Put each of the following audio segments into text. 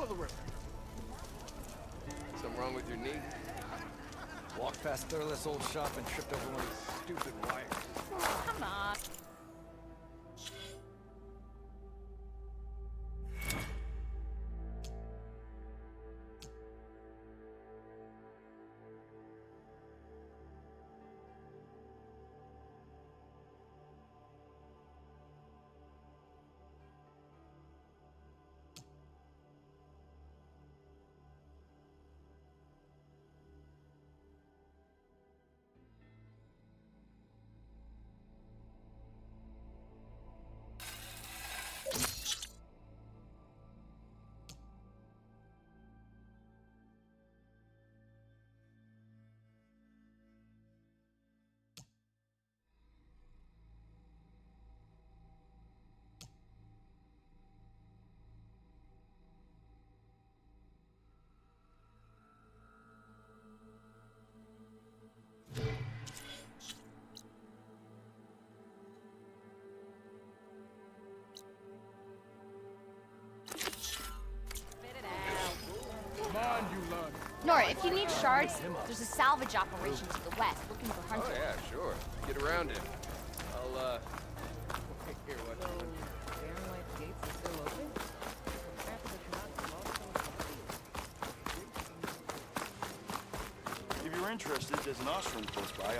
middle of the river. Something wrong with your knee? Walked past Thurless old shop and tripped over one of these stupid wires. Oh, come on. Nora, if you need shards, there's a salvage operation to the west looking for Oh hunters. yeah, sure. Get around it. I'll, here, what? If you're interested, there's an ashram close by.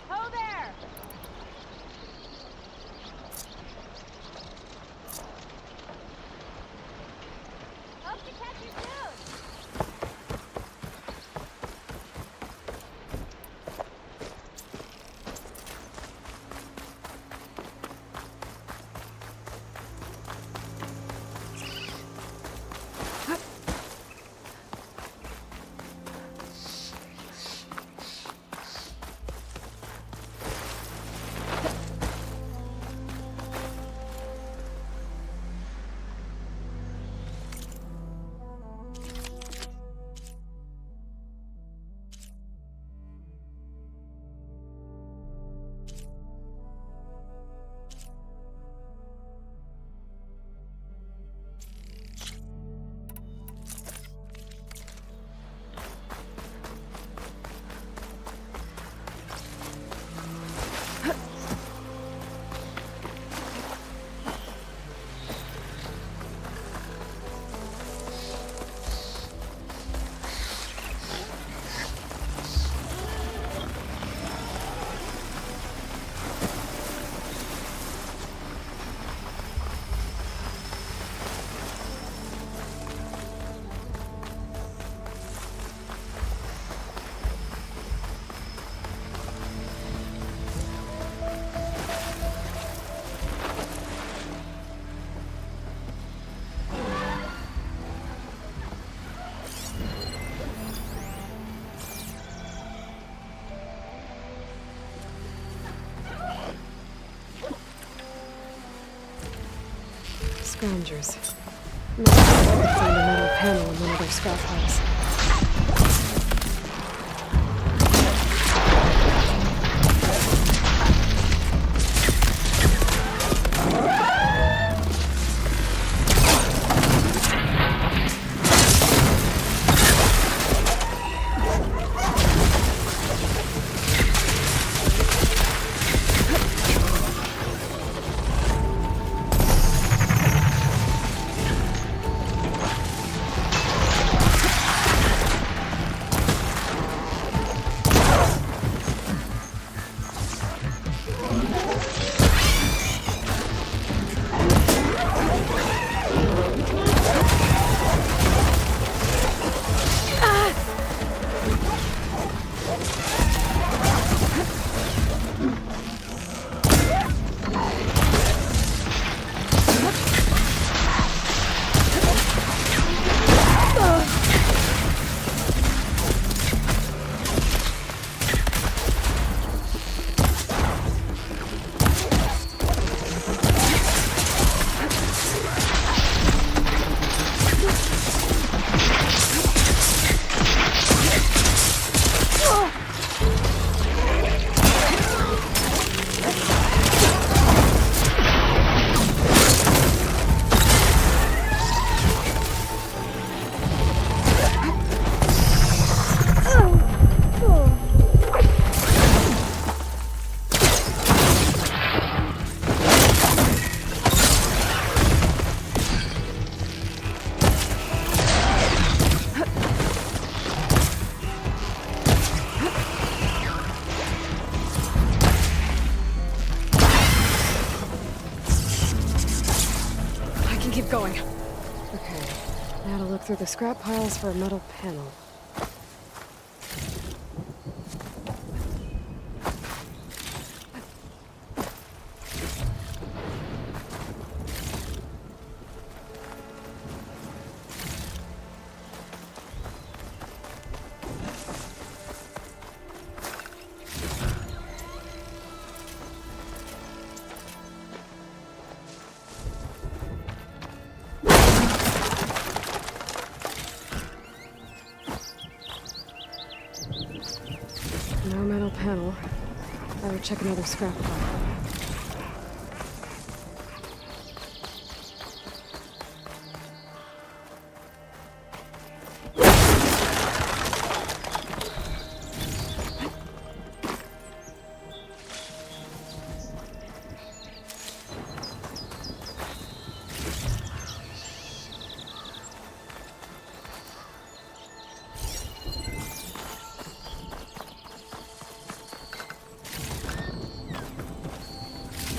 Ho there! Hope to catch you soon! Scroungers. Maybe I could find a metal panel in one of their scrap piles. through the scrap piles for a metal panel. No metal panel. I would check another scrap pile.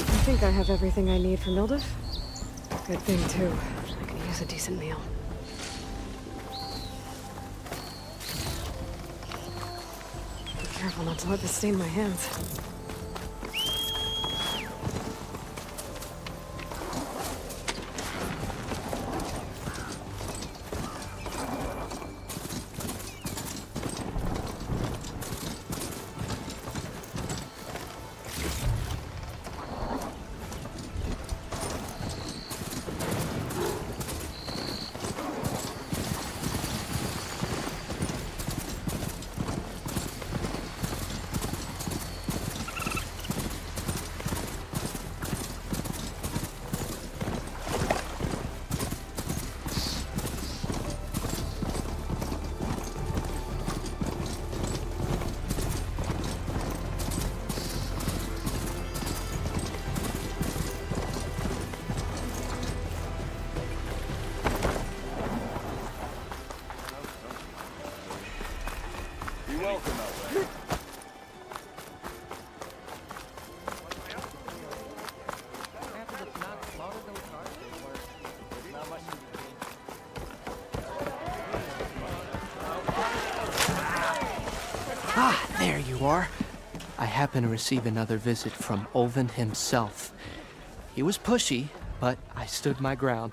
I think I have everything I need for Mildev. Good thing, too. I could use a decent meal. Be careful not to let this stain my hands. You're welcome, Albert. Ah, there you are. I happen to receive another visit from Ulvin himself. He was pushy, but I stood my ground.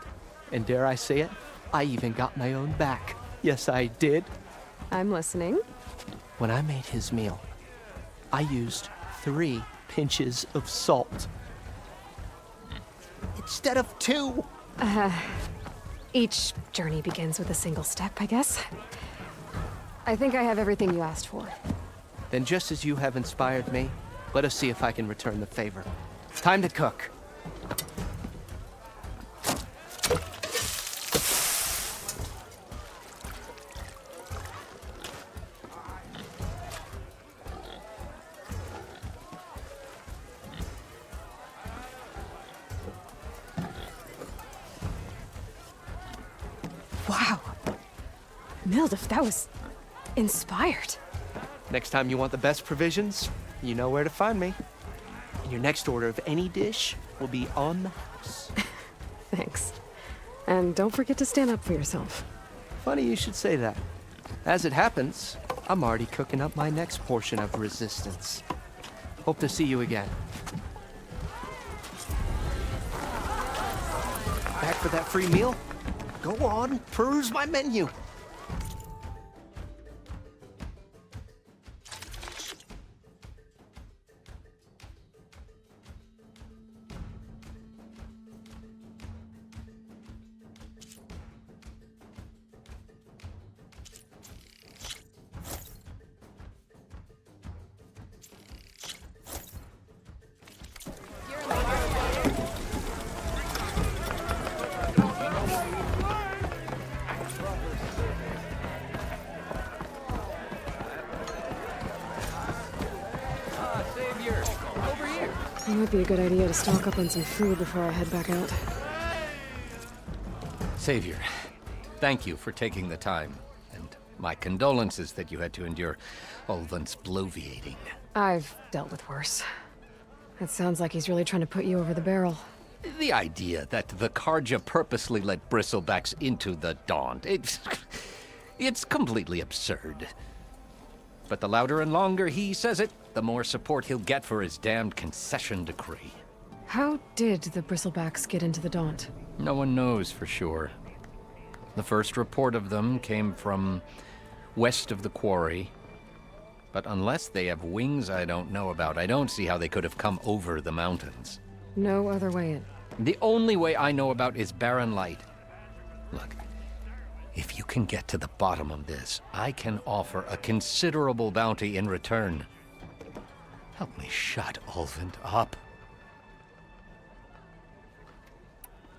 And dare I say it, I even got my own back. Yes, I did. I'm listening. When I made his meal, I used 3 pinches of salt. Instead of 2. Each journey begins with a single step, I guess. I think I have everything you asked for. Then just as you have inspired me, let us see if I can return the favor. Time to cook. Wow. Mildev, that was inspired. Next time you want the best provisions, you know where to find me. And your next order of any dish will be on the house. Thanks. And don't forget to stand up for yourself. Funny you should say that. As it happens, I'm already cooking up my next portion of resistance. Hope to see you again. Back for that free meal? Go on, peruse my menu. It might be a good idea to stock up on some food before I head back out. Savior, thank you for taking the time, and my condolences that you had to endure Ulvin's bloviating. I've dealt with worse. It sounds like he's really trying to put you over the barrel. The idea that the Karja purposely let bristlebacks into the Daunt, it's completely absurd. But the louder and longer he says it, the more support he'll get for his damned concession decree. How did the Bristlebacks get into the Daunt? No one knows for sure. The first report of them came from west of the quarry. But unless they have wings I don't know about, I don't see how they could have come over the mountains. No other way in. The only way I know about is Barren Light. Look, if you can get to the bottom of this, I can offer a considerable bounty in return. Help me shut Ulvund up.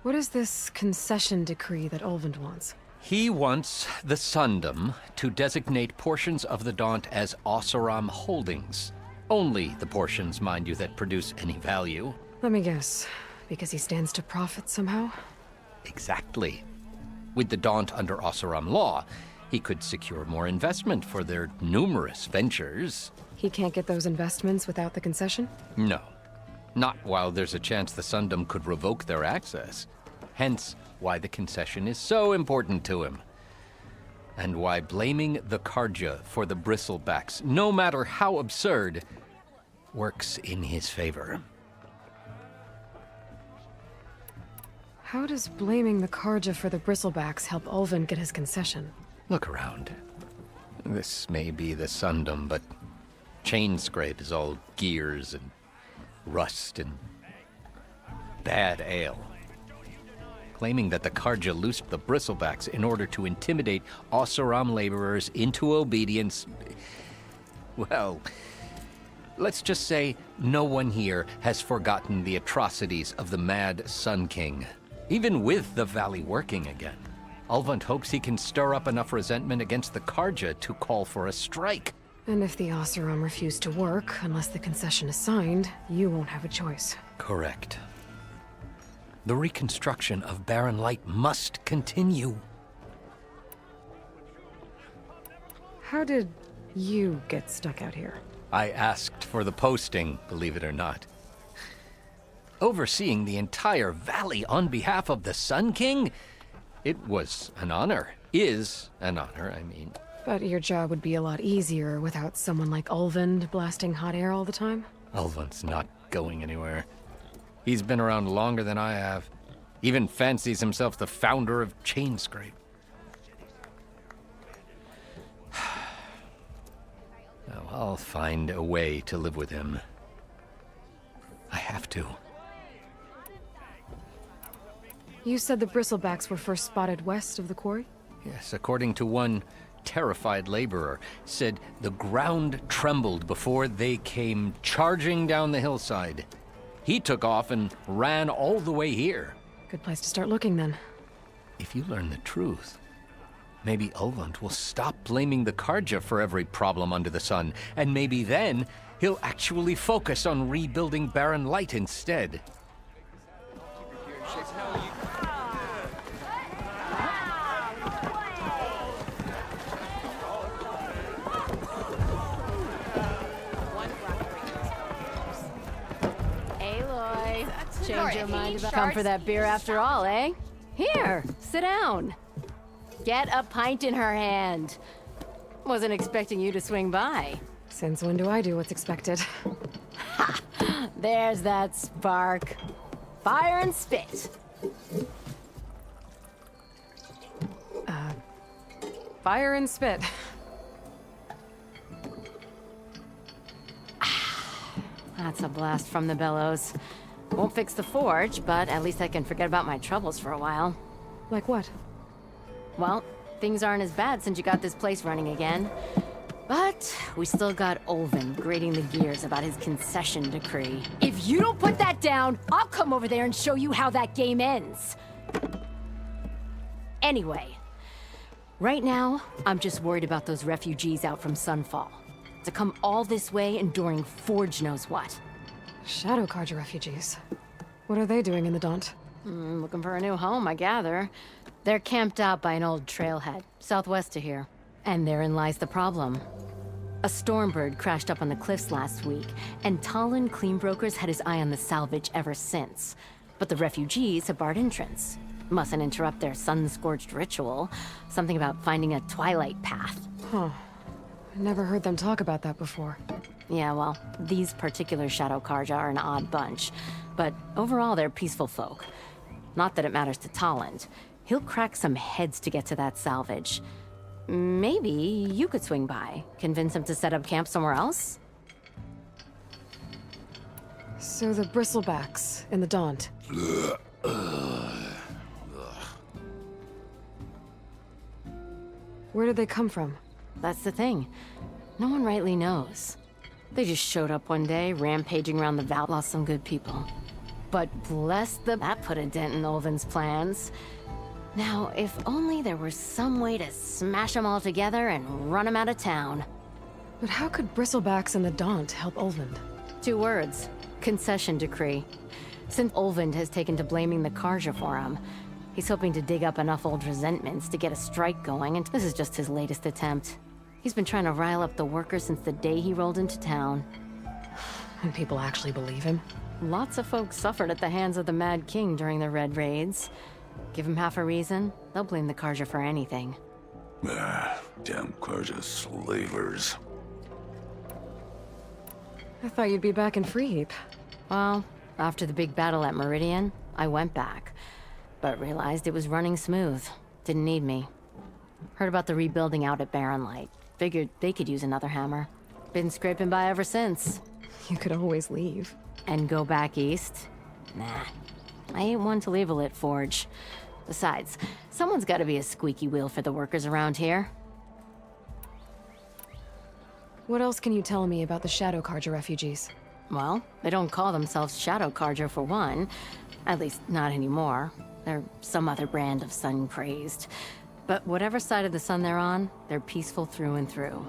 What is this concession decree that Ulvund wants? He wants the Sundom to designate portions of the Daunt as Oseram holdings. Only the portions, mind you, that produce any value. Let me guess. Because he stands to profit somehow? Exactly. With the Daunt under Oseram law, he could secure more investment for their numerous ventures. He can't get those investments without the concession? No. Not while there's a chance the Sundom could revoke their access. Hence, why the concession is so important to him. And why blaming the Karja for the Bristlebacks, no matter how absurd, works in his favor. How does blaming the Karja for the Bristlebacks help Ulvund get his concession? Look around. This may be the Sundom, but Chainscrape is all gears and rust and bad ale. Claiming that the Karja loosed the Bristlebacks in order to intimidate Oseram laborers into obedience. Well, let's just say no one here has forgotten the atrocities of the Mad Sun King, even with the Valley working again. Ulvund hopes he can stir up enough resentment against the Karja to call for a strike. And if the Oseram refuse to work, unless the concession is signed, you won't have a choice. Correct. The reconstruction of Barren Light must continue. How did you get stuck out here? I asked for the posting, believe it or not. Overseeing the entire valley on behalf of the Sun King? It was an honor. Is an honor, I mean. But your job would be a lot easier without someone like Ulvund blasting hot air all the time? Ulvund's not going anywhere. He's been around longer than I have. Even fancies himself the founder of Chainscrape. Now, I'll find a way to live with him. I have to. You said the Bristlebacks were first spotted west of the quarry? Yes, according to one terrified laborer, said the ground trembled before they came charging down the hillside. He took off and ran all the way here. Good place to start looking, then. If you learn the truth, maybe Ulvund will stop blaming the Karja for every problem under the sun, and maybe then he'll actually focus on rebuilding Barren Light instead. Change your mind about come for that beer after all, eh? Here, sit down. Get a pint in her hand. Wasn't expecting you to swing by. Since when do I do what's expected? Ha! There's that spark. Fire and spit. Fire and spit. That's a blast from the bellows. Won't fix the forge, but at least I can forget about my troubles for a while. Like what? Well, things aren't as bad since you got this place running again. But we still got Ulvund grating the gears about his concession decree. If you don't put that down, I'll come over there and show you how that game ends. Anyway, right now, I'm just worried about those refugees out from Sunfall. To come all this way enduring Forge knows what. Shadow Karja refugees. What are they doing in the Daunt? Looking for a new home, I gather. They're camped out by an old trailhead, southwest of here. And therein lies the problem. A Stormbird crashed up on the cliffs last week, and Talon Cleanbrokers had his eye on the salvage ever since. but the refugees have barred entrance. Mustn't interrupt their sun-scorched ritual. Something about finding a twilight path. Huh. I never heard them talk about that before. Yeah, well, these particular Shadow Karja are an odd bunch, but overall they're peaceful folk. Not that it matters to Tolland. He'll crack some heads to get to that salvage. Maybe you could swing by, convince him to set up camp somewhere else? So the bristlebacks in the Daunt. Where did they come from? That's the thing. No one rightly knows. They just showed up one day, rampaging around the valley, lost some good people. But bless the... that put a dent in Olvin's plans. Now, if only there were some way to smash them all together and run them out of town. But how could bristlebacks in the Daunt help Olvind? 2 words. Concession decree. Since Olvind has taken to blaming the Karja for him, he's hoping to dig up enough old resentments to get a strike going, and this is just his latest attempt. He's been trying to rile up the workers since the day he rolled into town. And people actually believe him? Lots of folks suffered at the hands of the Mad King during the Red Raids. Give him half a reason, they'll blame the Karja for anything. Damn Karja slavers. I thought you'd be back in Freeheap. Well, after the big battle at Meridian, I went back. But realized it was running smooth. Didn't need me. Heard about the rebuilding out at Barren Light. Figured they could use another hammer. Been scraping by ever since. You could always leave. And go back east? Nah. I ain't one to leave a lit forge. Besides, someone's gotta be a squeaky wheel for the workers around here. What else can you tell me about the Shadow Karja refugees? Well, they don't call themselves Shadow Karja for one. At least, not anymore. They're some other brand of sun-crazed. But whatever side of the sun they're on, they're peaceful through and through.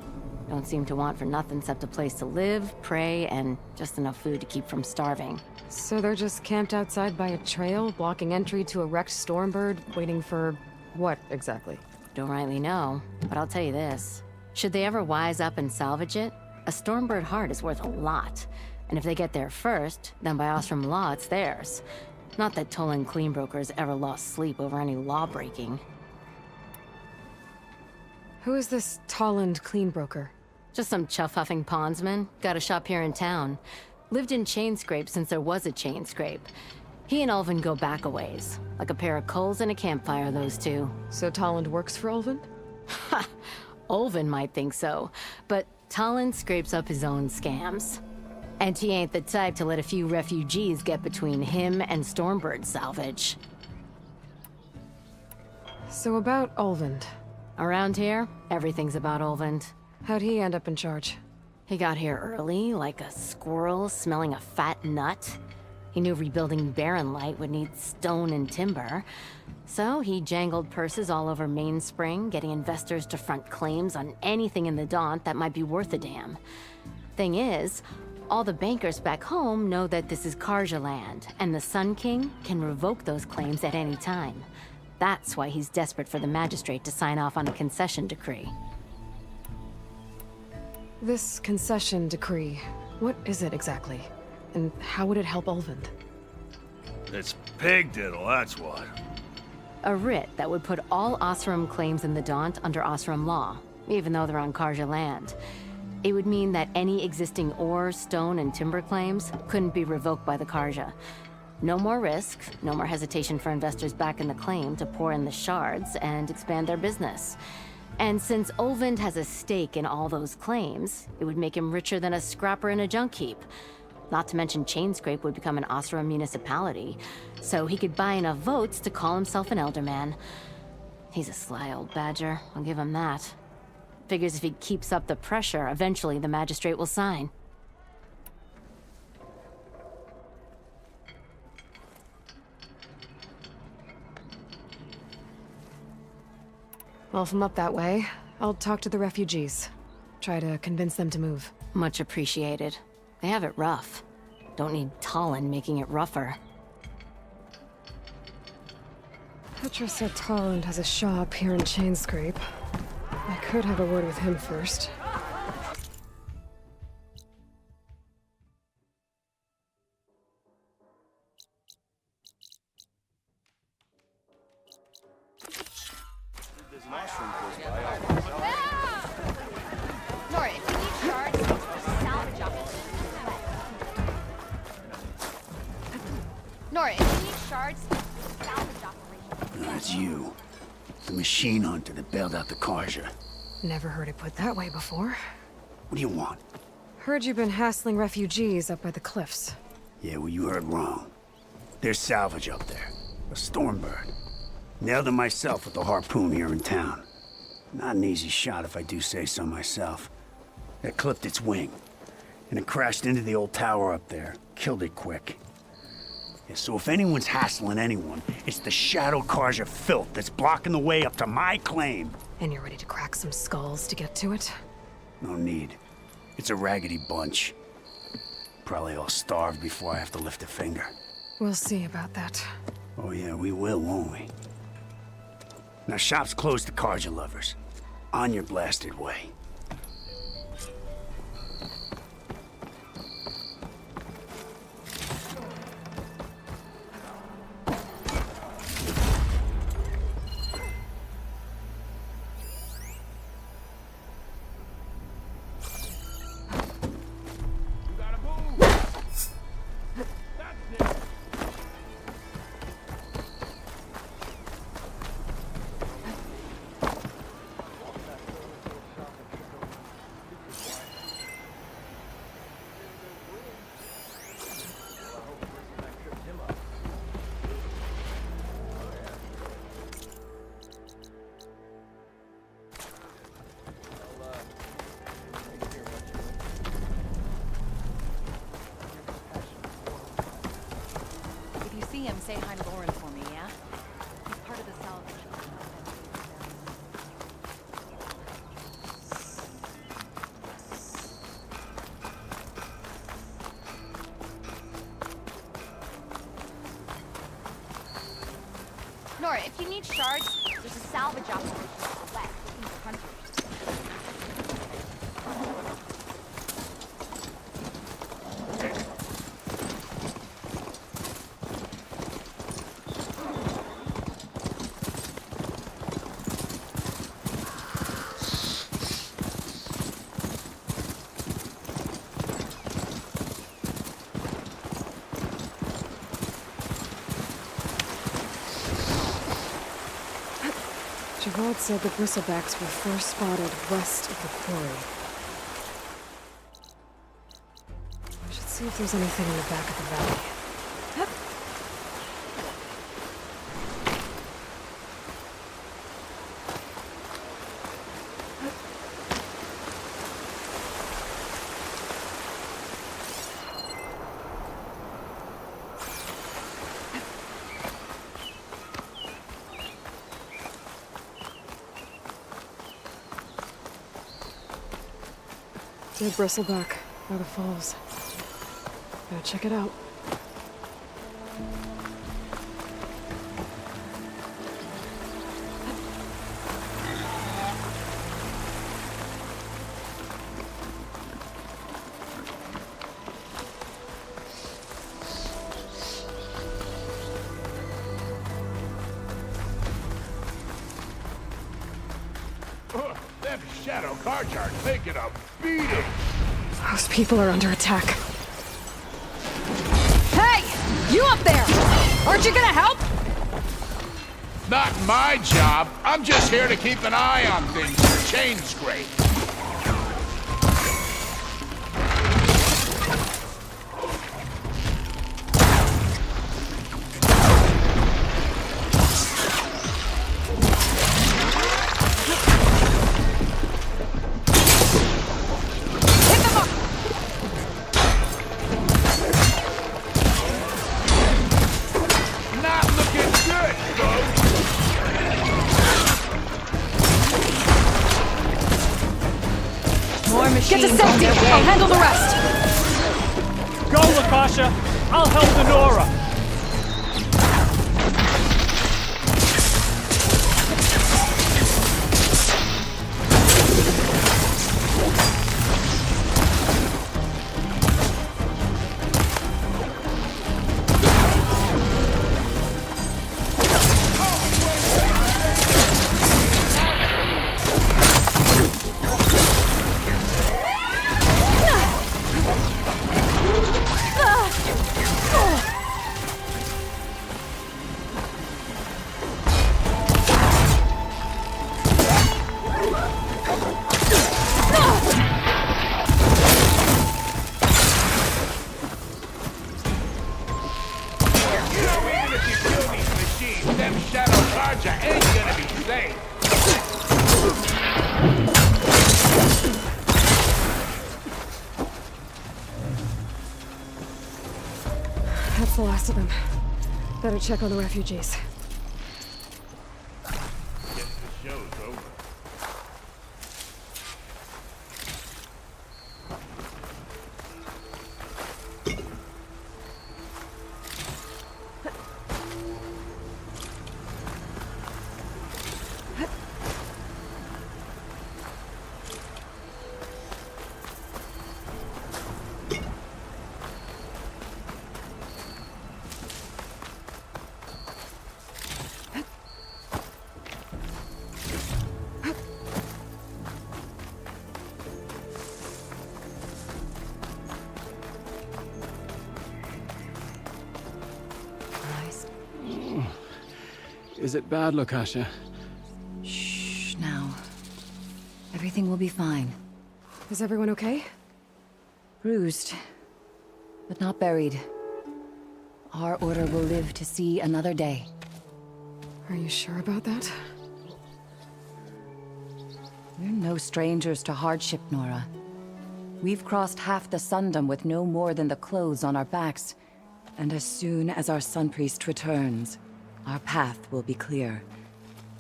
Don't seem to want for nothing except a place to live, pray, and just enough food to keep from starving. So they're just camped outside by a trail, blocking entry to a wrecked Stormbird, waiting for... what, exactly? Don't rightly know, but I'll tell you this. Should they ever wise up and salvage it, a Stormbird heart is worth a lot. And if they get there first, then by Ostrom law, it's theirs. Not that Toland Cleanbrokers ever lost sleep over any law-breaking. Who is this Tolland Cleanbroker? Just some chuff-huffing pondsman. Got a shop here in town. Lived in Chainscrape since there was a Chainscrape. He and Ulvin go back a ways. Like a pair of coals and a campfire, those two. So Tolland works for Ulvin? Ha! Ulvin might think so, but Tolland scrapes up his own scams. And he ain't the type to let a few refugees get between him and Stormbird salvage. So about Ulvin. Around here, everything's about Ulvin. How'd he end up in charge? He got here early, like a squirrel smelling a fat nut. He knew rebuilding Barren Light would need stone and timber. So he jangled purses all over Mainspring, getting investors to front claims on anything in the Daunt that might be worth a damn. Thing is, all the bankers back home know that this is Karja land, and the Sun King can revoke those claims at any time. That's why he's desperate for the magistrate to sign off on a concession decree. This concession decree, what is it exactly? And how would it help Ulvin? It's pig diddle, that's what. A writ that would put all Osram claims in the Daunt under Osram law, even though they're on Karja land. It would mean that any existing ore, stone, and timber claims couldn't be revoked by the Karja. No more risk, no more hesitation for investors back in the claim to pour in the shards and expand their business. And since Ulvin has a stake in all those claims, it would make him richer than a scrapper in a junk heap. Not to mention Chainscrape would become an Osram municipality, so he could buy enough votes to call himself an Elderman. He's a sly old badger, I'll give him that. Figures if he keeps up the pressure, eventually the magistrate will sign. Well, if I'm up that way, I'll talk to the refugees. Try to convince them to move. Much appreciated. They have it rough. Don't need Tolland making it rougher. Petra said Tolland has a shop here in Chainscrape. I could have a word with him first. It's you. The machine hunter that bailed out the Karja. Never heard it put that way before. What do you want? Heard you've been hassling refugees up by the cliffs. Yeah, well, you heard wrong. There's salvage up there. A Stormbird. Nailed it myself with the harpoon here in town. Not an easy shot if I do say so myself. It clipped its wing. And it crashed into the old tower up there. Killed it quick. Yeah, so if anyone's hassling anyone, it's the Shadow Karja filth that's blocking the way up to my claim. And you're ready to crack some skulls to get to it? No need. It's a raggedy bunch. Probably all starved before I have to lift a finger. We'll see about that. Oh yeah, we will, won't we? Now shop's closed to Karja lovers. On your blasted way. If you see him, say hi to Lauren for me, yeah? He's part of the salvage. Nora, if you need shards, there's a salvage operation to the west looking for hunters. Gerald said the bristlebacks were first spotted west of the quarry. I should see if there's anything in the back of the valley. Hup. Dead bristleback by the falls. Gotta check it out. Them Shadow Karja are taking a beating. Those people are under attack. Hey! You up there! Aren't you gonna help? Not my job. I'm just here to keep an eye on things for chain scrape. Get to safety! I'll handle the rest! Go, Lakasha! I'll help the Nora! the last of them. Better check on the refugees. Guess the show's over. Is it bad, Lukasha? Shh, now. Everything will be fine. Is everyone okay? Bruised, but not buried. Our order will live to see another day. Are you sure about that? We're no strangers to hardship, Nora. We've crossed half the Sundom with no more than the clothes on our backs. And as soon as our Sun Priest returns, our path will be clear.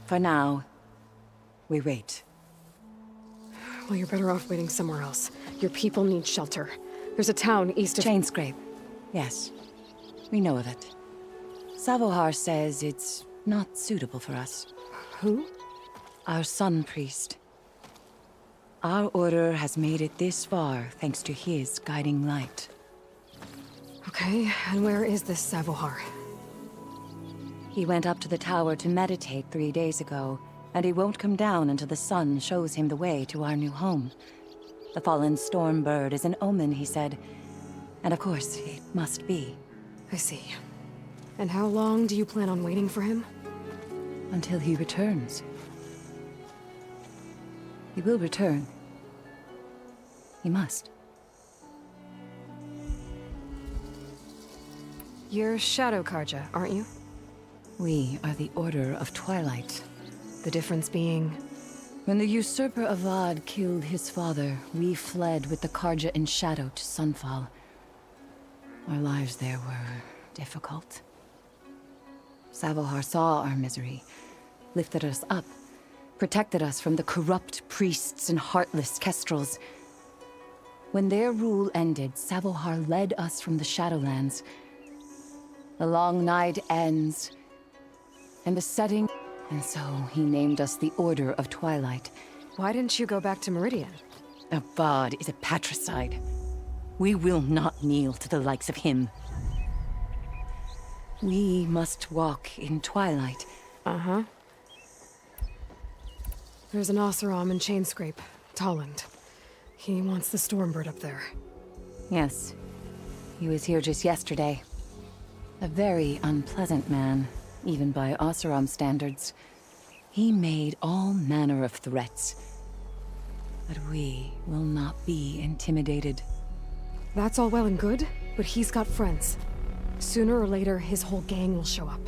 For now, we wait. Well, you're better off waiting somewhere else. Your people need shelter. There's a town east of... Chainscrape. Yes. We know of it. Savohar says it's not suitable for us. Who? Our Sun Priest. Our order has made it this far thanks to his guiding light. Okay, and where is this Savohar? He went up to the tower to meditate 3 days ago, and he won't come down until the sun shows him the way to our new home. The fallen storm bird is an omen, he said. And of course, it must be. I see. And how long do you plan on waiting for him? Until he returns. He will return. He must. You're Shadow Karja, aren't you? We are the Order of Twilight. The difference being... When the usurper Avad killed his father, we fled with the Karja in shadow to Sunfall. Our lives there were difficult. Savohar saw our misery, lifted us up, protected us from the corrupt priests and heartless kestrels. When their rule ended, Savohar led us from the Shadowlands. The long night ends, and the setting... And so he named us the Order of Twilight. Why didn't you go back to Meridian? Avad is a patricide. We will not kneel to the likes of him. We must walk in twilight. Uh-huh. There's an Oseram in Chainscrape, Tolland. He wants the Stormbird up there. Yes. He was here just yesterday. A very unpleasant man, even by Oseram standards. He made all manner of threats. But we will not be intimidated. That's all well and good, but he's got friends. Sooner or later, his whole gang will show up.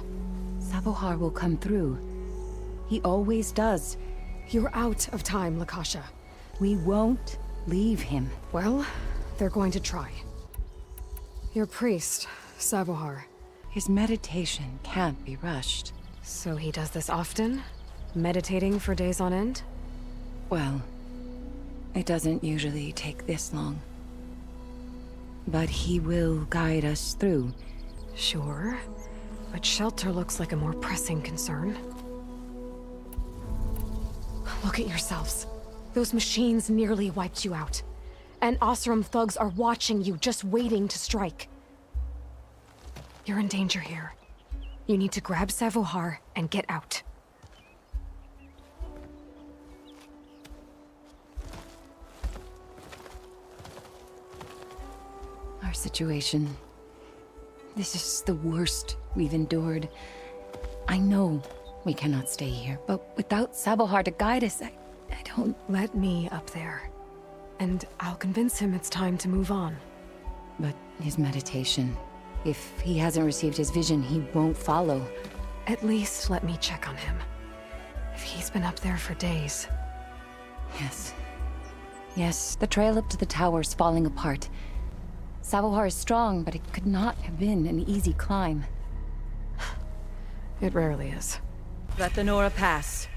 Savohar will come through. He always does. You're out of time, Lukasha. We won't leave him. Well, they're going to try. Your priest, Savohar. His meditation can't be rushed. So he does this often? Meditating for days on end? Well, it doesn't usually take this long. But he will guide us through. Sure. But shelter looks like a more pressing concern. Look at yourselves. Those machines nearly wiped you out. And Oseram thugs are watching you, just waiting to strike. You're in danger here. You need to grab Savohar and get out. Our situation. This is the worst we've endured. I know we cannot stay here, but without Savohar to guide us, I don't... Let me up there. And I'll convince him it's time to move on. But his meditation... If he hasn't received his vision, he won't follow. At least let me check on him. If he's been up there for days. Yes. Yes, the trail up to the tower's falling apart. Savohar is strong, but it could not have been an easy climb. It rarely is. Let the Nora pass.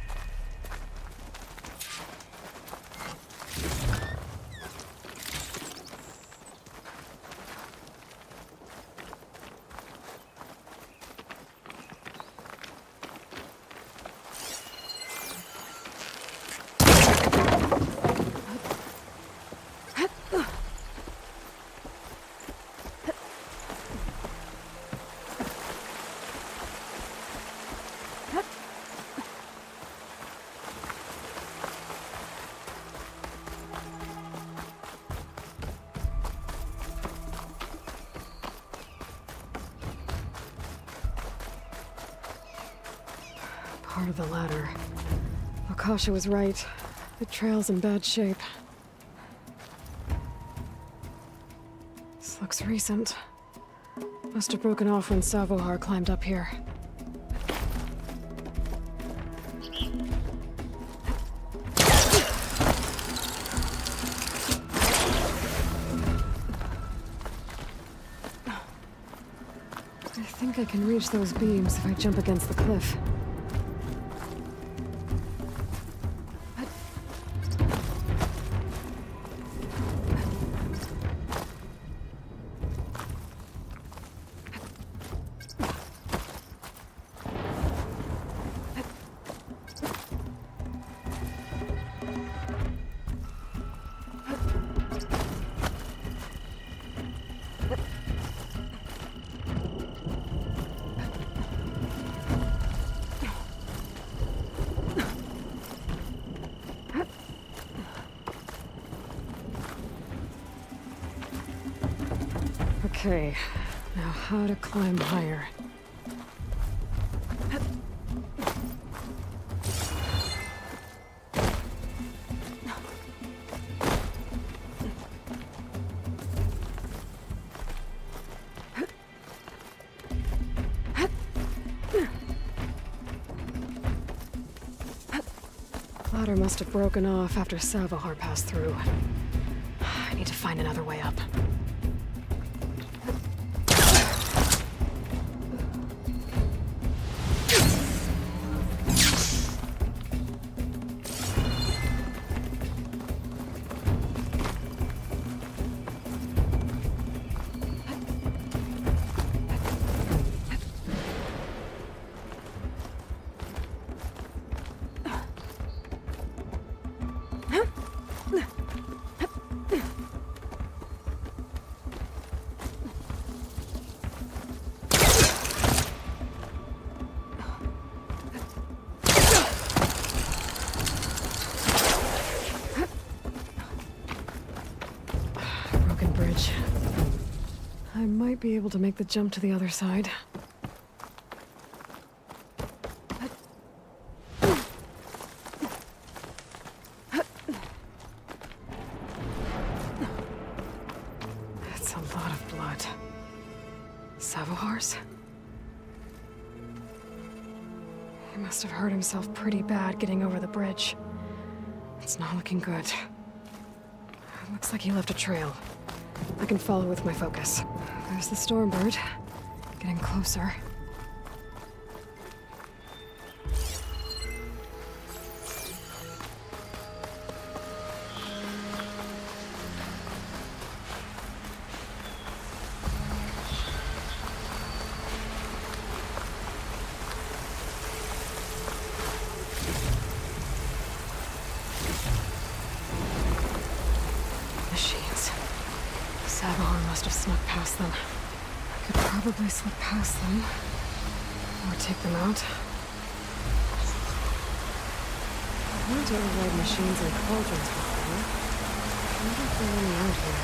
Part of the ladder. Akasha was right. The trail's in bad shape. This looks recent. Must have broken off when Savohar climbed up here. I think I can reach those beams if I jump against the cliff. Okay, now how to climb higher. Ladder must have broken off after Savohar passed through. I need to find another way up. I might be able to make the jump to the other side. That's a lot of blood. Savohar's? He must have hurt himself pretty bad getting over the bridge. It's not looking good. Looks like he left a trail. I can follow with my focus. There's the Stormbird. Getting closer. Machines. Savohar must have snuck past them. I could probably slip past them. Or take them out. I wanted to avoid machines and cauldrons before. I wonder if there are any out here.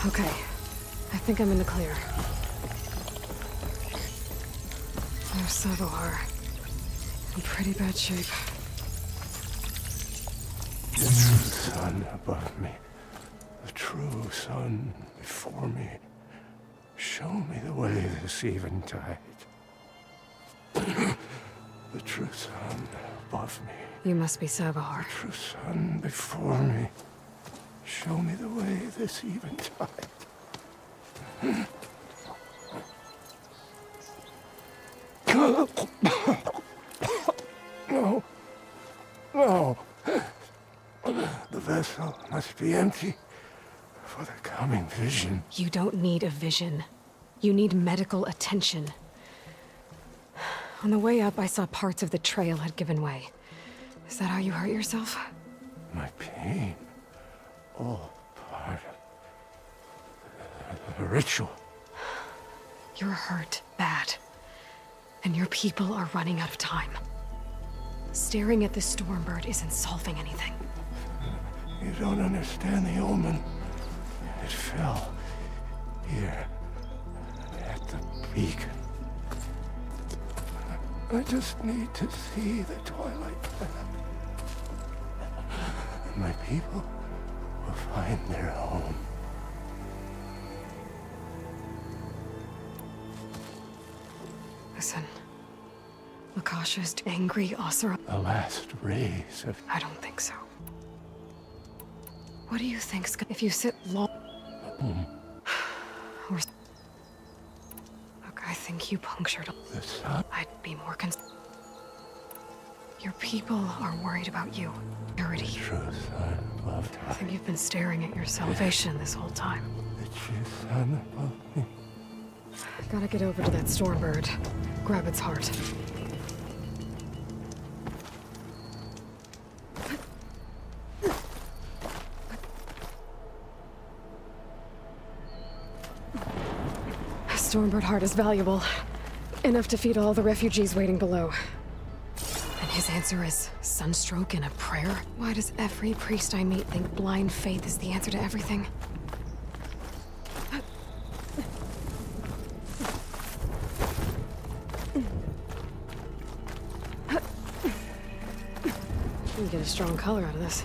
Okay. I think I'm in the clear. There's Savohar. In pretty bad shape. The true sun above me. The true sun before me. Show me the way this eventide. The true sun above me. You must be Savohar. The true sun before me. Show me the way this eventide. No. No. The vessel must be empty for the coming vision. You don't need a vision. You need medical attention. On the way up, I saw parts of the trail had given way. Is that how you hurt yourself? My pain. All part of the ritual. You're hurt bad. And your people are running out of time. Staring at the Stormbird isn't solving anything. You don't understand the omen. It fell here at the beacon. I just need to see the twilight path. My people will find their home. Listen. Lakasha's angry Oseram. The last rays of... I don't think so. What do you think's gonna... If you sit long... Or... Look, I think you punctured... The sun... I'd be more Your people are worried about you. Purity. The true sun above I think you've been staring at your salvation this whole time. The true sun above me. Gotta get over to that Stormbird. Grab its heart. Stormbird heart is valuable. Enough to feed all the refugees waiting below. And his answer is sunstroke and a prayer? Why does every priest I meet think blind faith is the answer to everything? You can get a strong color out of this.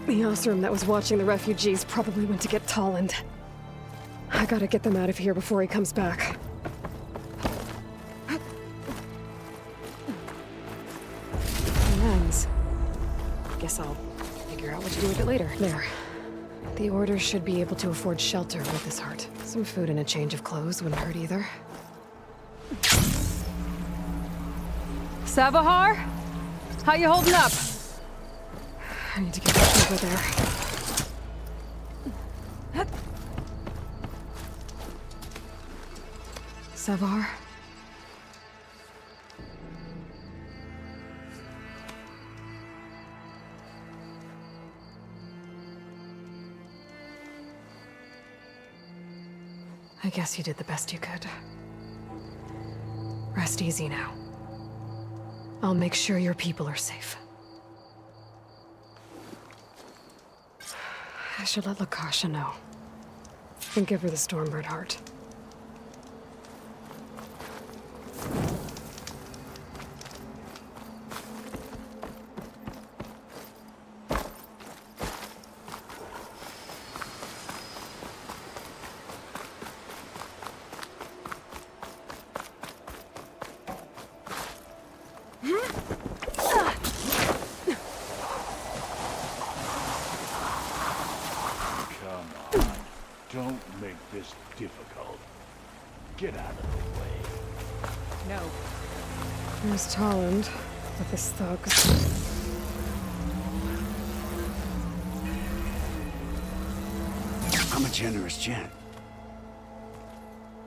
The Oseram that was watching the refugees probably went to get Tolland. I gotta get them out of here before he comes back. Lens. Guess I'll figure out what to do with it later. There. The Order should be able to afford shelter with this heart. Some food and a change of clothes wouldn't hurt either. Savohar? How you holding up? I need to get back over there. Savohar? I guess you did the best you could. Rest easy now. I'll make sure your people are safe. I should let Lakasha know. And give her the Stormbird heart. Don't make this difficult. Get out of the way. No. There's Tolland with his thugs. generous gent.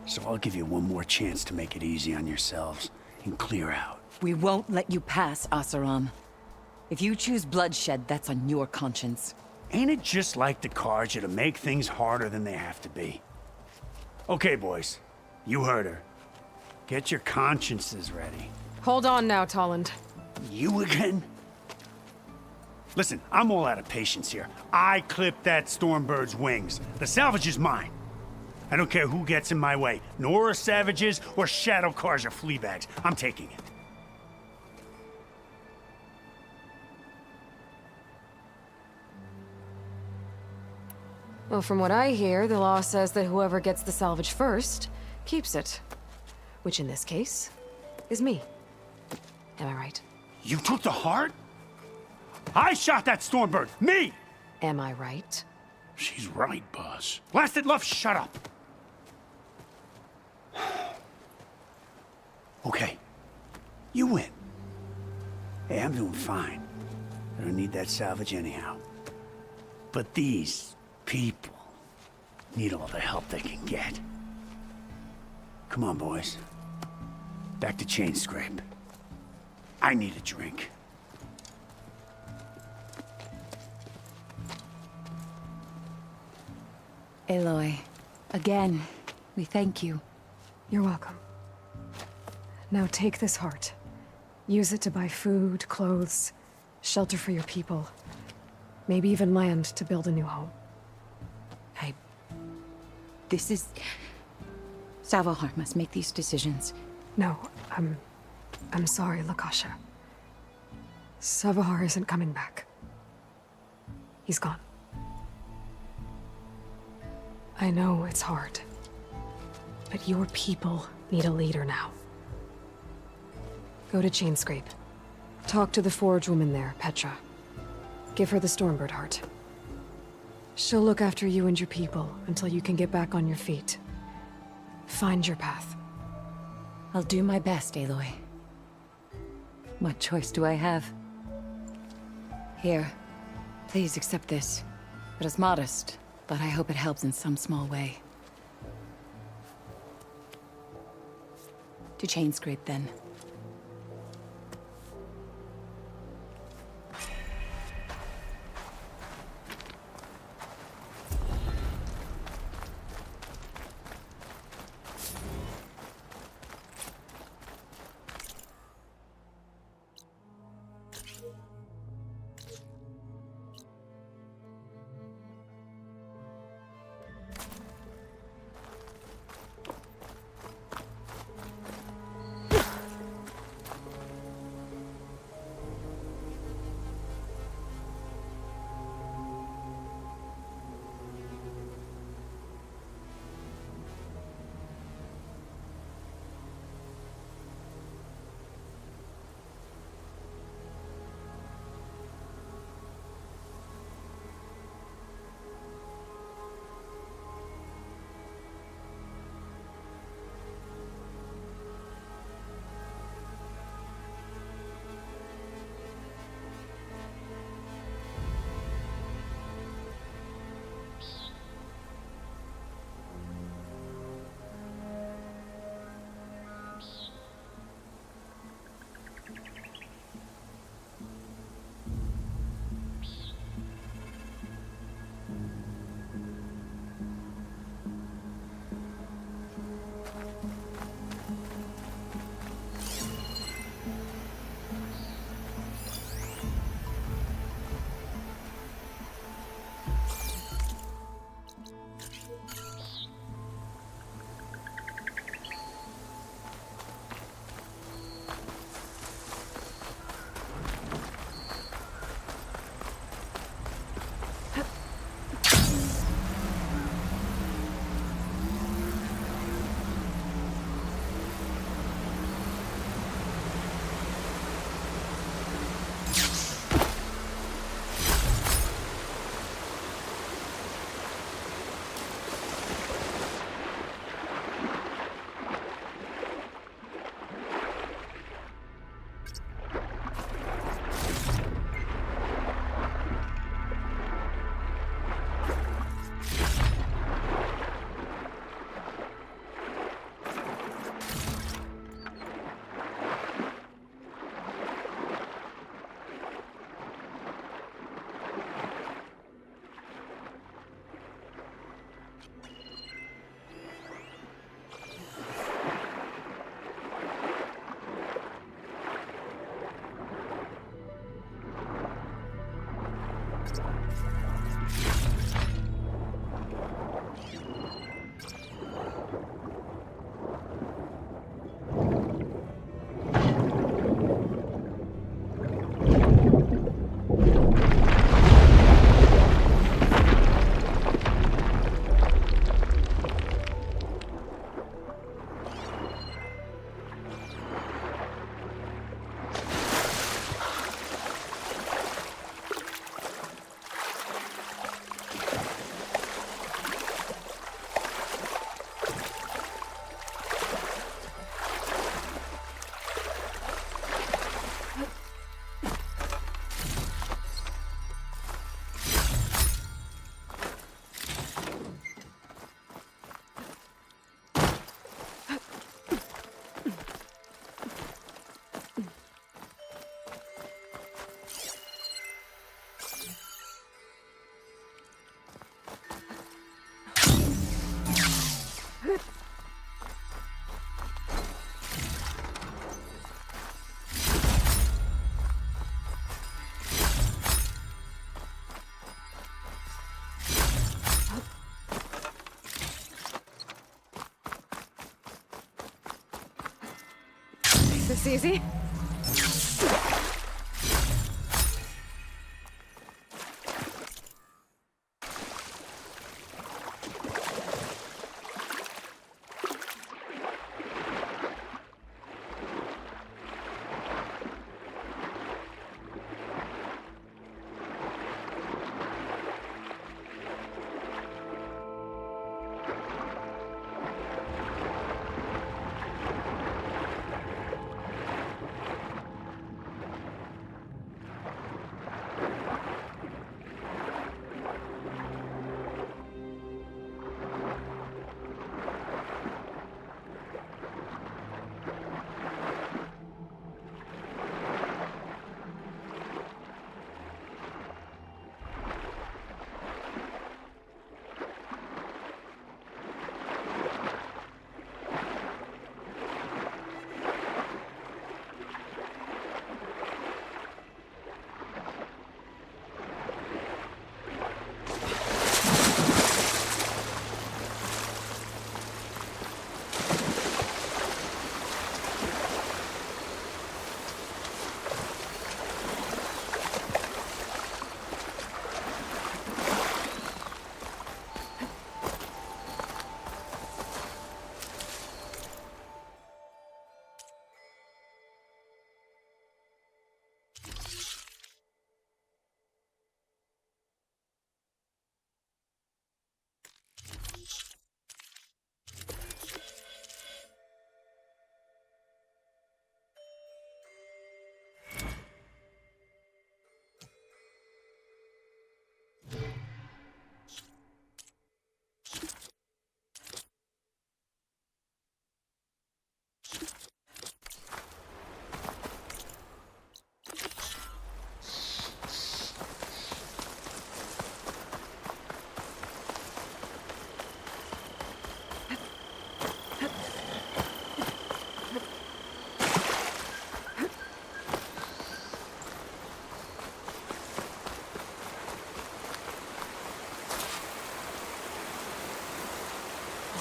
So I'll give you one more chance to make it easy on yourselves and clear out. We won't let you pass, Oseram. If you choose bloodshed, that's on your conscience. Ain't it just like the Carja to make things harder than they have to be? Okay, boys. You heard her. Get your consciences ready. Hold on now, Tolland. You again? Listen, I'm all out of patience here. I clipped that Stormbird's wings. The salvage is mine. I don't care who gets in my way. Nora savages or Shadow Carja fleabags. I'm taking it. Well, from what I hear, the law says that whoever gets the salvage first keeps it. Which in this case is me. Am I right? You took the heart? I shot that Stormbird! Me! Am I right? She's right, boss. Blasted Luff, shut up! Okay. You win. Hey, I'm doing fine. I don't need that salvage anyhow. But these people need all the help they can get. Come on, boys. Back to Chainscrape. I need a drink. Aloy, again, we thank you. You're welcome. Now take this heart. Use it to buy food, clothes, shelter for your people. Maybe even land to build a new home. This is... Savohar must make these decisions. No, I'm sorry, Lakasha. Savohar isn't coming back. He's gone. I know it's hard, but your people need a leader now. Go to Chainscrape. Talk to the Forge woman there, Petra. Give her the Stormbird heart. She'll look after you and your people until you can get back on your feet. Find your path. I'll do my best, Aloy. What choice do I have? Here, please accept this. It is modest, but I hope it helps in some small way. To Chainscrape, then. This easy?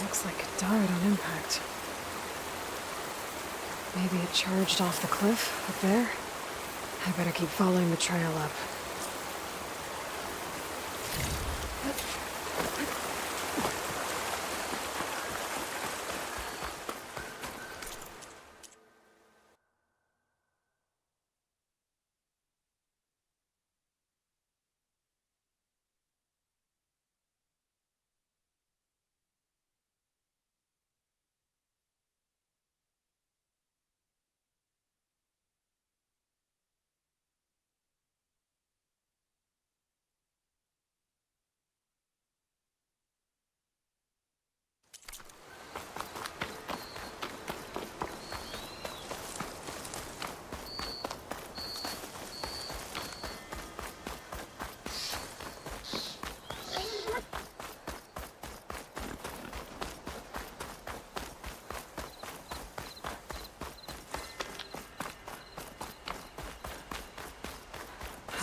Looks like it died on impact. Maybe it charged off the cliff up there? I better keep following the trail up.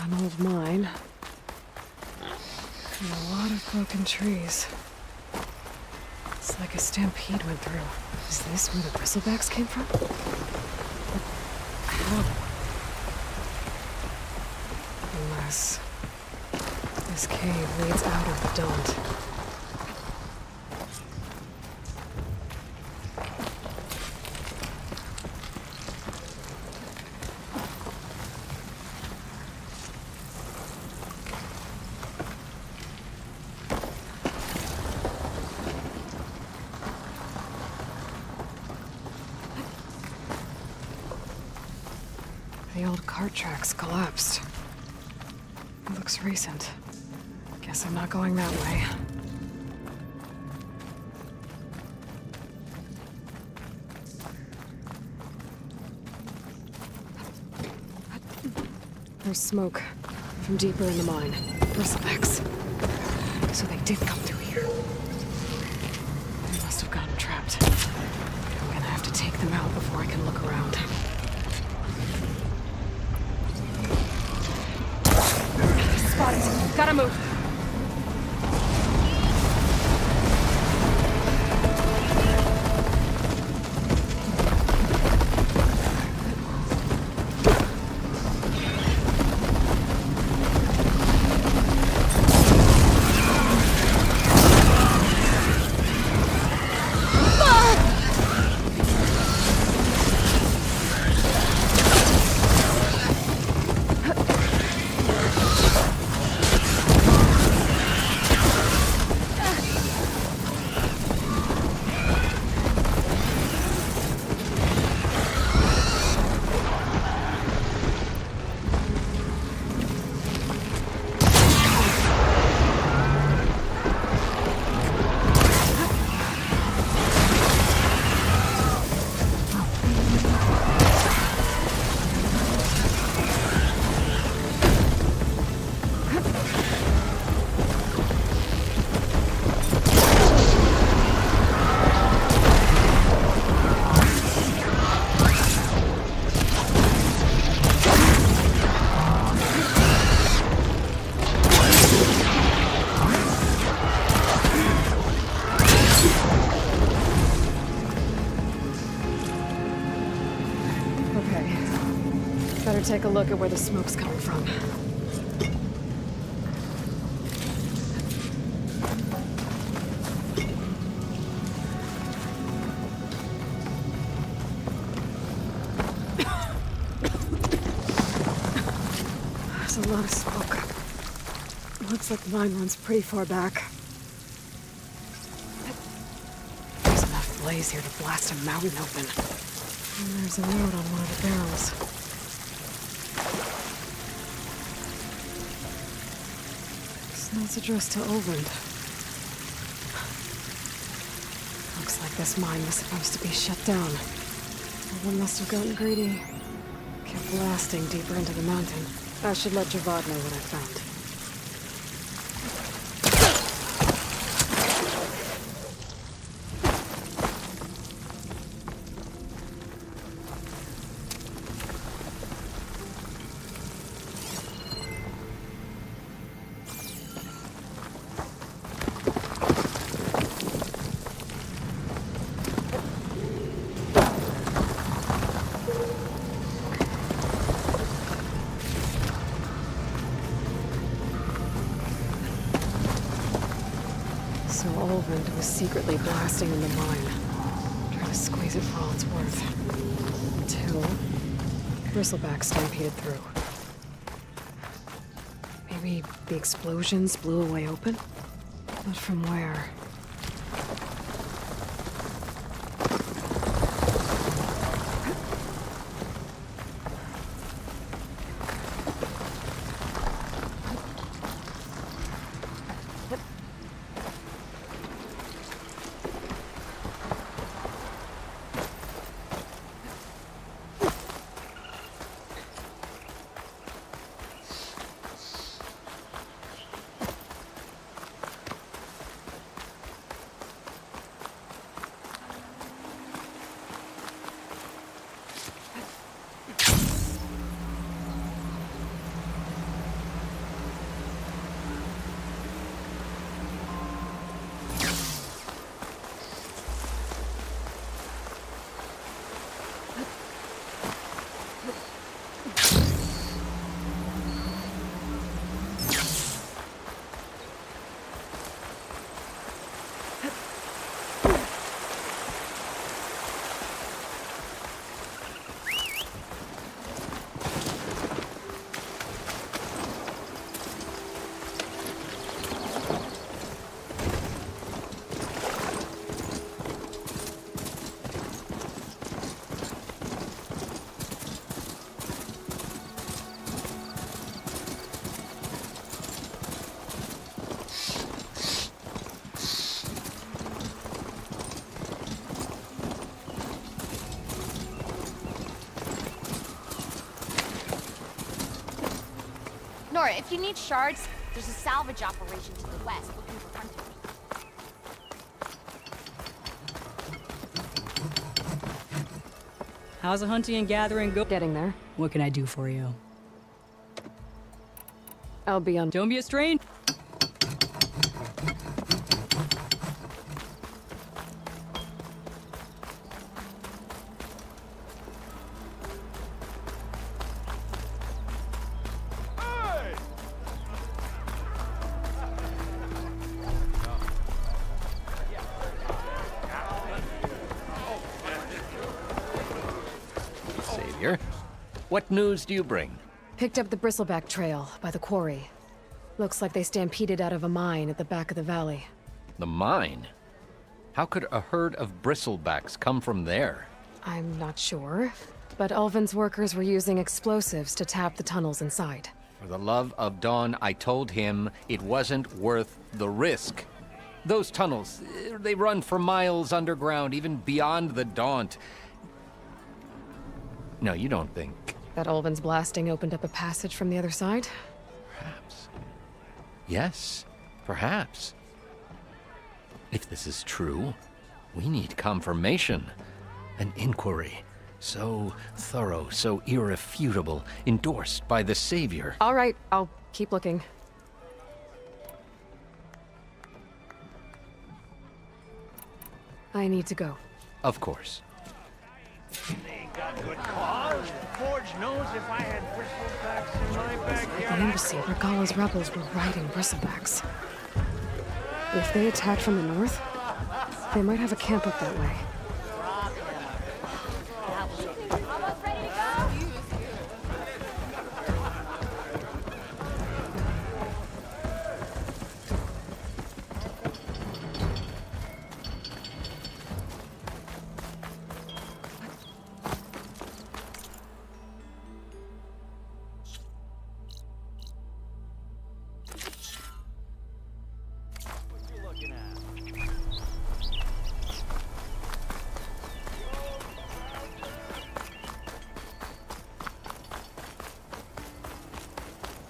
An old mine. And a lot of broken trees. It's like a stampede went through. Is this where the bristlebacks came from? How? Unless this cave leads out of the Daunt. The old cart tracks collapsed. It looks recent. Guess I'm not going that way. There's smoke from deeper in the mine. Bristlebacks. So they did come through here. They must have gotten trapped. I'm gonna have to take them out before I can look around. Spotted. Gotta move. Okay. Better take a look at where the smoke's coming from. There's a lot of smoke. Looks like the mine runs pretty far back. There's enough blaze here to blast a mountain open. And there's a note on one of the barrels. This note's addressed to Olvend. Looks like this mine was supposed to be shut down. Someone must have gotten greedy. Kept blasting deeper into the mountain. I should let Javad know what I found. So Olvend was secretly blasting in the mine. Trying to squeeze it for all it's worth. Till Bristleback stampeded through. Maybe the explosions blew a way open? But from where? Nora, if you need shards, there's a salvage operation to the west looking for hunters. How's the hunting and gathering go? Getting there. What can I do for you? I'll be on. Don't be a stranger. Savior, what news do you bring? Picked up the Bristleback trail by the quarry. Looks like they stampeded out of a mine at the back of the valley. The mine? How could a herd of bristlebacks come from there? I'm not sure, but Ulvin's workers were using explosives to tap the tunnels inside. For the love of Dawn, I told him it wasn't worth the risk. Those tunnels, they run for miles underground, even beyond the Daunt. No, you don't think... That Ulvin's blasting opened up a passage from the other side? Perhaps. Yes, perhaps. If this is true, we need confirmation. An inquiry. So thorough, so irrefutable, endorsed by the Savior. All right, I'll keep looking. I need to go. Of course. They got good cause. Forge knows if I had bristlebacks in my backyard. At the embassy, Regalla's rebels were riding bristlebacks. If they attacked from the north, they might have a camp up that way. Almost ready to go?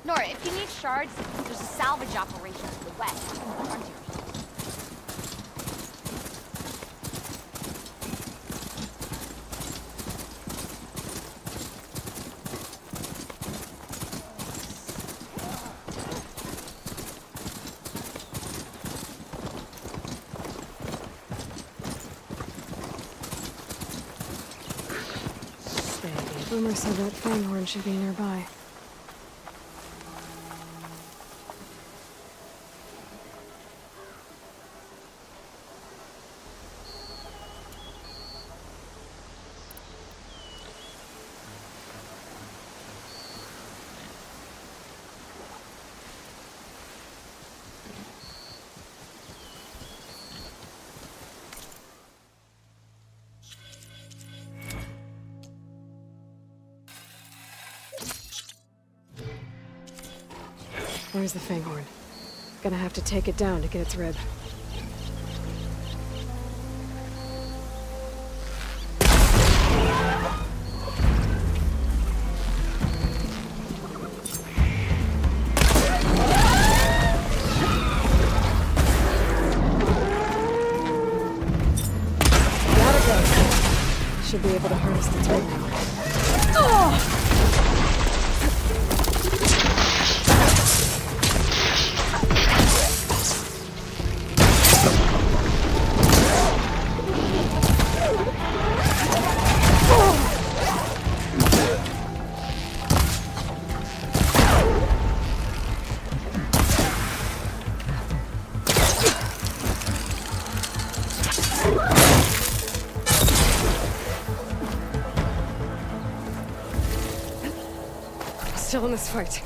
Nora, if you need shards, there's a salvage operation to the west. You can confront it. Boomer said that Fanghorn should be nearby. Where's the Fanghorn? Gonna have to take it down to get its rib. Gotta go. Should be able to harness its rib now. Oh! Still in this fight.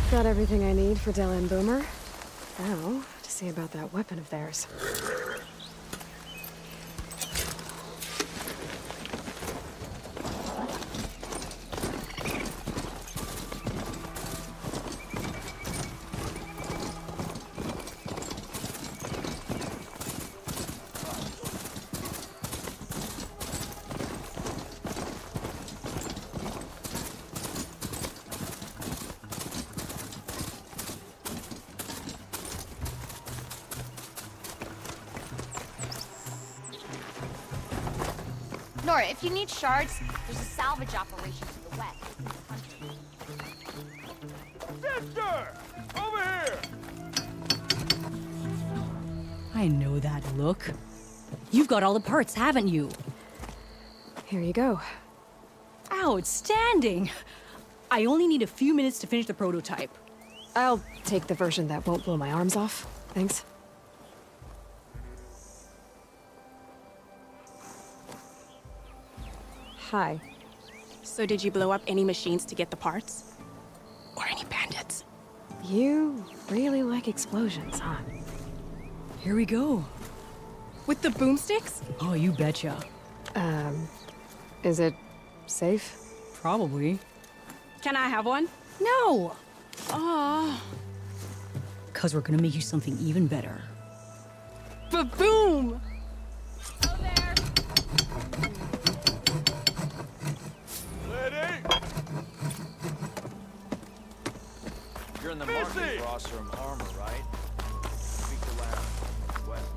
Got everything I need for Della and Boomer. Now, to see about that weapon of theirs. Nora, if you need shards, there's a salvage operation to the west. Sister! Over here! I know that look. You've got all the parts, haven't you? Here you go. Outstanding! I only need a few minutes to finish the prototype. I'll take the version that won't blow my arms off. Thanks. Hi. So did you blow up any machines to get the parts? Or any bandits? You really like explosions, huh? Here we go. With the boomsticks? Oh, you betcha. Is it safe? Probably. Can I have one? No! Oh. 'Cause we're gonna make you something even better. Ba-boom! You're in the market for Ostrom armor, right? Speak the loud. West.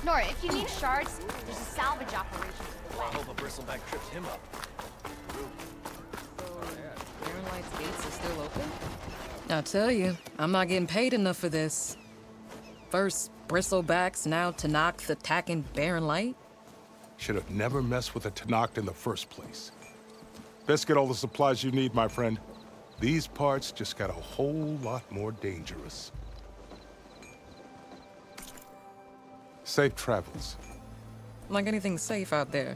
Nora, if you need shards, there's a salvage operation to the Well, I west. hope a bristleback trips him up. Barren Light's gates are still open? I tell you, I'm not getting paid enough for this. First bristlebacks, now Tenakth attacking Barren Light? Should have never messed with a Tenakth in the first place. Best get all the supplies you need, my friend. These parts just got a whole lot more dangerous. Safe travels. Like anything safe out there.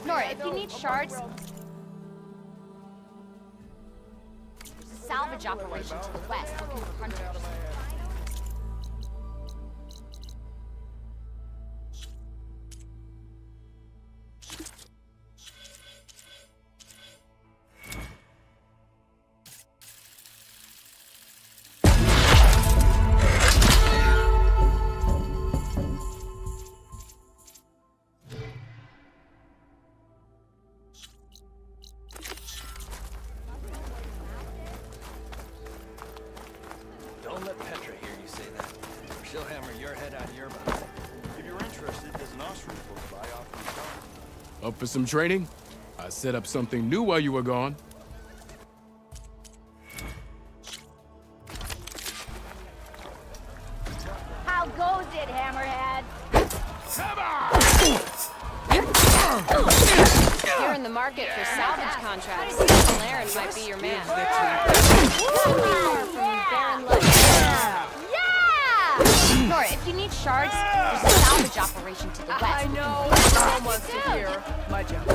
Nora, if you need shards, there's a salvage operation to the west looking for hunters. Don't let Petra hear you say that. Or she'll hammer your head on your back. If you're interested, there's an Osram close by off the shore. Up for some training? I set up something new while you were gone. How goes it, Hammerhead? You're in the market for salvage contracts. Laren might be your man. Yeah! Nora, if you need shards, there's a salvage operation to the west. I know. Someone wants to hear my joke.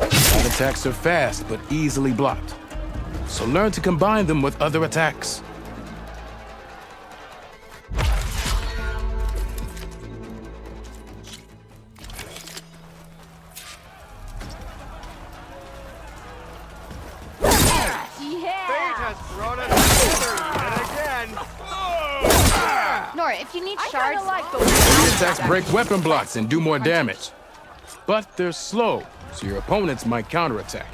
All attacks are fast, but easily blocked. So learn to combine them with other attacks. Nora, if you need shards, These attacks break weapon blocks and do more damage. But they're slow, so your opponents might counterattack.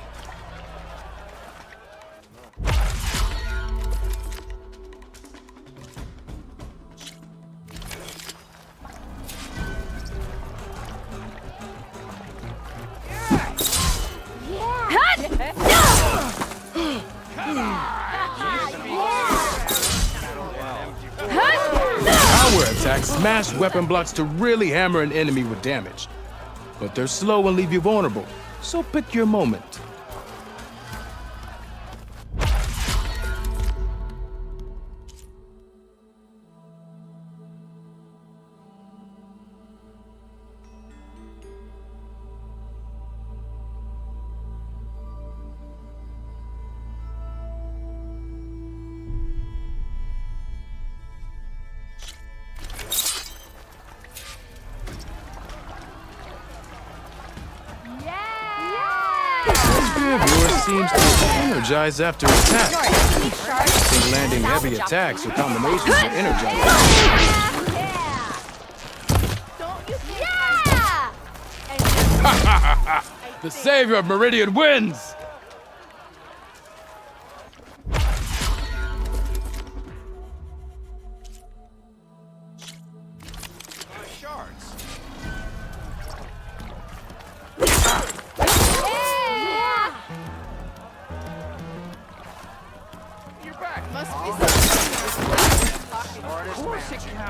Power attacks smash weapon blocks to really hammer an enemy with damage. But they're slow and leave you vulnerable, so pick your moment. Yours seems to energize after attack. I think landing heavy attacks or combinations will energize. The savior of Meridian wins!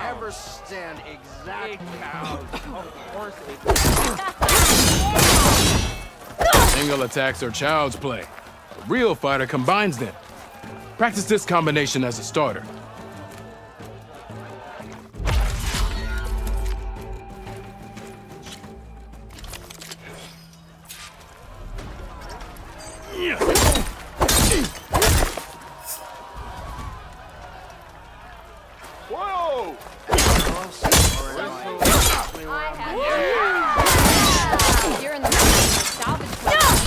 Ever stand exactly. Of course Single attacks are child's play. A real fighter combines them. Practice this combination as a starter. Whoa! You're in the salvage club.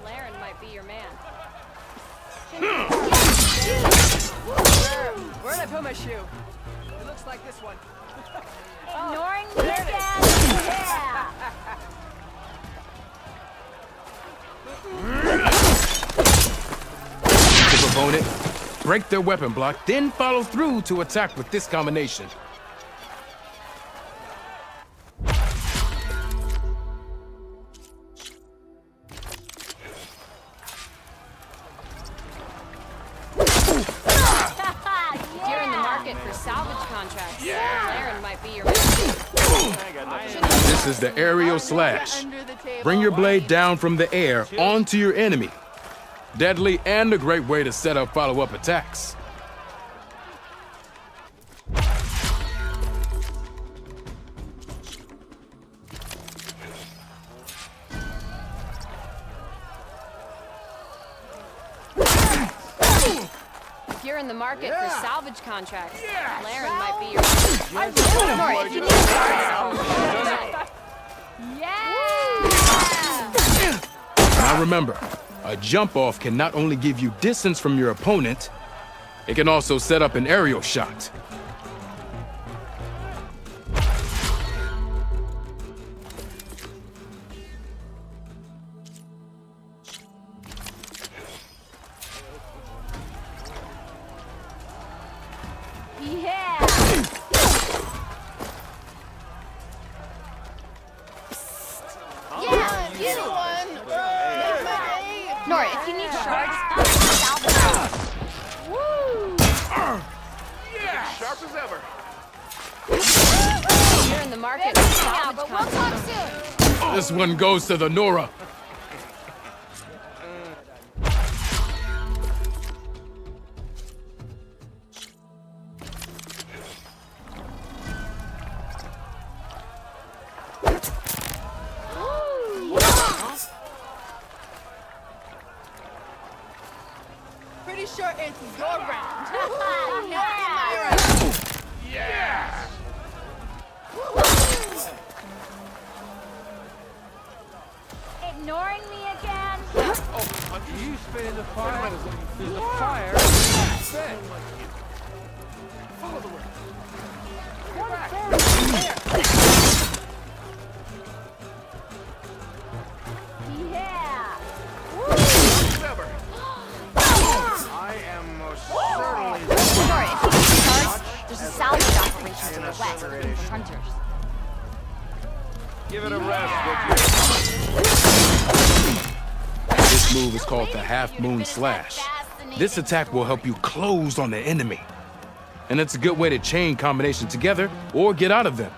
Laren might be your man. Where'd I put my shoe? It looks like this one. Ignoring me again? Yeah! Your opponent, break their weapon block, then follow through to attack with this combination. You're in the market for salvage contracts. Laren might be your man. This is the aerial slash. Bring your blade down from the air onto your enemy. Deadly and a great way to set up follow-up attacks. If you're in the market for salvage contracts, Laren might be your man. Nora, if you need shards, yeah! Now remember, a jump-off can not only give you distance from your opponent, it can also set up an aerial shot. Yeah! Yeah, you one! Nora, if you need shards, salvage them. Woo! Sharp as ever. You're in the market for salvage but we'll talk soon. This one goes to the Nora. Pretty sure it's your round. Yeah! Ignoring me again? You spit in the fire. There's a fire. Follow the way. Yeah! I am most certainly. Nora, if you need shards, there's a salvage operation to the west looking for hunters. Give it a rest, would This move is called the Half Moon Slash. This attack will help you close on the enemy. And it's a good way to chain combination together or get out of them.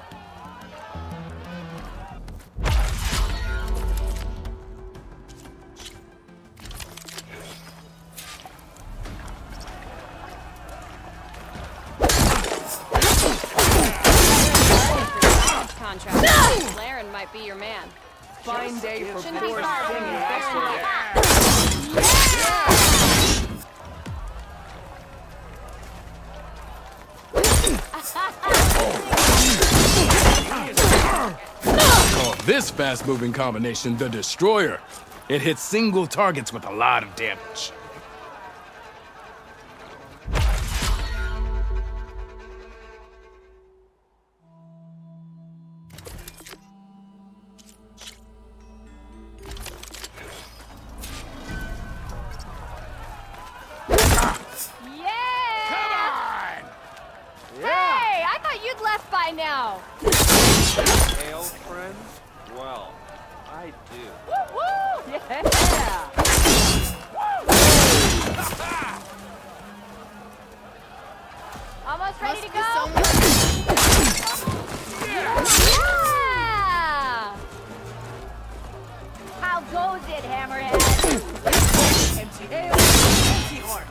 Contract. Laren might be your man. Fine day for Shouldn't be board far away. singing. Call this fast-moving combination the Destroyer. It hits single targets with a lot of damage. Hey, I thought you'd left by now. Ale, friend? Well, I do. Woo woo! Yeah. Almost ready to go. Yeah. How goes it, Hammerhead? Empty ale, empty heart.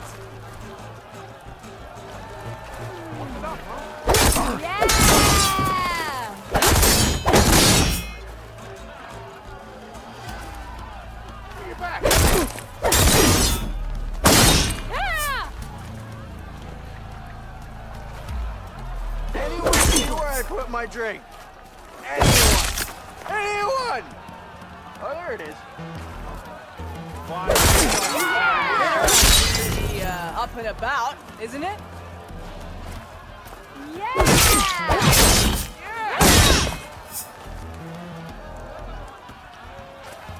Yeah! Bring it back. quit my drink? Anyone? Anyone? Oh, there it is. Pretty, up and about, isn't it?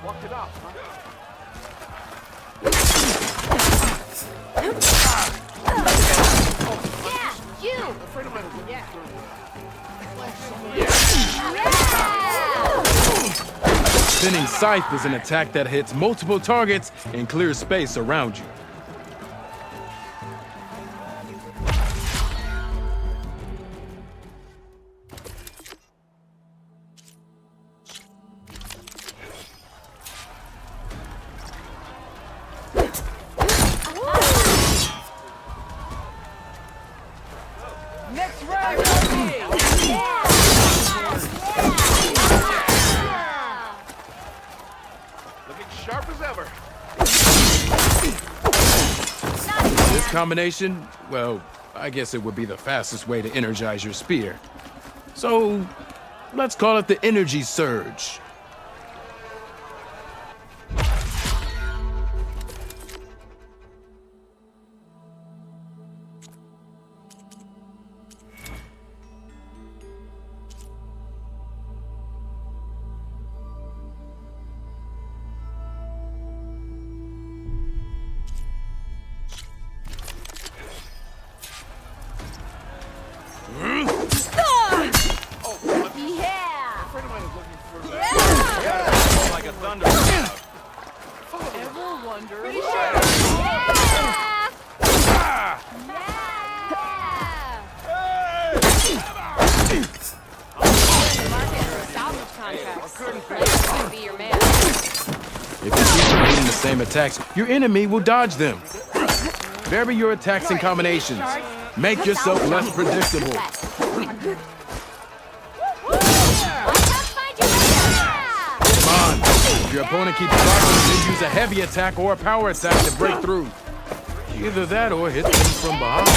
Walk it off, huh? Spinning Scythe is an attack that hits multiple targets and clears space around you. Next round, Looking sharp as ever. This combination, well, I guess it would be the fastest way to energize your spear. So, let's call it the Energy Surge. Like a thunder cloud. Ever wonder? Pretty sure. Be your man. If you keep repeating the same attacks, your enemy will dodge them. Vary your attacks and combinations. Make yourself less predictable. Come on. If your opponent keeps blocking, then use a heavy attack or a power attack to break through. Either that or hit them from behind.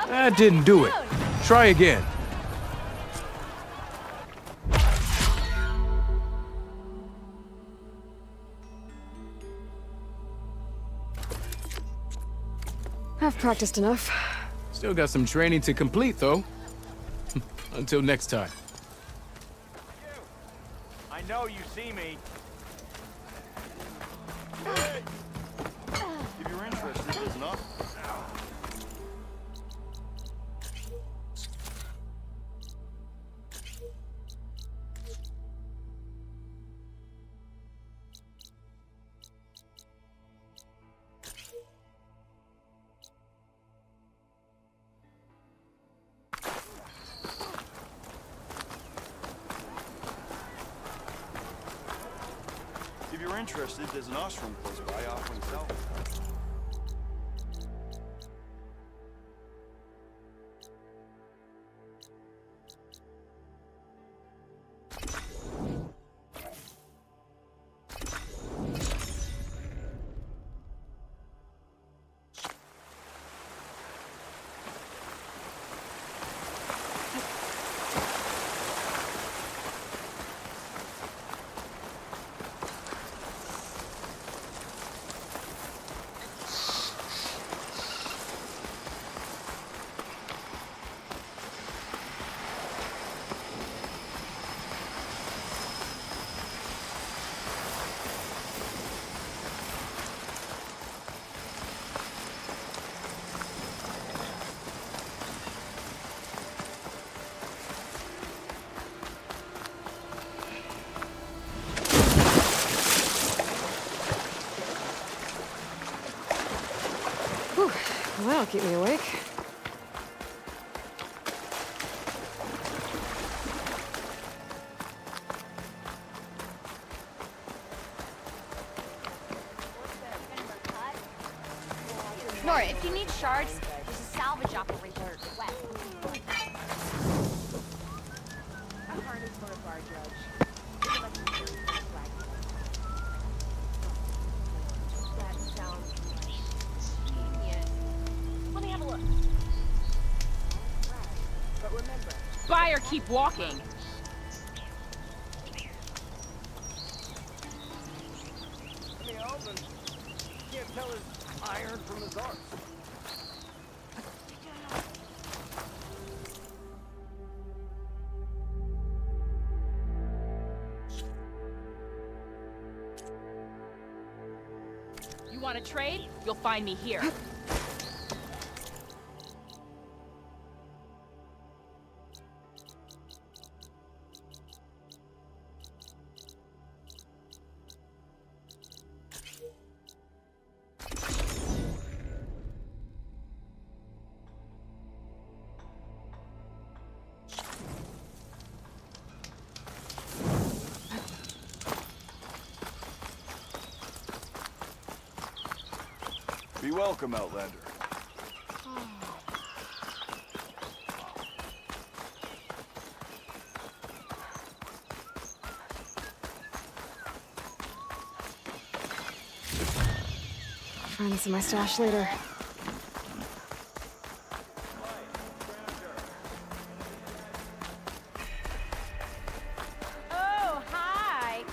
That didn't do it. Try again. I've practiced enough. Still got some training to complete, though. Until next time. I know you see me. If you're interested, there's not. If you're interested, there's an Ostrom close by offering help. Well, that'll keep me awake. Nora, if you need shards, there's a salvage operator west. Let me have a look. But remember, buy or keep walking. Hey, Alvin. Can't tell his iron from his art. You want to trade? You'll find me here. Be welcome, Outlander. Find this in my stash later. Oh, hi.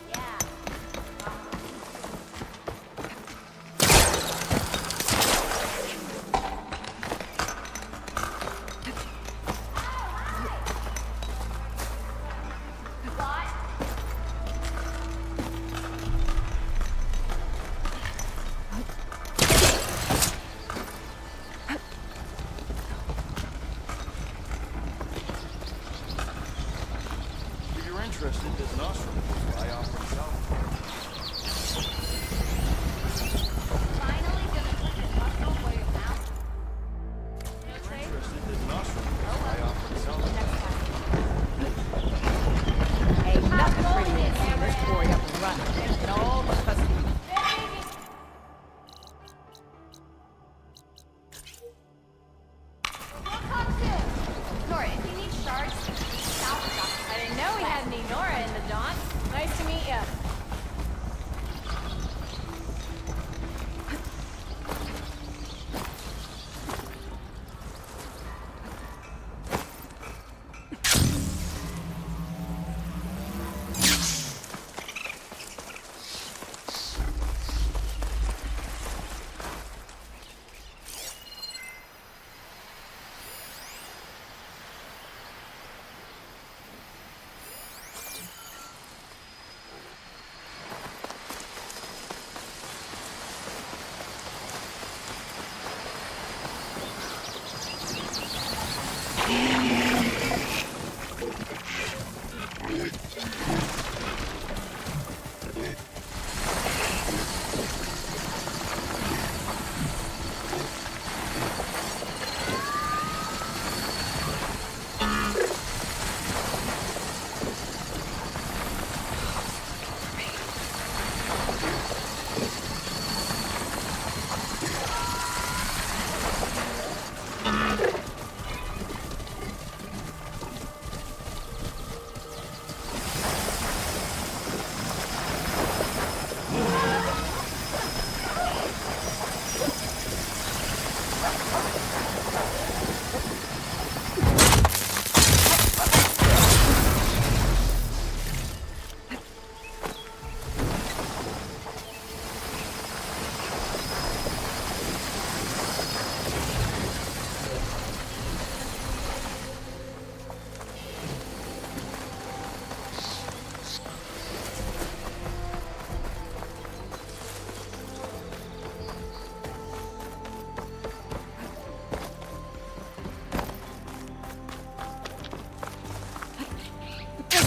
Yeah. If you're interested, there's an Osram close by off from south. Finally gonna put your muscle where your mouth. If you're interested, there's an Osram close by off from south. Ain't nothing pretty in seeing this boy up and running. And all the custody. Nora, if you need shards, salvage them. I didn't know we had any Nora in the Dawn. Nice to meet you.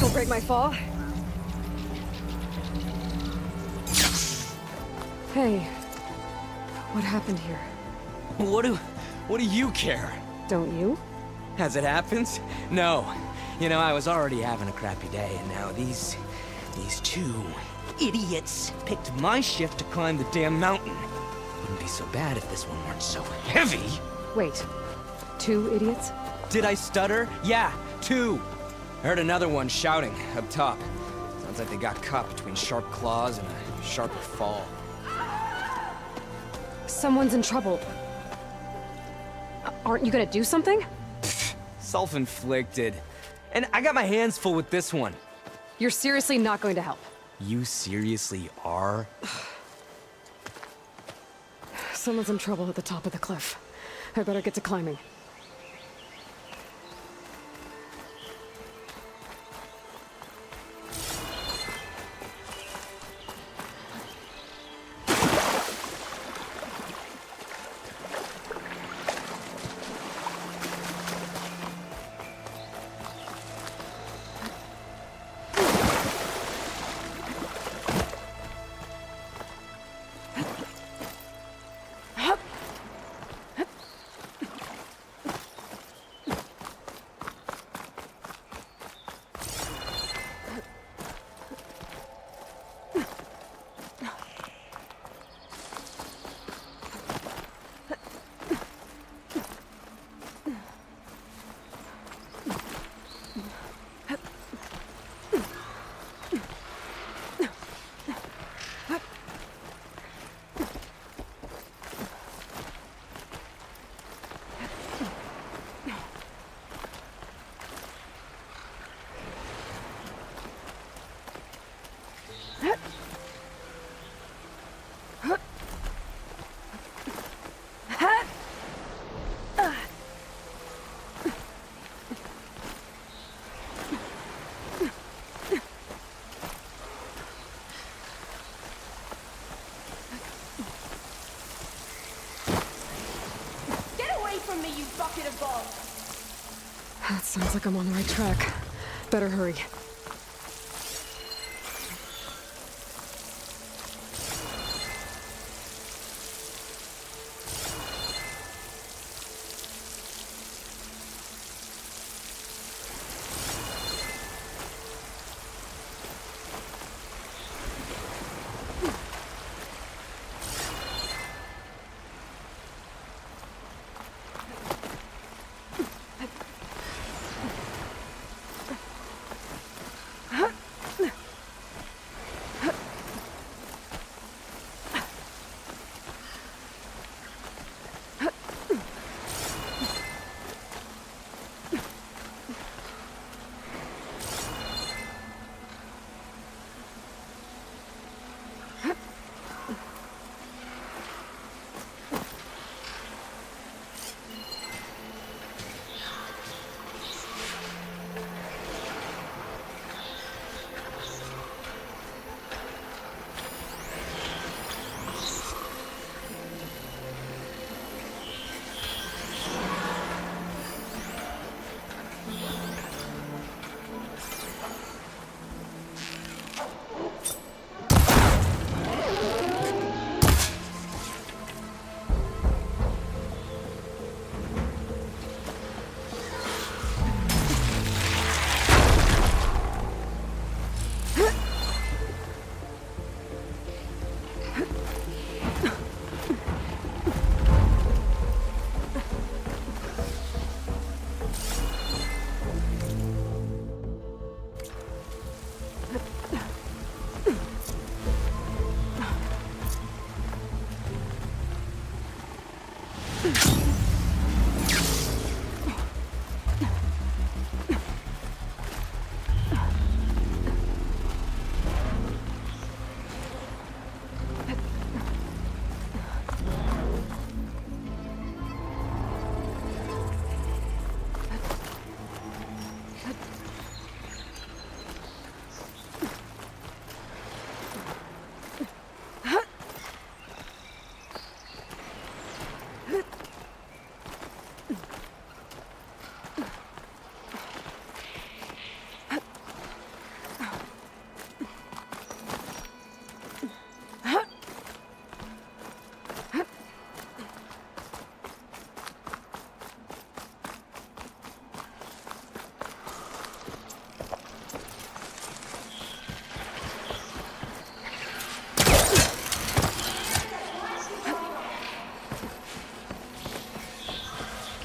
Don't break my fall. Hey, what happened here? What do you care? Don't you? As it happens, no. You know, I was already having a crappy day, and now these two idiots picked my shift to climb the damn mountain. Wouldn't be so bad if this one weren't so heavy. Wait, 2 idiots? Did I stutter? Yeah, 2. I heard another one shouting up top. Sounds like they got caught between sharp claws and a sharper fall. Someone's in trouble. Aren't you gonna do something? Self-inflicted. And I got my hands full with this one. You're seriously not going to help. You seriously are? Someone's in trouble at the top of the cliff. I better get to climbing. That sounds like I'm on the right track. Better hurry.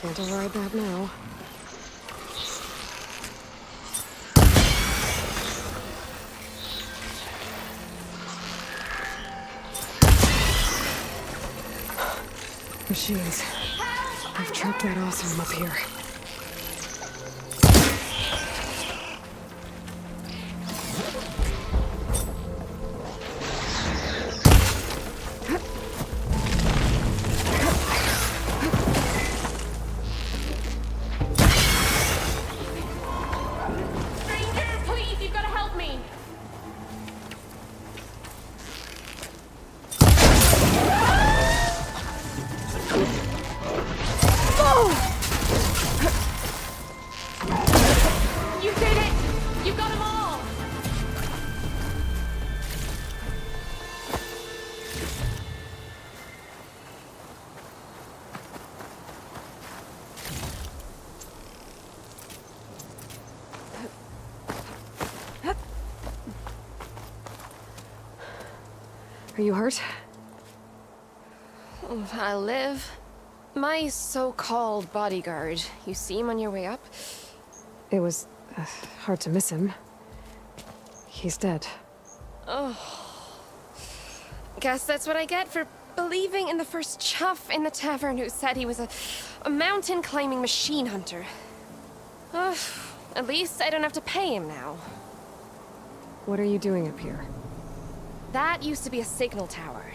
Can't override that now. Machines. I've trapped that Oseram up here. Stranger, please, you've got to help me. You did it! You got them all! Are you hurt? I live. My so-called bodyguard. You see him on your way up? It was hard to miss him. He's dead. Oh. Guess that's what I get for believing in the first chuff in the tavern who said he was a mountain-climbing machine hunter. At least I don't have to pay him now. What are you doing up here? That used to be a signal tower.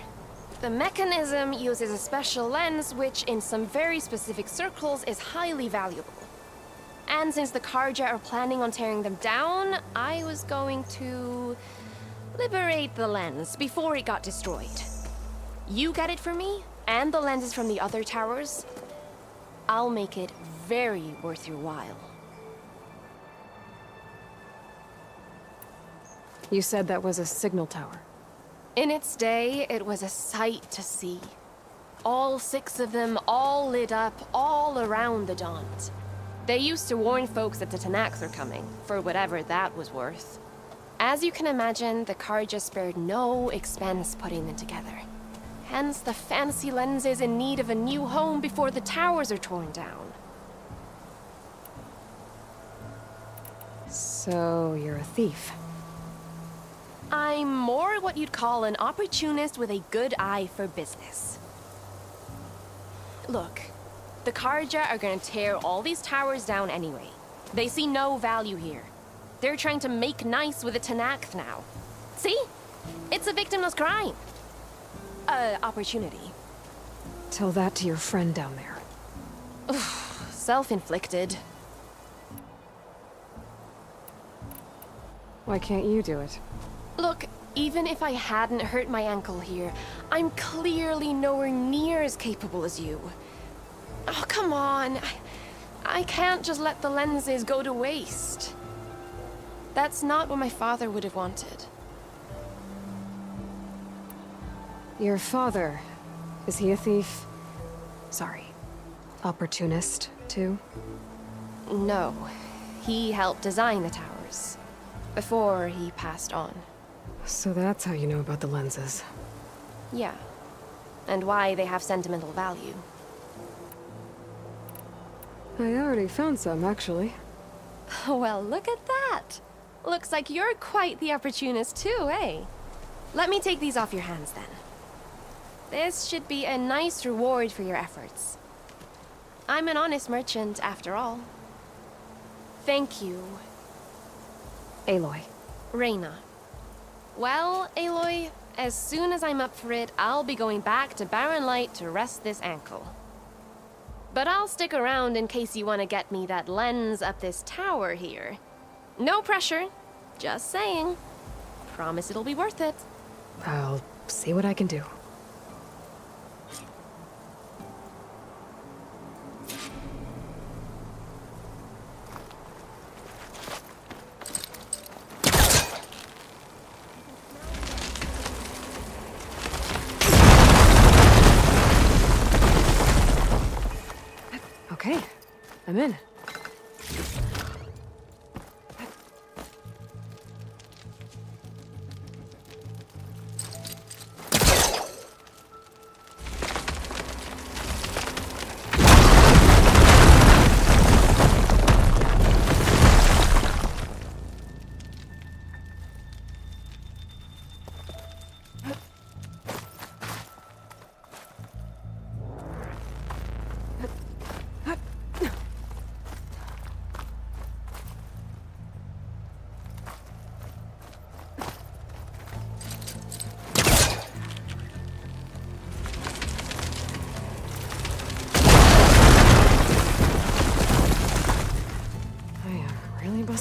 The mechanism uses a special lens which, in some very specific circles, is highly valuable. And since the Carja are planning on tearing them down, I was going to liberate the lens before it got destroyed. You get it for me, and the lenses from the other towers. I'll make it very worth your while. You said that was a signal tower. In its day, it was a sight to see. All 6 of them, all lit up, all around the Dons. They used to warn folks that the Tenakth are coming, for whatever that was worth. As you can imagine, the Carja spared no expense putting them together. Hence the fancy lenses in need of a new home before the towers are torn down. So, you're a thief. I'm more what you'd call an opportunist with a good eye for business. Look, the Carja are gonna tear all these towers down anyway. They see no value here. They're trying to make nice with the Tenakth now. See? It's a victimless crime. Opportunity. Tell that to your friend down there. Self-inflicted. Why can't you do it? Look, even if I hadn't hurt my ankle here, I'm clearly nowhere near as capable as you. Oh, come on. I can't just let the lenses go to waste. That's not what my father would have wanted. Your father, is he a thief? Sorry, opportunist, too? No. He helped design the towers. Before he passed on. So that's how you know about the lenses. Yeah. And why they have sentimental value. I already found some, actually. Well, look at that. Looks like you're quite the opportunist too, eh? Let me take these off your hands then. This should be a nice reward for your efforts. I'm an honest merchant, after all. Thank you. Aloy. Reyna. Well, Aloy, as soon as I'm up for it, I'll be going back to Barren Light to rest this ankle. But I'll stick around in case you want to get me that lens up this tower here. No pressure. Just saying. Promise it'll be worth it. I'll see what I can do. Okay, I'm in.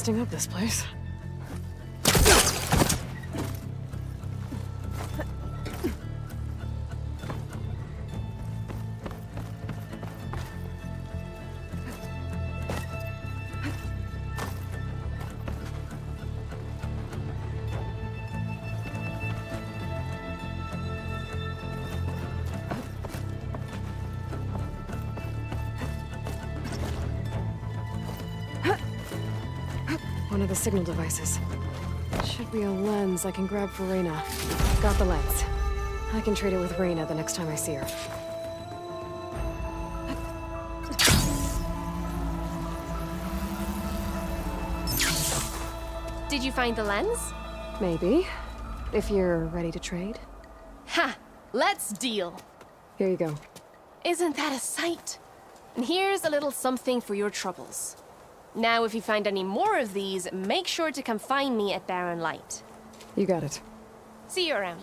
busting up this place. One of the signal devices. Should be a lens I can grab for Reyna. Got the lens. I can trade it with Reyna the next time I see her. Did you find the lens? Maybe. If you're ready to trade. Ha! Let's deal! Here you go. Isn't that a sight? And here's a little something for your troubles. Now, if you find any more of these, make sure to come find me at Barren Light. You got it. See you around.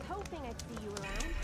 Hoping I'd see you around.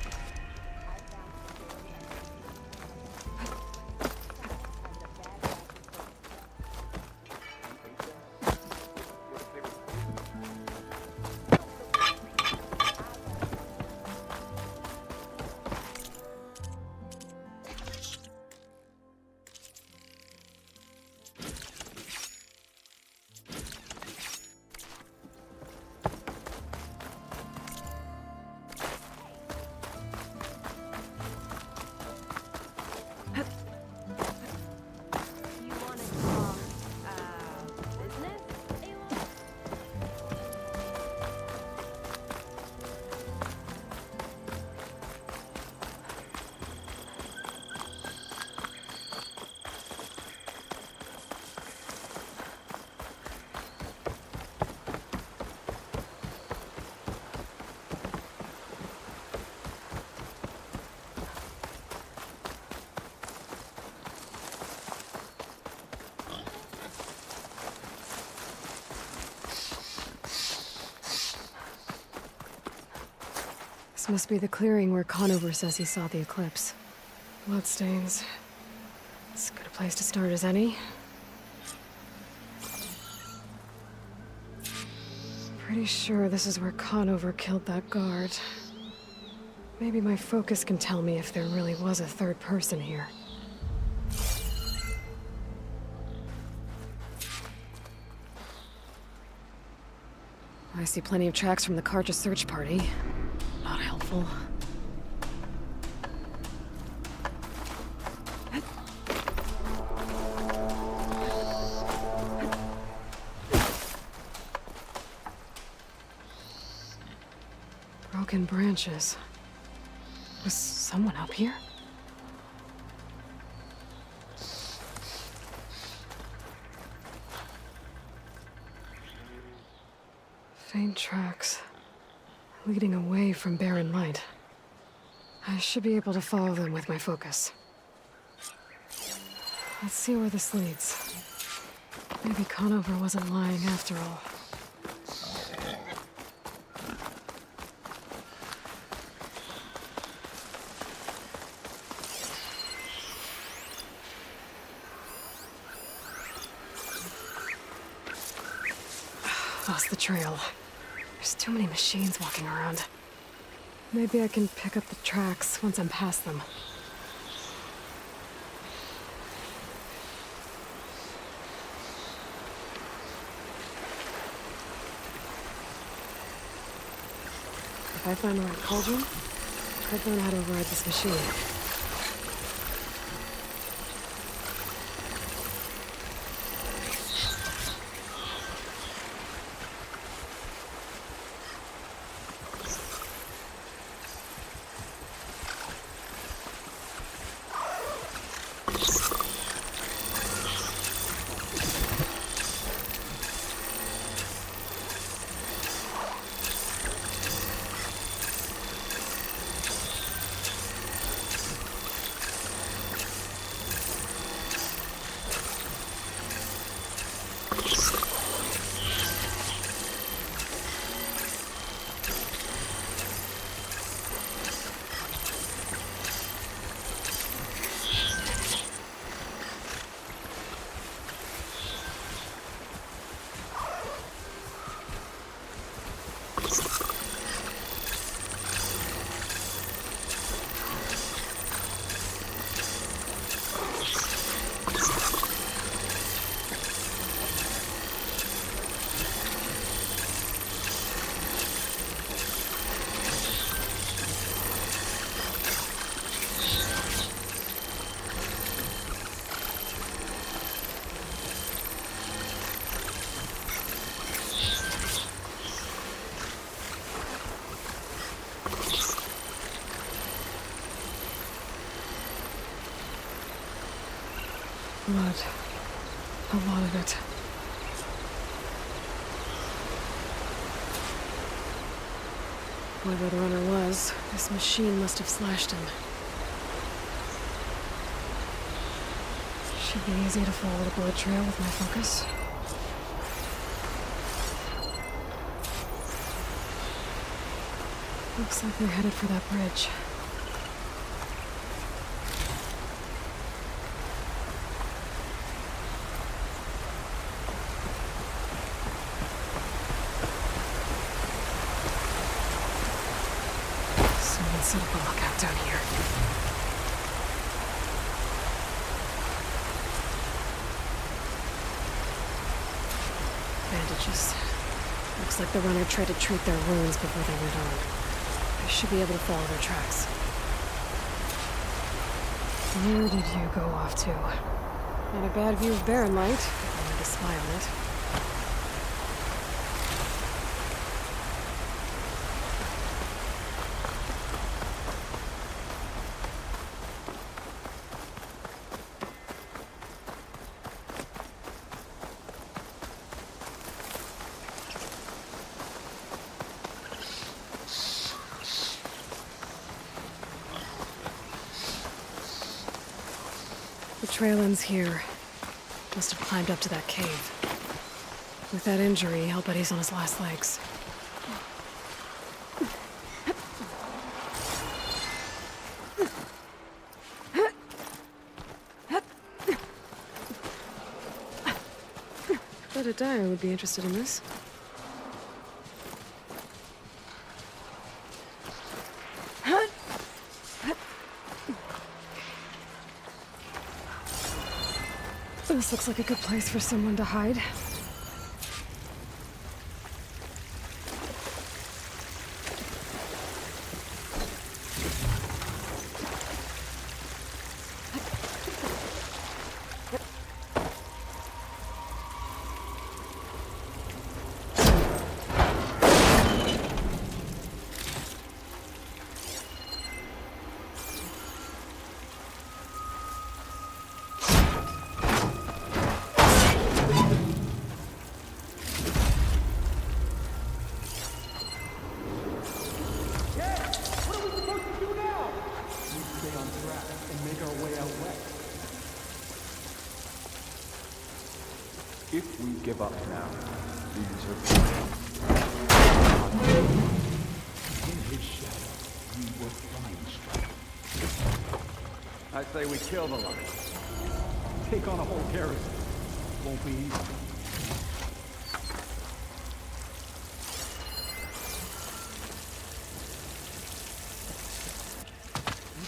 This must be the clearing where Conover says he saw the eclipse. Bloodstains. As good a place to start as any. Pretty sure this is where Conover killed that guard. Maybe my focus can tell me if there really was a third person here. I see plenty of tracks from the Carja search party. Not helpful. Broken branches. Was someone up here? Faint tracks, leading away from Barren Light. I should be able to follow them with my focus. Let's see where this leads. Maybe Conover wasn't lying after all. Lost the trail. There's too many machines walking around. Maybe I can pick up the tracks once I'm past them. If I find the right cauldron, I'd learn how to override this machine. Blood. A lot of it. Whoever the runner was, this machine must have slashed him. Should be easy to follow the blood trail with my focus. Looks like they're headed for that bridge. Set up a lookout down here. Bandages. Looks like the runner tried to treat their wounds before they went on. I should be able to follow their tracks. Where did you go off to? Not a bad view of Barren Light, if I were to spy on it. The trail ends here. Must have climbed up to that cave. With that injury, I'll bet he's on his last legs. Bet a dyer would be interested in this. This looks like a good place for someone to hide. If we give up now, these are in his shadow, we will find strength. I say we kill the lot. Take on a whole garrison. Won't be easy.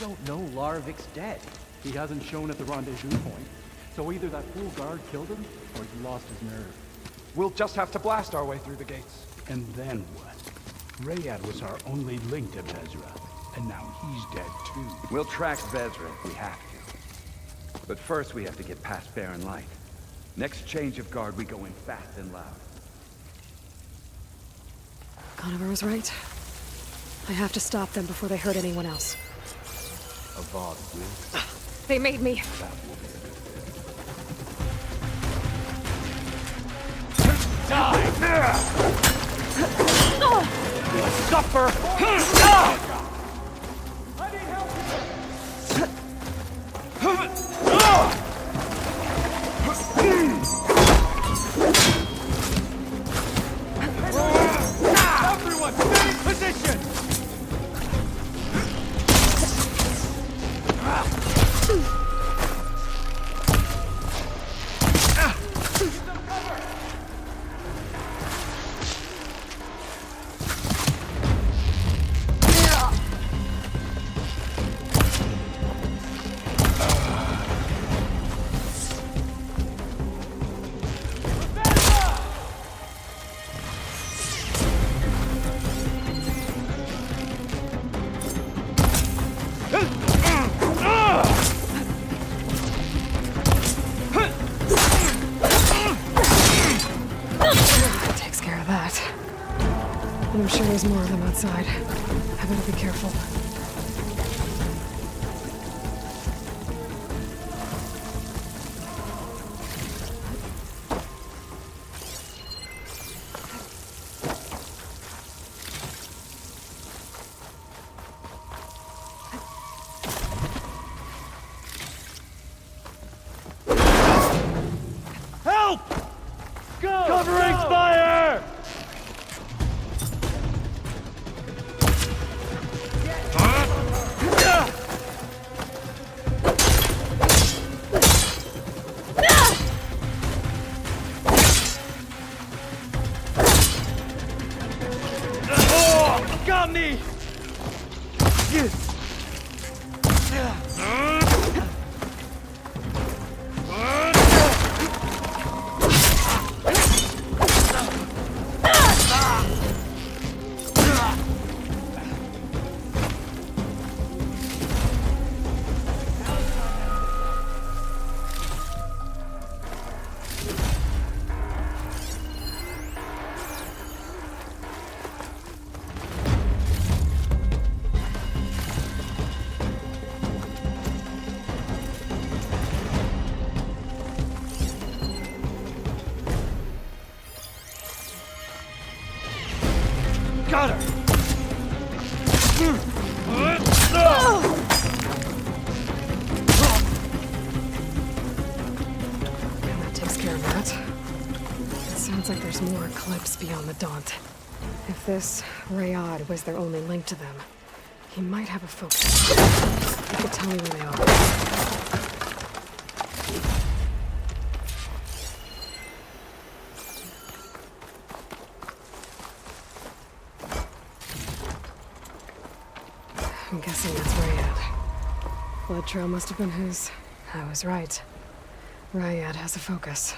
don't know Larvik's dead. He hasn't shown at the rendezvous point. So either that fool guard killed him, or he lost his nerve. We'll just have to blast our way through the gates. And then what? Rayad was our only link to Vezra, and now he's dead too. We'll track Vezra if we have to. But first we have to get past Barren Light. Next change of guard, we go in fast and loud. Conover was right. I have to stop them before they hurt anyone else. Avad will. They made me. Die! Suffer! Everyone, stay in position! Takes care of that. And I'm sure there's more of them outside. I better be careful. Help! Go! Covering fire! Oh, got me! Got her! That takes care of that. It sounds like there's more Eclipse beyond the Daunt. If this Rayad was their only link to them, he might have a focus. He could tell me where they are. I'm guessing that's Rayad. Blood trail must have been his. I was right. Rayad has a focus.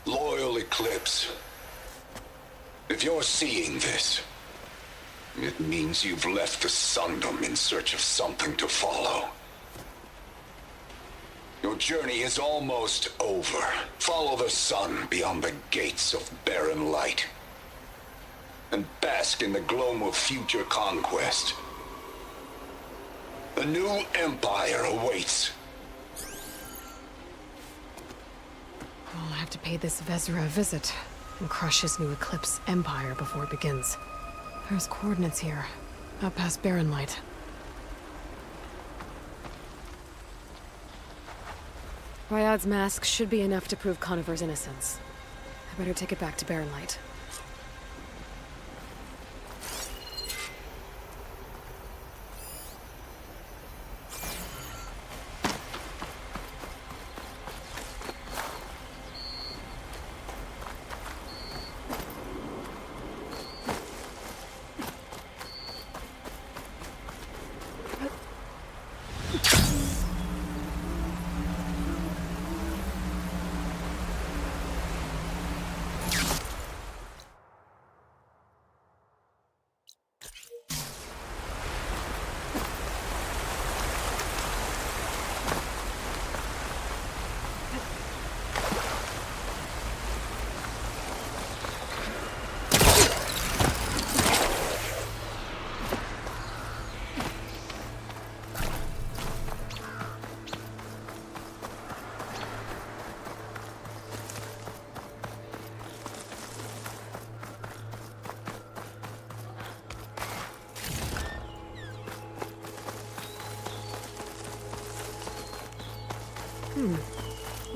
Loyal Eclipse. If you're seeing this, it means you've left the Sundom in search of something to follow. Your journey is almost over. Follow the sun beyond the gates of Barren Light. And bask in the gloam of future conquest. The new empire awaits. I'll have to pay this Vezra a visit and crush his new Eclipse empire before it begins. There's coordinates here, up past Barren Light. Rayad's mask should be enough to prove Conover's innocence. I better take it back to Barren Light.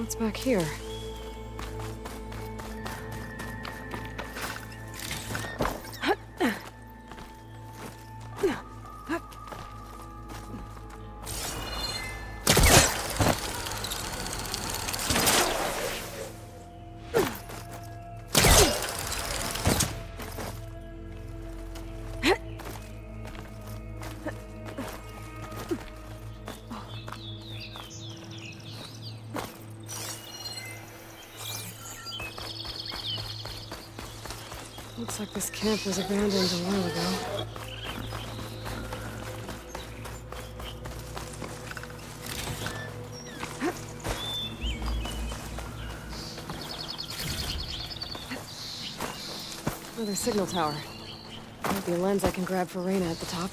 What's back here? Looks like this camp was abandoned a while ago. Another signal tower. Might be a lens I can grab for Reyna at the top.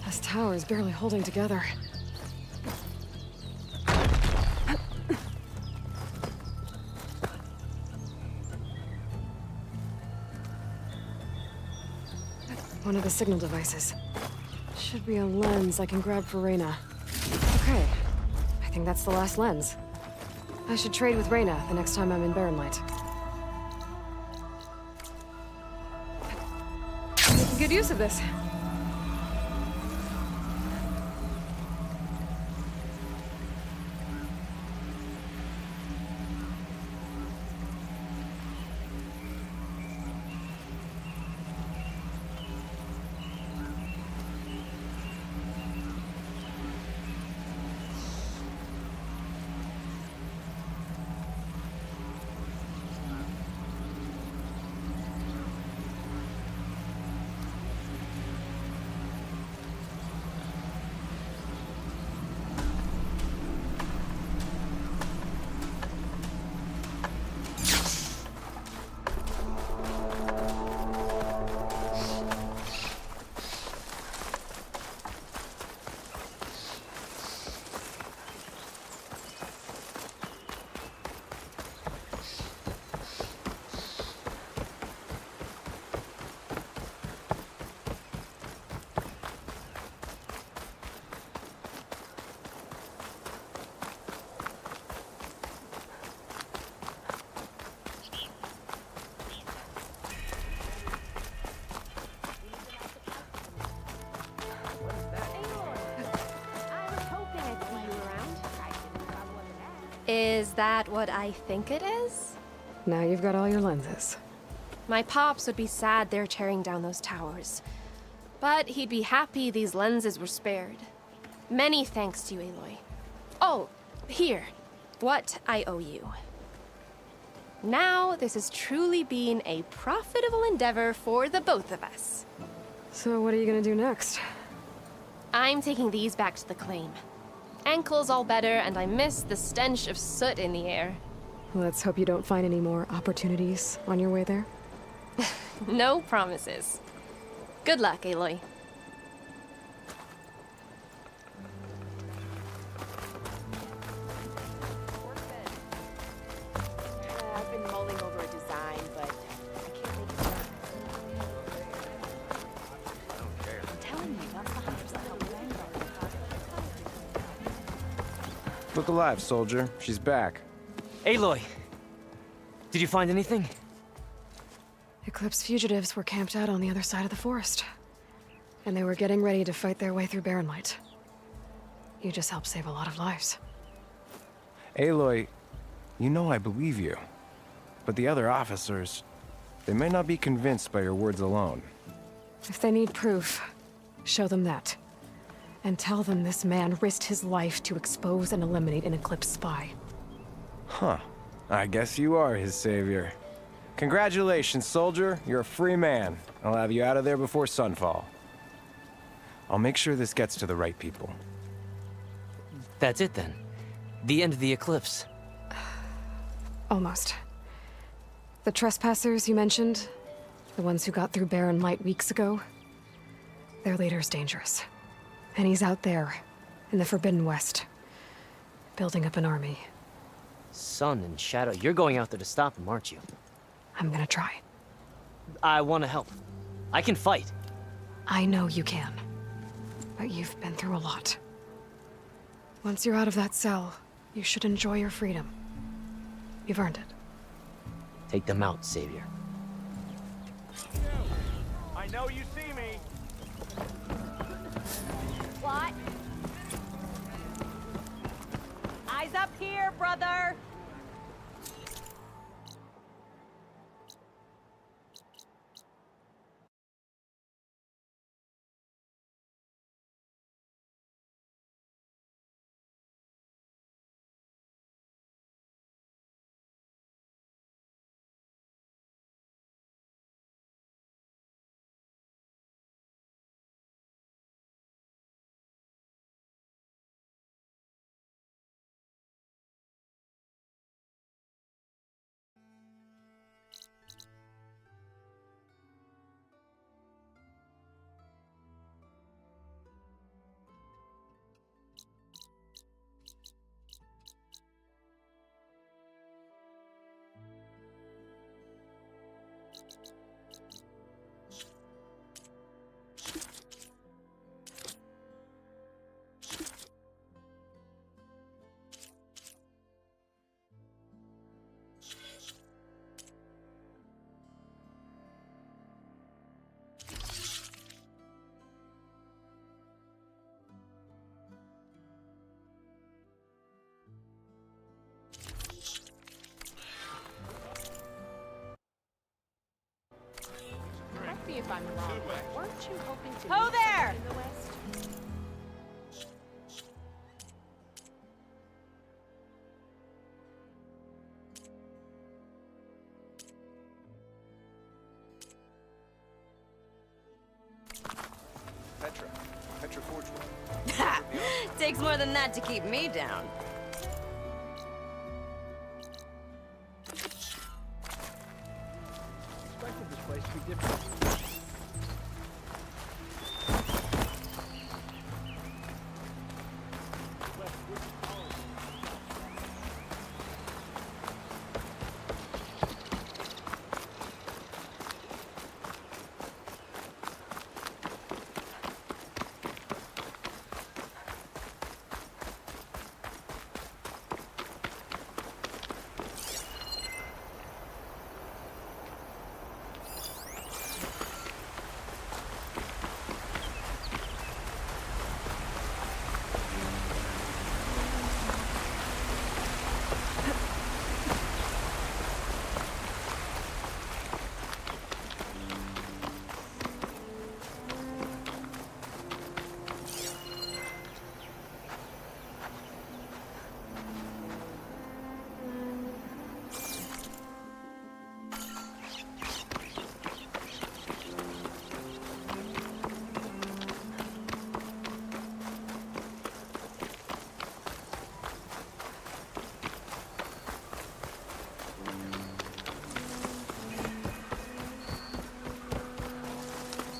This tower is barely holding together. One of the signal devices. Should be a lens I can grab for Reyna. Okay, I think that's the last lens. I should trade with Reyna the next time I'm in Barren Light. Making good use of this. Is that what I think it is? Now you've got all your lenses. My pops would be sad they're tearing down those towers. But he'd be happy these lenses were spared. Many thanks to you, Aloy. Oh, here. What I owe you. Now, this has truly been a profitable endeavor for the both of us. So what are you gonna do next? I'm taking these back to the claim. Ankle's all better, and I miss the stench of soot in the air. Let's hope you don't find any more opportunities on your way there. No promises. Good luck, Aloy. I've been mulling over a design, but I can't make it work. I'm telling you, that's the 100% help Vanguard. Look alive, soldier. She's back. Aloy! Did you find anything? Eclipse fugitives were camped out on the other side of the forest. And they were getting ready to fight their way through Barren Light. You just helped save a lot of lives. Aloy, you know I believe you. But the other officers, they may not be convinced by your words alone. If they need proof, show them that. And tell them this man risked his life to expose and eliminate an Eclipse spy. Huh. I guess you are his savior. Congratulations, soldier. You're a free man. I'll have you out of there before sunfall. I'll make sure this gets to the right people. That's it then. The end of the Eclipse. Almost. The trespassers you mentioned, the ones who got through Barren Light weeks ago, their leader's dangerous. And he's out there, in the Forbidden West, building up an army. Sun and Shadow, you're going out there to stop him, aren't you? I'm gonna try. I want to help. I can fight. I know you can. But you've been through a lot. Once you're out of that cell, you should enjoy your freedom. You've earned it. Take them out, Savior. I know you see me. What? Eyes up here, brother! Correct me if I'm wrong, but weren't you hoping to... Ho there! In the West? Petra Forgewell. Takes more than that to keep me down. Expected this place to be different.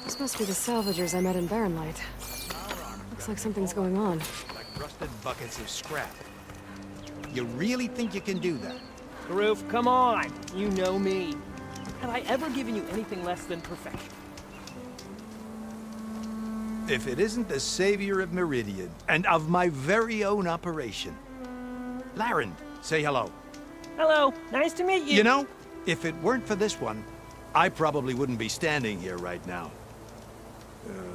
This must be the salvagers I met in Barren Light. Looks like something's going on. Like rusted buckets of scrap. You really think you can do that? Garoof, come on! You know me. Have I ever given you anything less than perfection? If it isn't the savior of Meridian, and of my very own operation. Laren, say hello. Hello, nice to meet you. You know, if it weren't for this one, I probably wouldn't be standing here right now.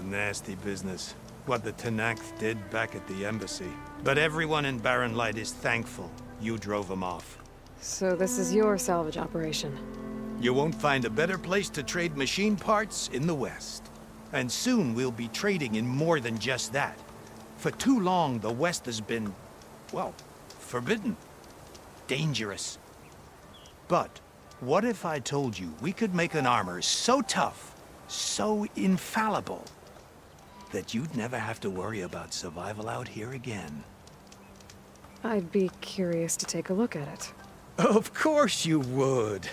Nasty business. What the Tenakth did back at the embassy. But everyone in Barren Light is thankful you drove them off. So this is your salvage operation? You won't find a better place to trade machine parts in the West. And soon we'll be trading in more than just that. For too long, the West has been, well, forbidden. Dangerous. But what if I told you we could make an armor so tough, so infallible, that you'd never have to worry about survival out here again? I'd be curious to take a look at it. Of course you would.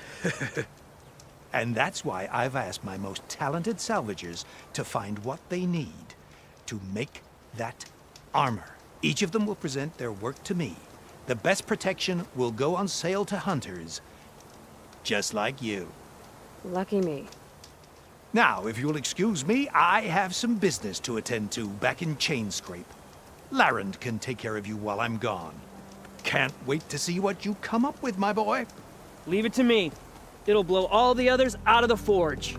And that's why I've asked my most talented salvagers to find what they need to make that armor. Each of them will present their work to me. The best protection will go on sale to hunters, just like you. Lucky me. Now, if you'll excuse me, I have some business to attend to back in Chainscrape. Larend can take care of you while I'm gone. Can't wait to see what you come up with, my boy. Leave it to me. It'll blow all the others out of the forge.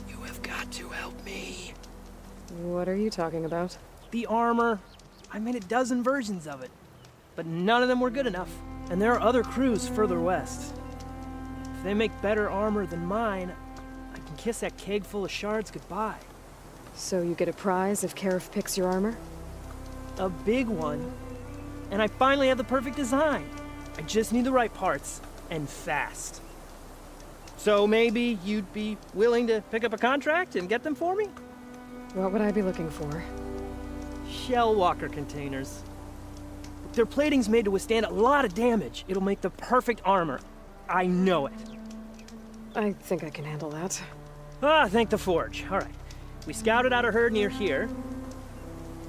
You have got to help me. What are you talking about? The armor. I made a dozen versions of it, but none of them were good enough. And there are other crews further west. If they make better armor than mine, I can kiss that keg full of shards goodbye. So you get a prize if Karif picks your armor? A big one. And I finally have the perfect design. I just need the right parts, and fast. So maybe you'd be willing to pick up a contract and get them for me? What would I be looking for? Shell walker containers. Their plating's made to withstand a lot of damage. It'll make the perfect armor. I know it. I think I can handle that. Ah, thank the forge. All right. We scouted out a herd near here.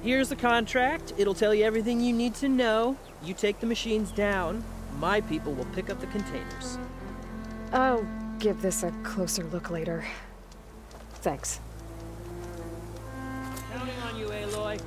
Here's the contract. It'll tell you everything you need to know. You take the machines down. My people will pick up the containers. I'll give this a closer look later. Thanks. Counting on you, Aloy.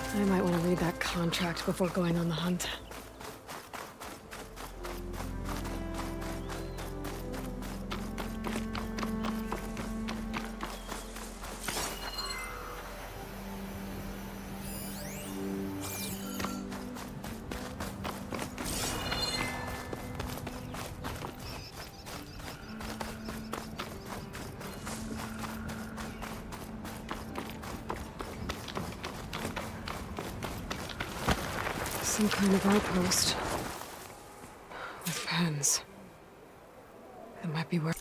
I might want to read that contract before going on the hunt. Some kind of outpost. With pens. That might be where...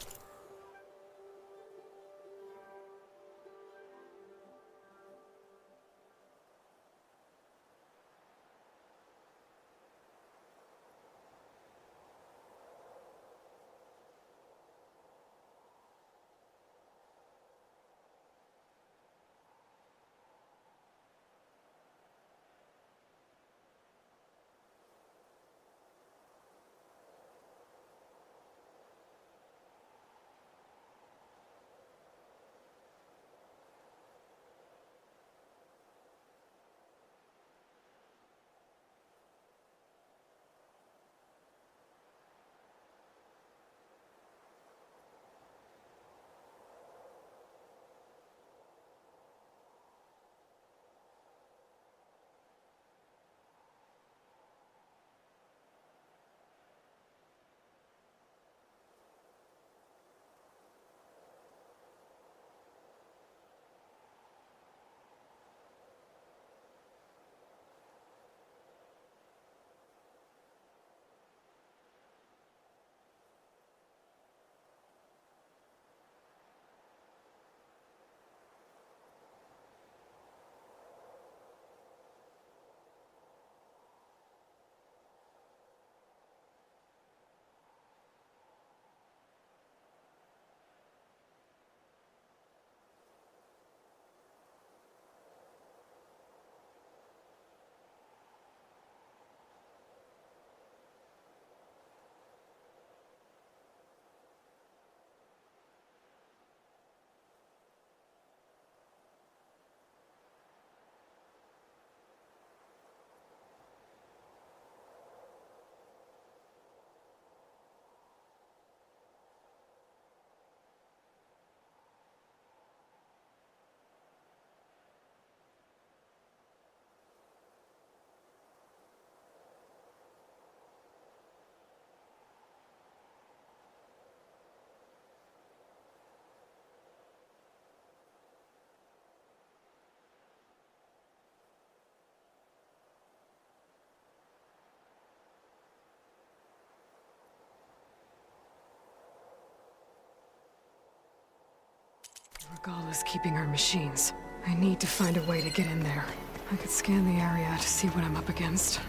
Gall is keeping our machines. I need to find a way to get in there. I could scan the area to see what I'm up against.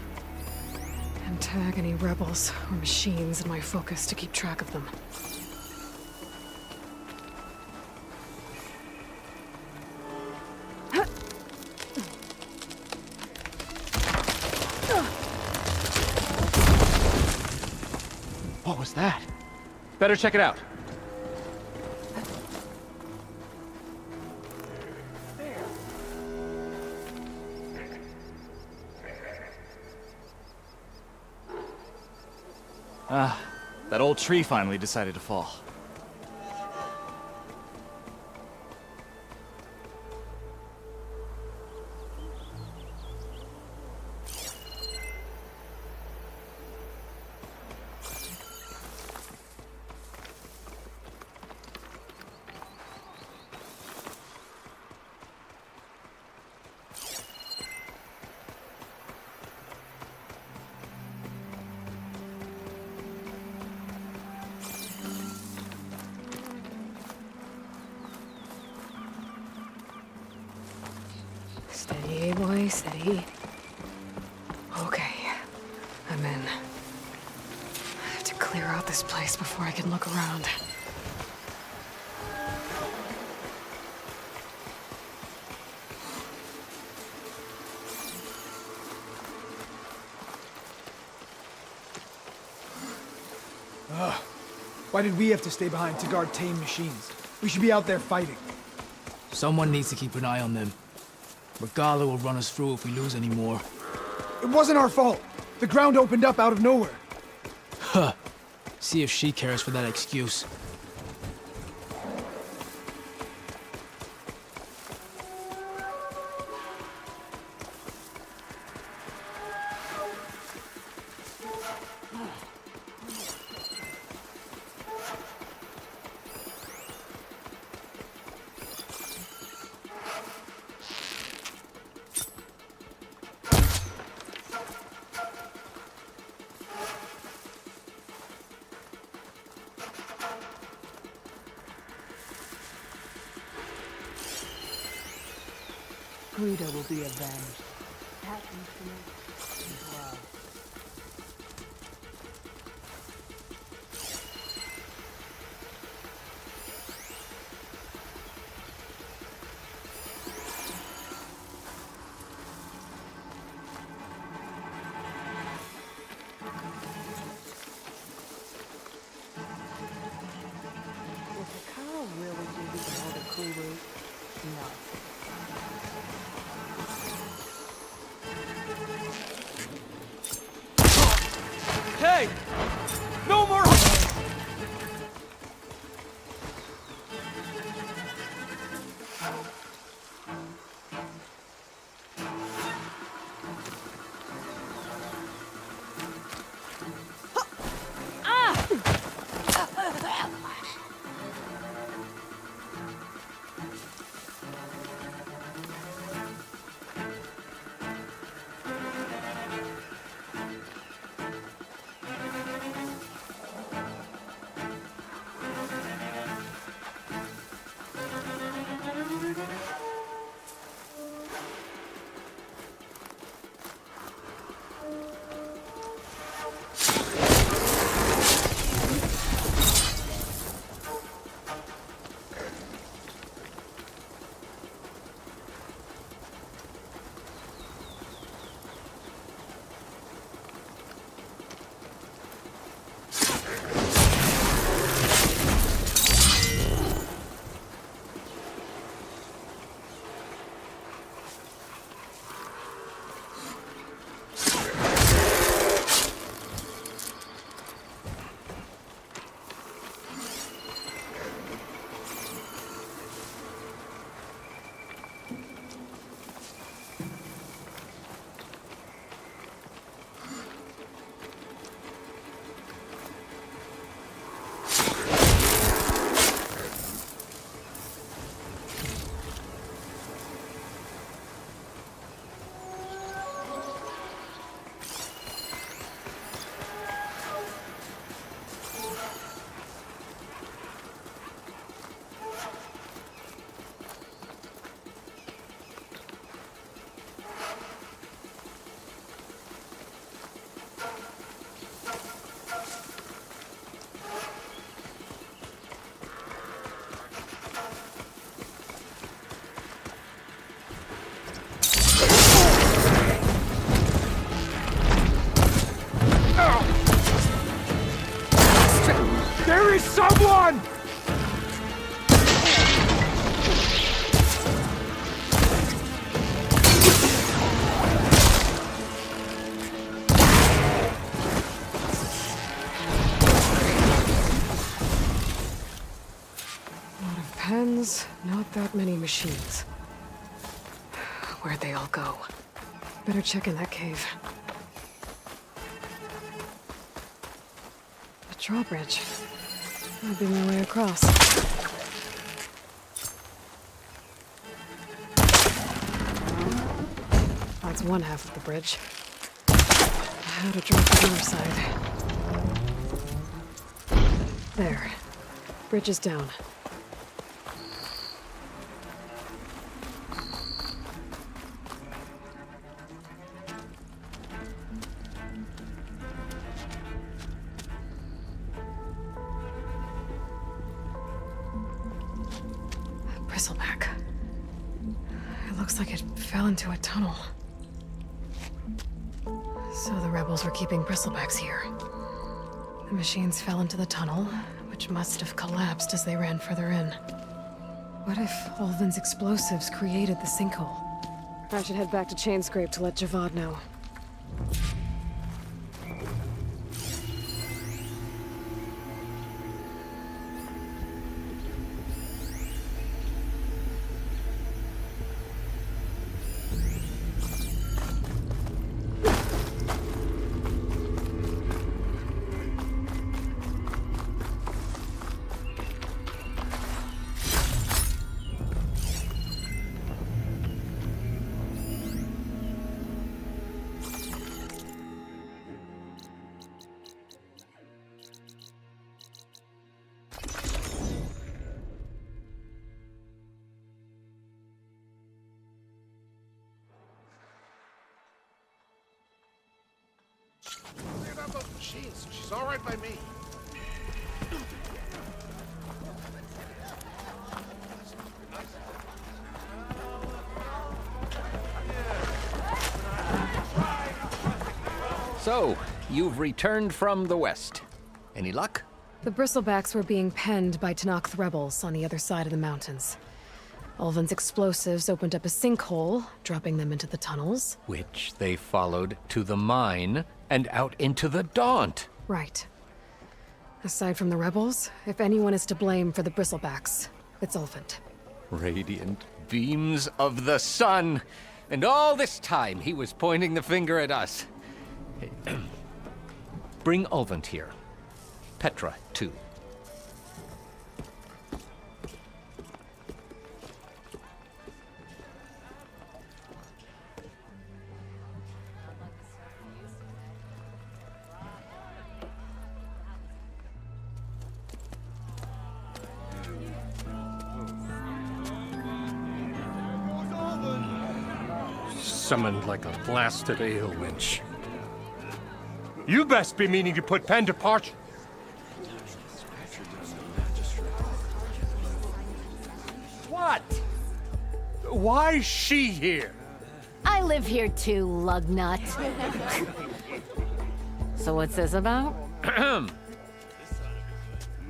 And tag any rebels or machines in my focus to keep track of them. What was that? Better check it out. Ah, that old tree finally decided to fall. Steady, boy, steady. Okay, I'm in. I have to clear out this place before I can look around. Ugh. Why did we have to stay behind to guard tame machines? We should be out there fighting. Someone needs to keep an eye on them. Regala will run us through if we lose any more. It wasn't our fault. The ground opened up out of nowhere. Huh. See if she cares for that excuse. Greedo will be avenged. That instrument is love. Will Takao really do this all the cool route? No. There is someone! Pens, not that many machines. Where'd they all go? Better check in that cave. A drawbridge. I'll be my way across. That's one half of the bridge. How to drop the other side. There. Bridge is down. Bristleback. It looks like it fell into a tunnel. So the rebels were keeping bristlebacks here. The machines fell into the tunnel, which must have collapsed as they ran further in. What if Ulvin's explosives created the sinkhole? I should head back to Chainscrape to let Javad know. She's all right by me. So, you've returned from the west. Any luck? The bristlebacks were being penned by Tenakth rebels on the other side of the mountains. Ulvin's explosives opened up a sinkhole, dropping them into the tunnels. Which they followed to the mine and out into the Daunt. Right. Aside from the rebels, if anyone is to blame for the bristlebacks, it's Ulvin. Radiant beams of the sun. And all this time he was pointing the finger at us. Bring Ulvin here. Petra, too. Summoned like a blasted ale winch. You best be meaning to put pen to parch. What? Why is she here? I live here too, lugnut. So what's this about?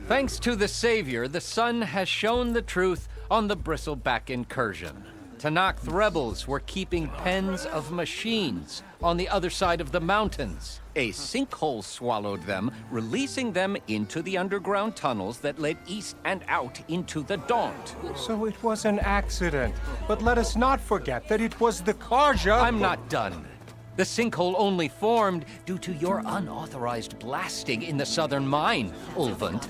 Thanks to the Savior, the sun has shown the truth on the Bristleback incursion. Tenakth rebels were keeping pens of machines on the other side of the mountains. A sinkhole swallowed them, releasing them into the underground tunnels that led east and out into the Daunt. So it was an accident. But let us not forget that it was the Carja. I'm not done. The sinkhole only formed due to your unauthorized blasting in the southern mine, Ulvin.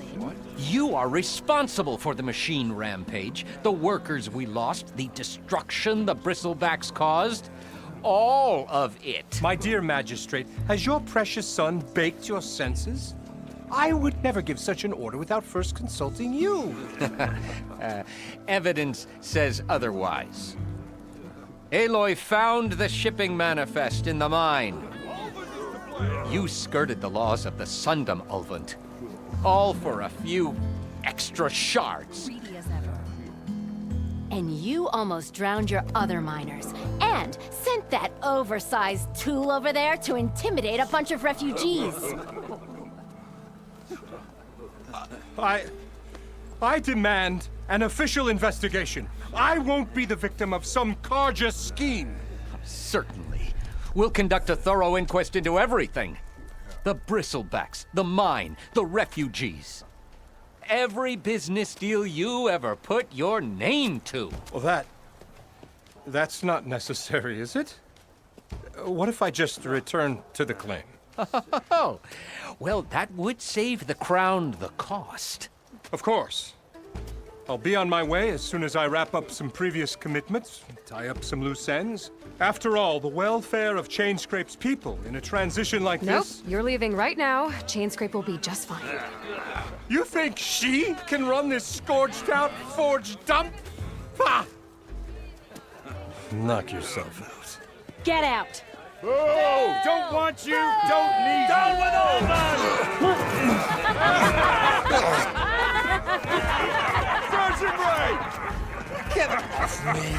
You are responsible for the machine rampage, the workers we lost, the destruction the Bristlebacks caused. All of it. My dear magistrate, has your precious son baked your senses? I would never give such an order without first consulting you. Evidence says otherwise. Aloy found the shipping manifest in the mine. You skirted the laws of the Sundom, Ulvin. All for a few extra shards. And you almost drowned your other miners, and sent that oversized tool over there to intimidate a bunch of refugees. I demand an official investigation. I won't be the victim of some Carja scheme. Certainly. We'll conduct a thorough inquest into everything. The bristlebacks, the mine, the refugees. Every business deal you ever put your name to. Well, that's not necessary, is it? What if I just return to the claim? Oh, well, that would save the crown the cost. Of course. I'll be on my way as soon as I wrap up some previous commitments, tie up some loose ends. After all, the welfare of Chainscrape's people in a transition like this... Nope, you're leaving right now. Chainscrape will be just fine. You think she can run this scorched-out, forged dump? Ha! Knock yourself out. Get out! Boo! Don't want you, don't need you. Down with Pressure break! Get off me!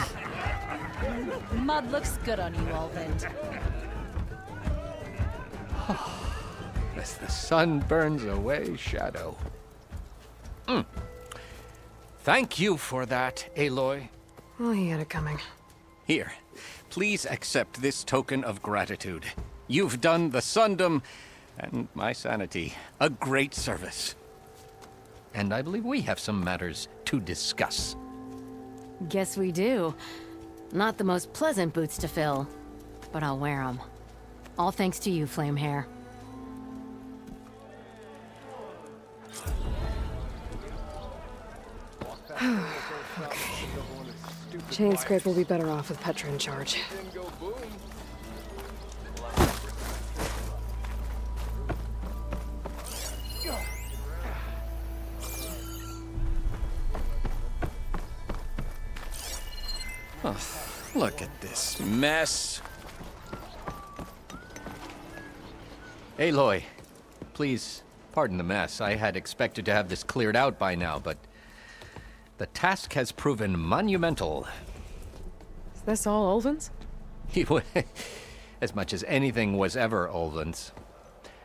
Mud looks good on you, Olvind. As the sun burns away shadow. Thank you for that, Aloy. Oh, he had it coming. Here, please accept this token of gratitude. You've done the Sundom and my sanity a great service. And I believe we have some matters to discuss. Guess we do. Not the most pleasant boots to fill, but I'll wear them. All thanks to you, Flamehair. Chainscrape will be better off with Petra in charge. Oh, look at this mess. Aloy, please pardon the mess. I had expected to have this cleared out by now, but the task has proven monumental. Is this all Ulvin's? As much as anything was ever Ulvin's.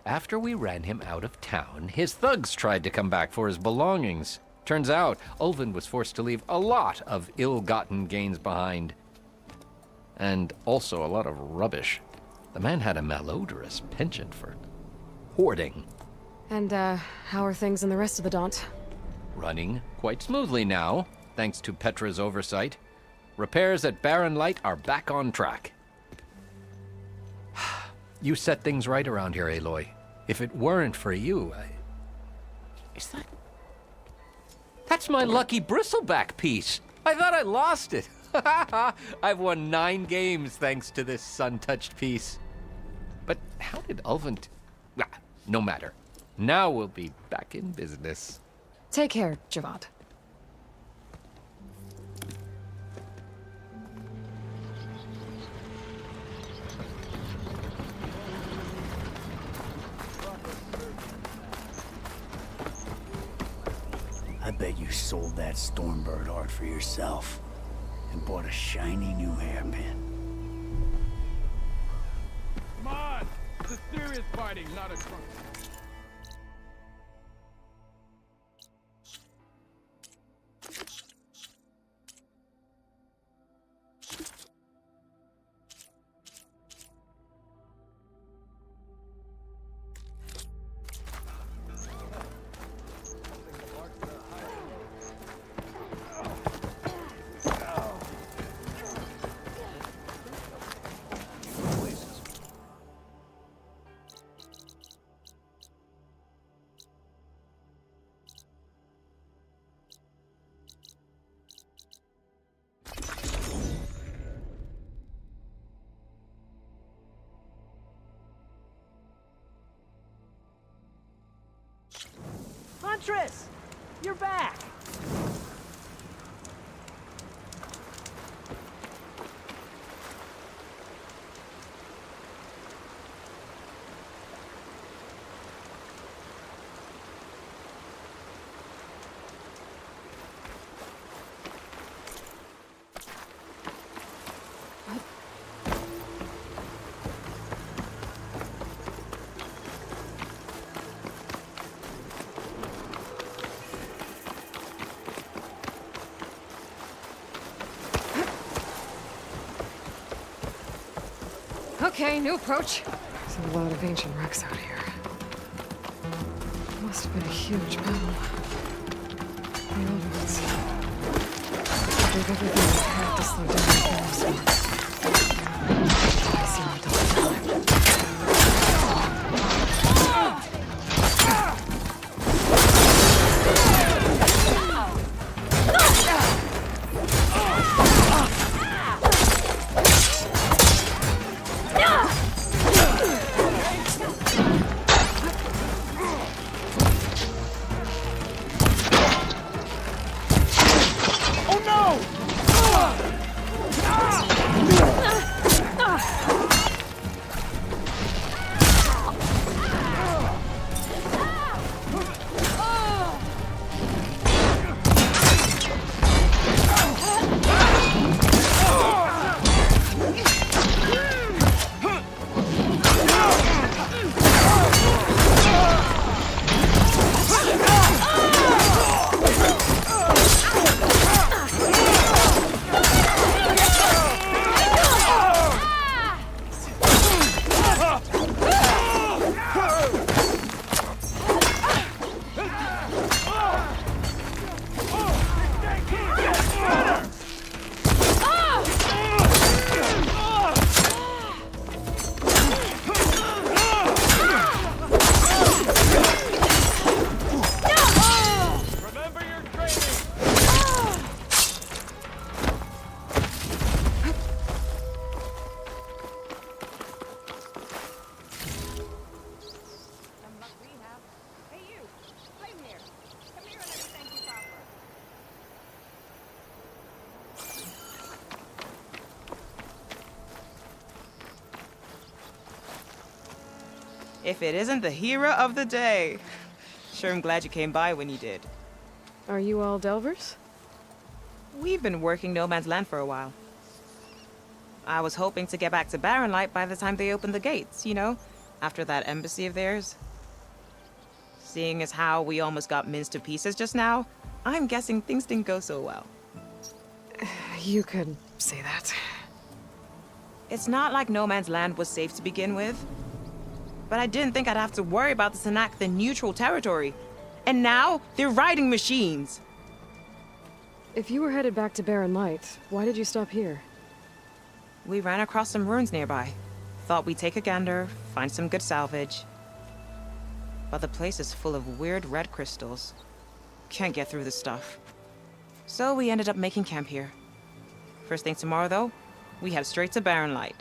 After we ran him out of town, his thugs tried to come back for his belongings. Turns out, Ulvin was forced to leave a lot of ill-gotten gains behind. And also a lot of rubbish. The man had a malodorous penchant for hoarding. And, how are things in the rest of the Daunt? Running quite smoothly now, thanks to Petra's oversight. Repairs at Barren Light are back on track. You set things right around here, Aloy. If it weren't for you, Is that... That's my lucky bristleback piece. I thought I lost it. I've won 9 games thanks to this sun-touched piece. But how did Ulvin... No matter. Now we'll be back in business. Take care, Javad. I bet you sold that Stormbird art for yourself and bought a shiny new hairpin. Come on! It's a serious fighting, not a drunk. Huntress! You're back! Okay, new approach. There's a lot of ancient wrecks out here. Must have been a huge battle. The old ones. They've everything they had to slow down the Pharaoh's. I see my double time. If it isn't the hero of the day. Sure, I'm glad you came by when you did. Are you all Delvers? We've been working No Man's Land for a while. I was hoping to get back to Barren Light by the time they opened the gates, you know? After that embassy of theirs. Seeing as how we almost got minced to pieces just now, I'm guessing things didn't go so well. You could say that. It's not like No Man's Land was safe to begin with. But I didn't think I'd have to worry about the Tenakth in neutral territory. And now, they're riding machines. If you were headed back to Barren Light, why did you stop here? We ran across some ruins nearby. Thought we'd take a gander, find some good salvage. But the place is full of weird red crystals. Can't get through the stuff. So we ended up making camp here. First thing tomorrow, though, we head straight to Barren Light.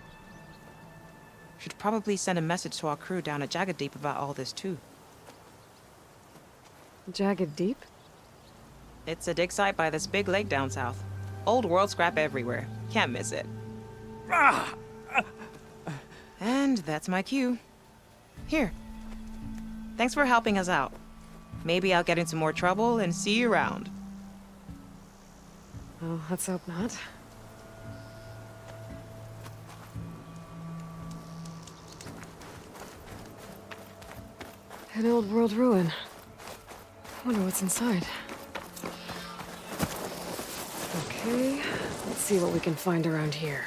Should probably send a message to our crew down at Jagged Deep about all this, too. Jagged Deep? It's a dig site by this big lake down south. Old world scrap everywhere. Can't miss it. And that's my cue. Here. Thanks for helping us out. Maybe I'll get into more trouble and see you around. Well, let's hope not. An old world ruin. Wonder what's inside. Okay, let's see what we can find around here.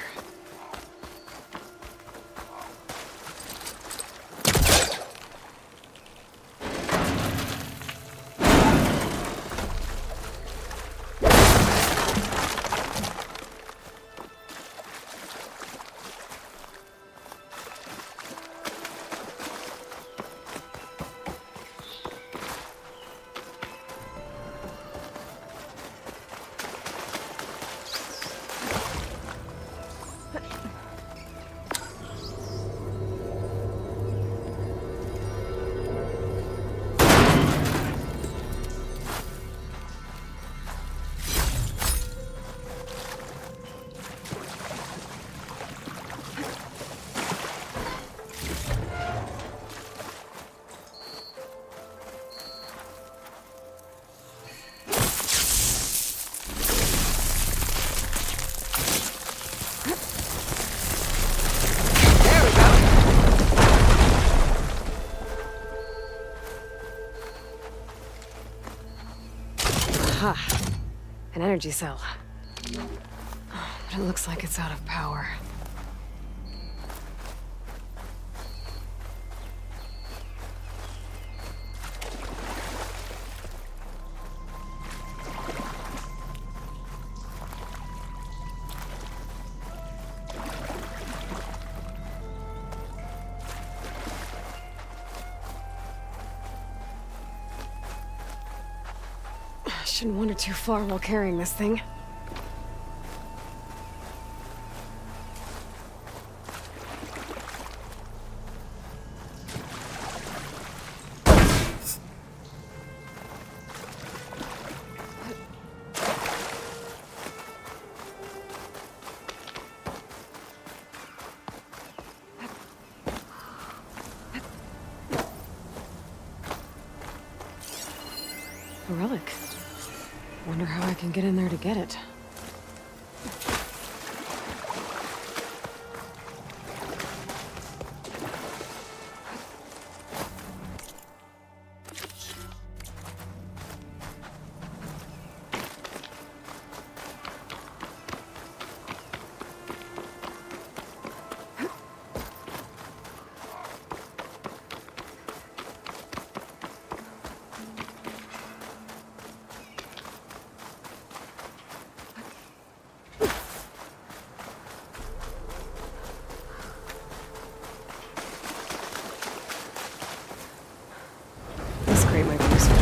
Aha! An energy cell. But it looks like it's out of power. Shouldn't wander too far while carrying this thing. A relic. Wonder how I can get in there to get it. This crate might be useful.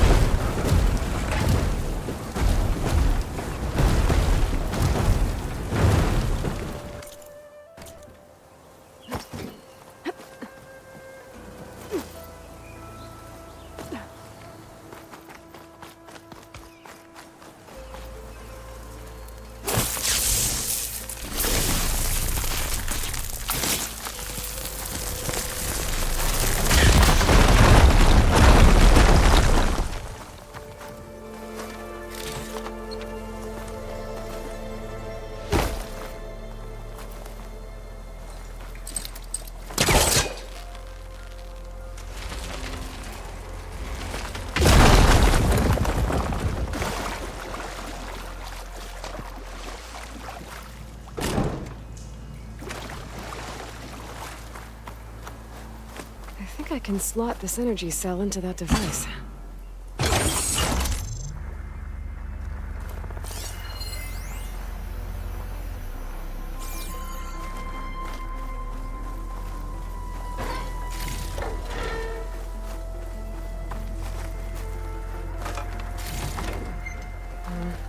I think I can slot this energy cell into that device.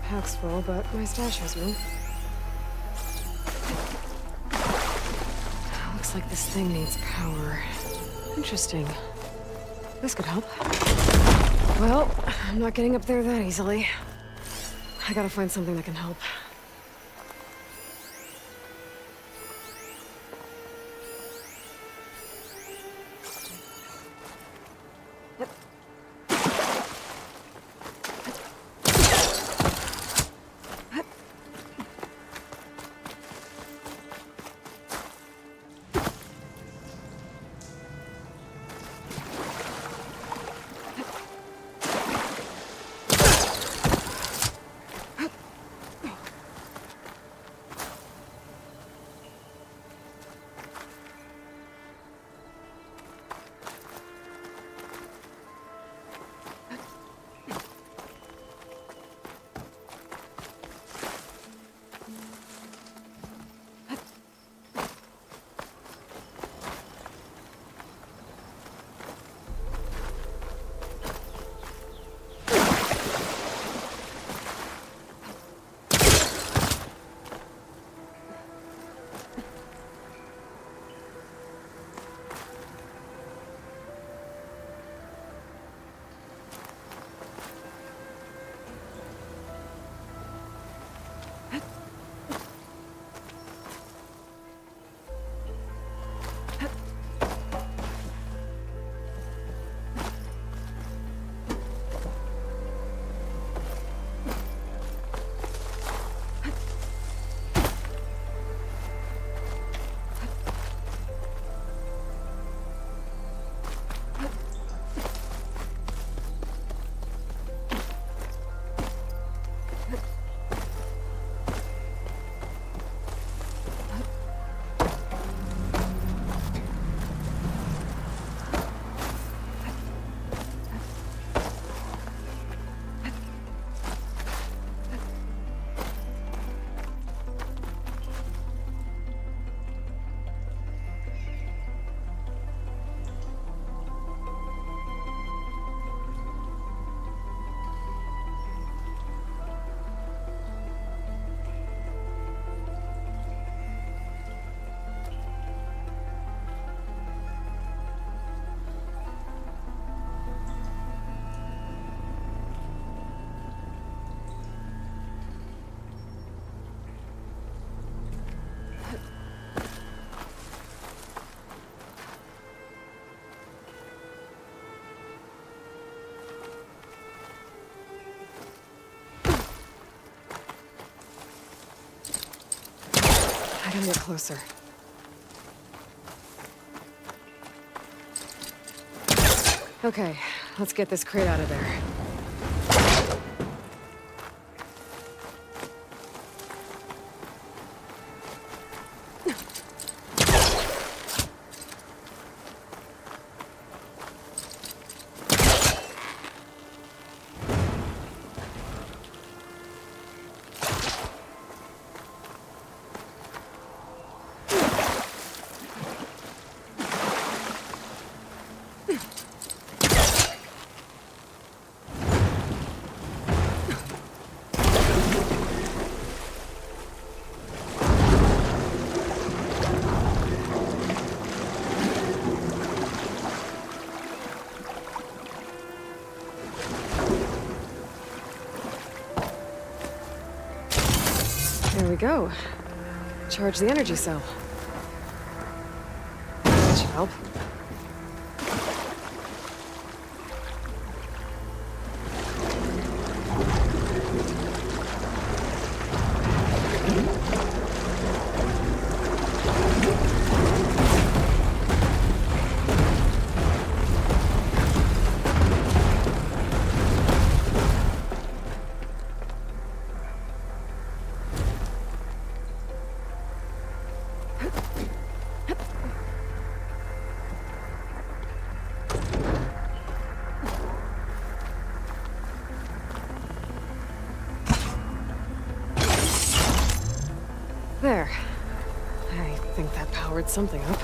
Pack's full, but my stash has room. Looks like this thing needs power. Interesting. This could help. Well, I'm not getting up there that easily. I gotta find something that can help. Gotta get closer. Okay, let's get this crate out of there. There we go. Charge the energy cell. That should help. There. I think that powered something up.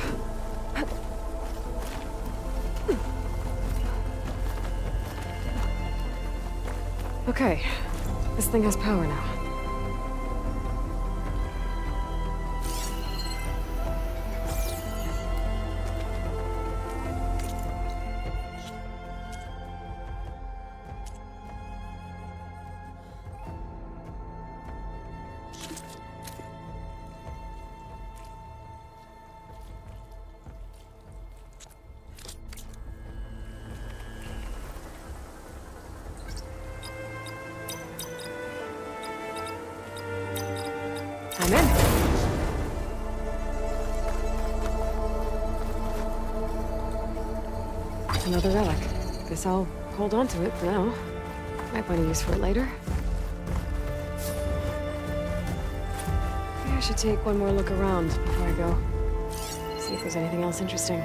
Okay, this thing has power now. I'm in. Another relic. Guess I'll hold on to it for now. Might find a use for it later. Maybe I should take one more look around before I go. See if there's anything else interesting.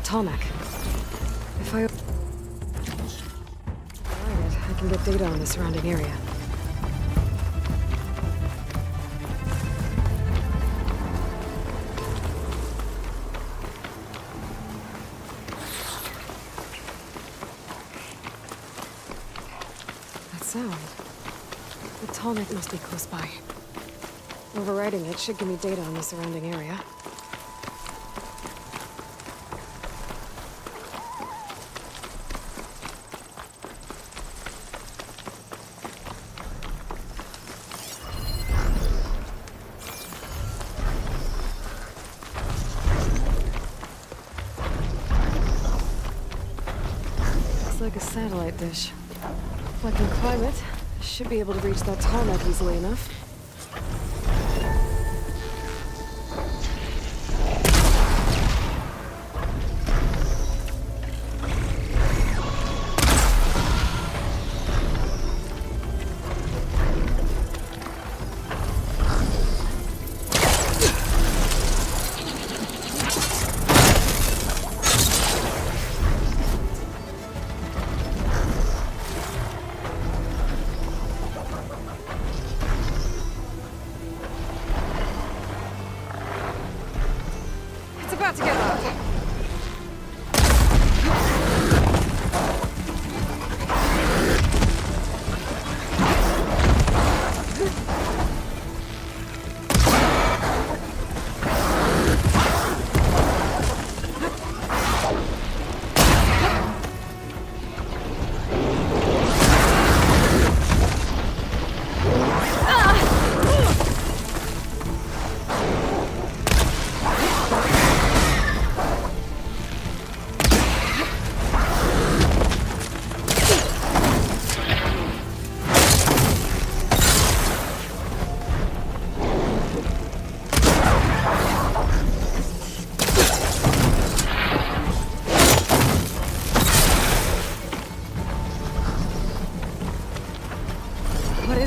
Tallneck. If I light it, I can get data on the surrounding area. That sound. The Tallneck must be close by. Overriding it should give me data on the surrounding area. Like a satellite dish. If I can climb it, I should be able to reach that Tallneck easily enough.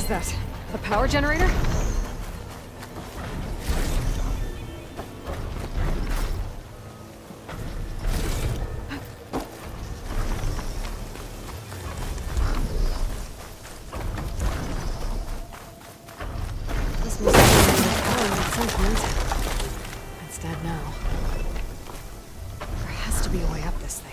was that? A power generator? This must have been power at some point. It's dead now. There has to be a way up this thing.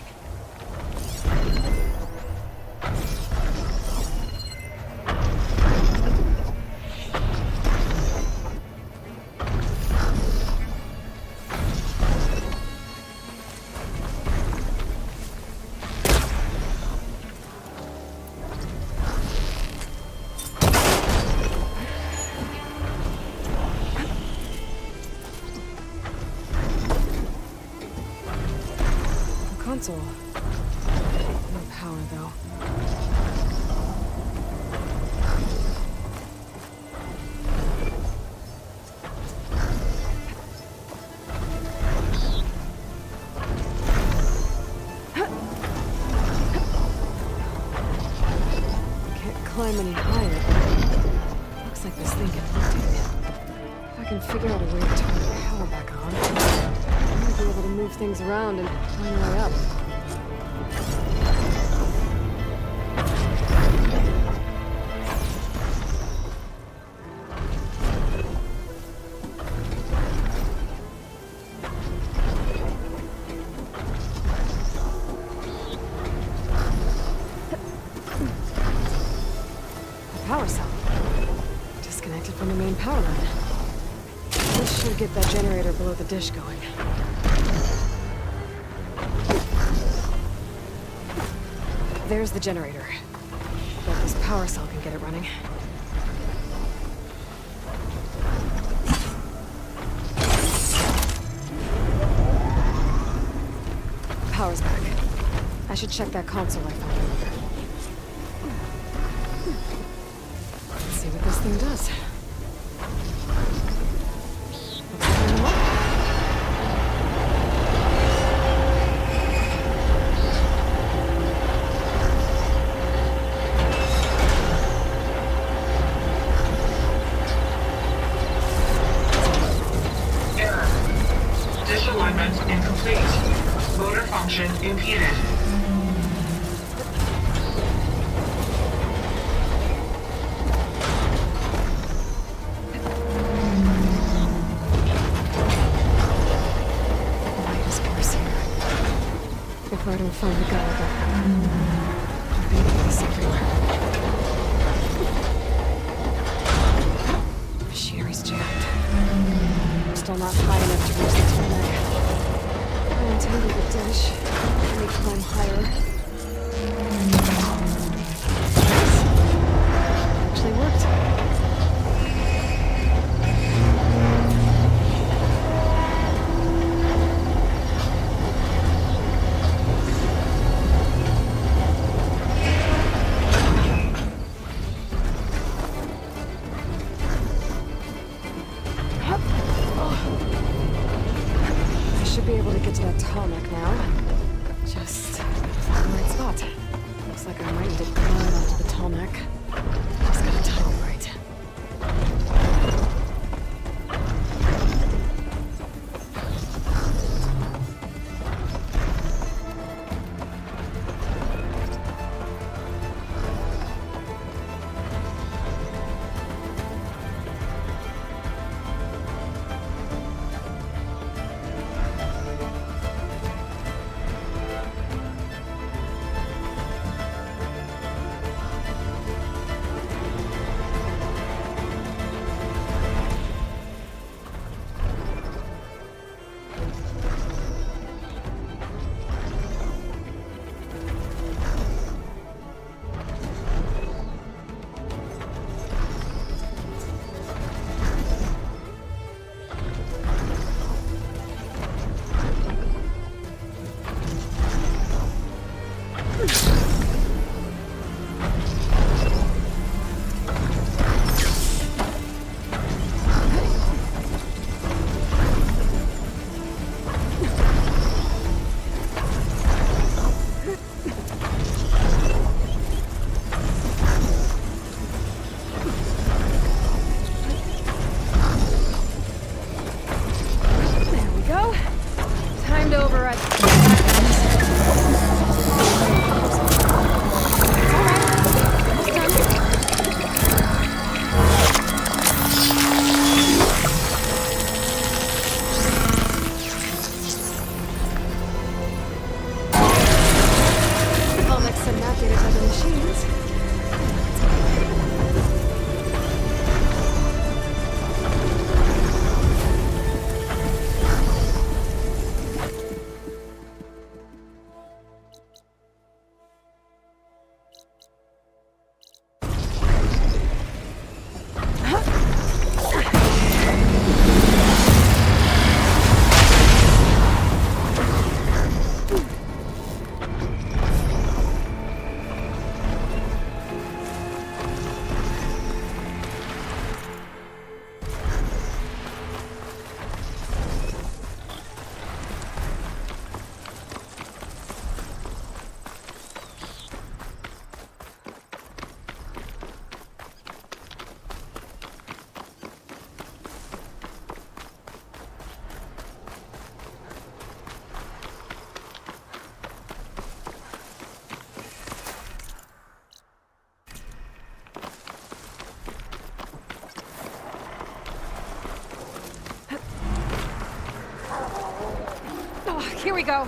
Console. No power, though. Can't climb any higher. Looks like this thing can rotate. If I can figure out a way to turn the power back on, I might be able to move things around and find my way up. Power cell. Disconnected from the main power line. This should get that generator below the dish going. There's the generator. Bet this power cell can get it running. Power's back. I should check that console I found earlier. Let's see what this thing does. Disalignment incomplete. Motor function impeded. Light is scarce here. If I don't find the Gallagher, I'm beating this everywhere. Machinery's jammed. I'm still not high enough to reach the tarmac. I untangle the dish. Let me climb higher. Actually worked. I should be able to get to that tarmac now. Just find the right spot. Looks like I might need to climb onto the tarmac. Just gotta time it right. Here we go.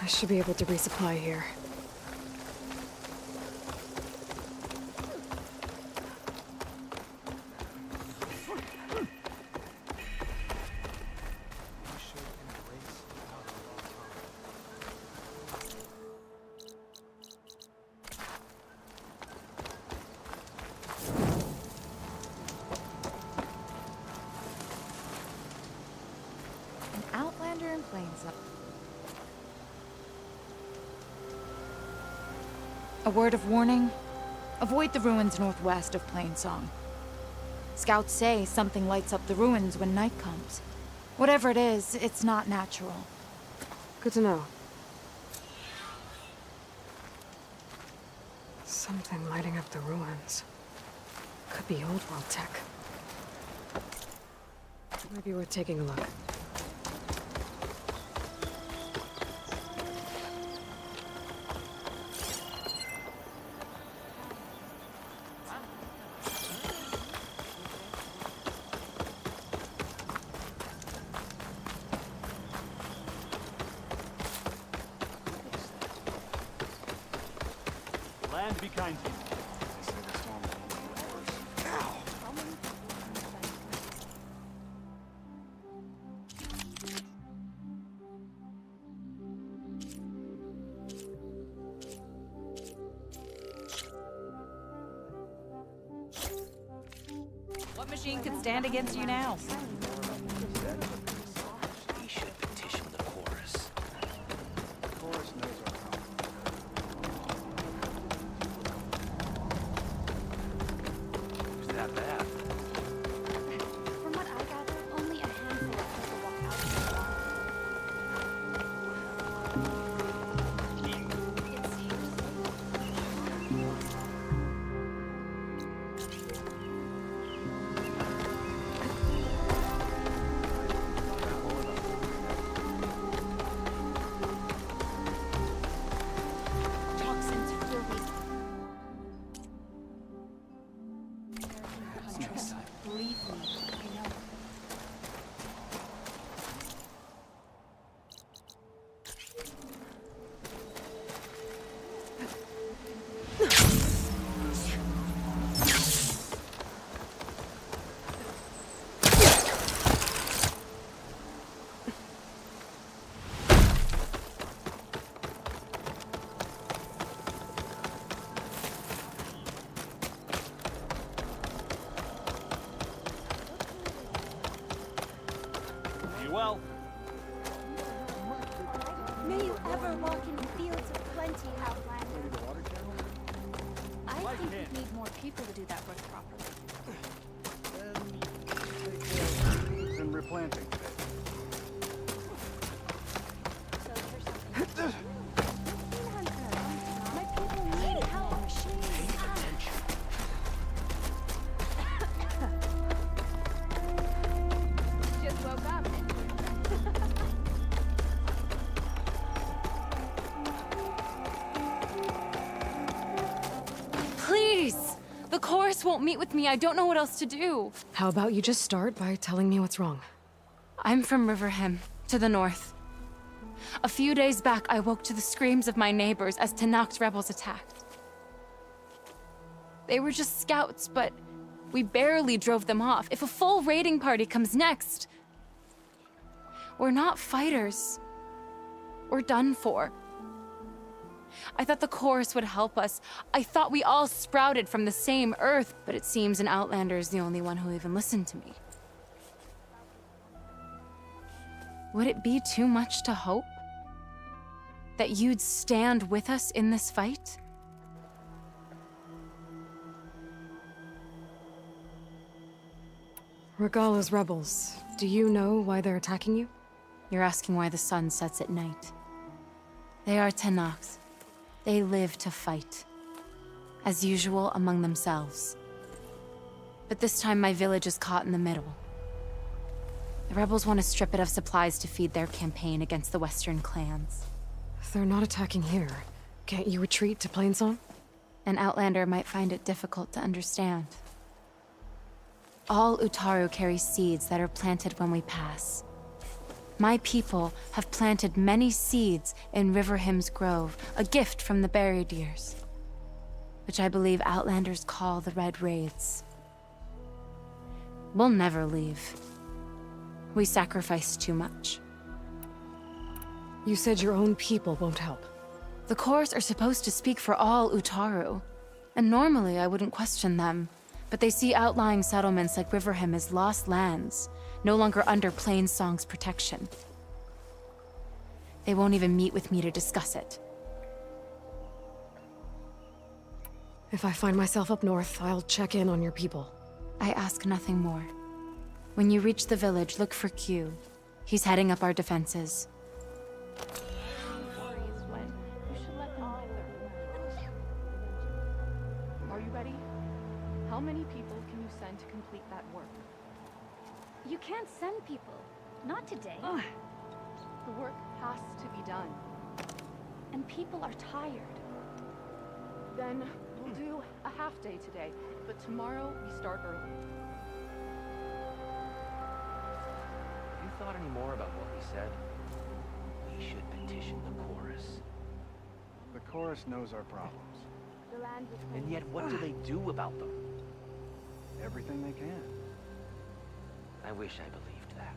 I should be able to resupply here. An outlander in Plainsong. A word of warning. Avoid the ruins northwest of Plainsong. Scouts say something lights up the ruins when night comes. Whatever it is, it's not natural. Good to know. Something lighting up the ruins. Could be old world tech. Maybe worth taking a look. Land be kind to you. What machine could stand against you now? We should petition the chorus. The chorus knows our Who's that bad? From what I gather, only a handful of people walk out of the bar. Toxins fill these. Believe me, I know. Be well. May you ever walk in fields of plenty, Outlander. I think we need more people to do that work properly. And replanting. My people need help. Just woke up. Please! The chorus won't meet with me. I don't know what else to do. How about you just start by telling me what's wrong? I'm from Riverhem, to the north. A few days back, I woke to the screams of my neighbors as Tanakh's rebels attacked. They were just scouts, but we barely drove them off. If a full raiding party comes next, we're not fighters. We're done for. I thought the chorus would help us. I thought we all sprouted from the same earth, but it seems an Outlander is the only one who'll even listen to me. Would it be too much to hope that you'd stand with us in this fight? Regala's rebels. Do you know why they're attacking you? You're asking why the sun sets at night. They are Tenaks. They live to fight. As usual, among themselves. But this time my village is caught in the middle. The rebels want to strip it of supplies to feed their campaign against the Western clans. They're not attacking here. Can't you retreat to Plainsong? An Outlander might find it difficult to understand. All Utaru carry seeds that are planted when we pass. My people have planted many seeds in Riverhymn's Grove, a gift from the Buried Years, which I believe Outlanders call the Red Raids. We'll never leave. We sacrifice too much. You said your own people won't help. The Chorus are supposed to speak for all Utaru, and normally I wouldn't question them, but they see outlying settlements like Riverhymn as lost lands, no longer under Plainsong's protection. They won't even meet with me to discuss it. If I find myself up north, I'll check in on your people. I ask nothing more. When you reach the village, look for Q. He's heading up our defenses. Are you ready? How many people can you send to complete that work? You can't send people. Not today. The work has to be done. And people are tired. Then we'll do a half day today, but tomorrow we start early. Have you thought any more about what we said? We should petition the chorus. The chorus knows our problems. The land And yet, what do they do about them? Everything they can. I wish I believed that.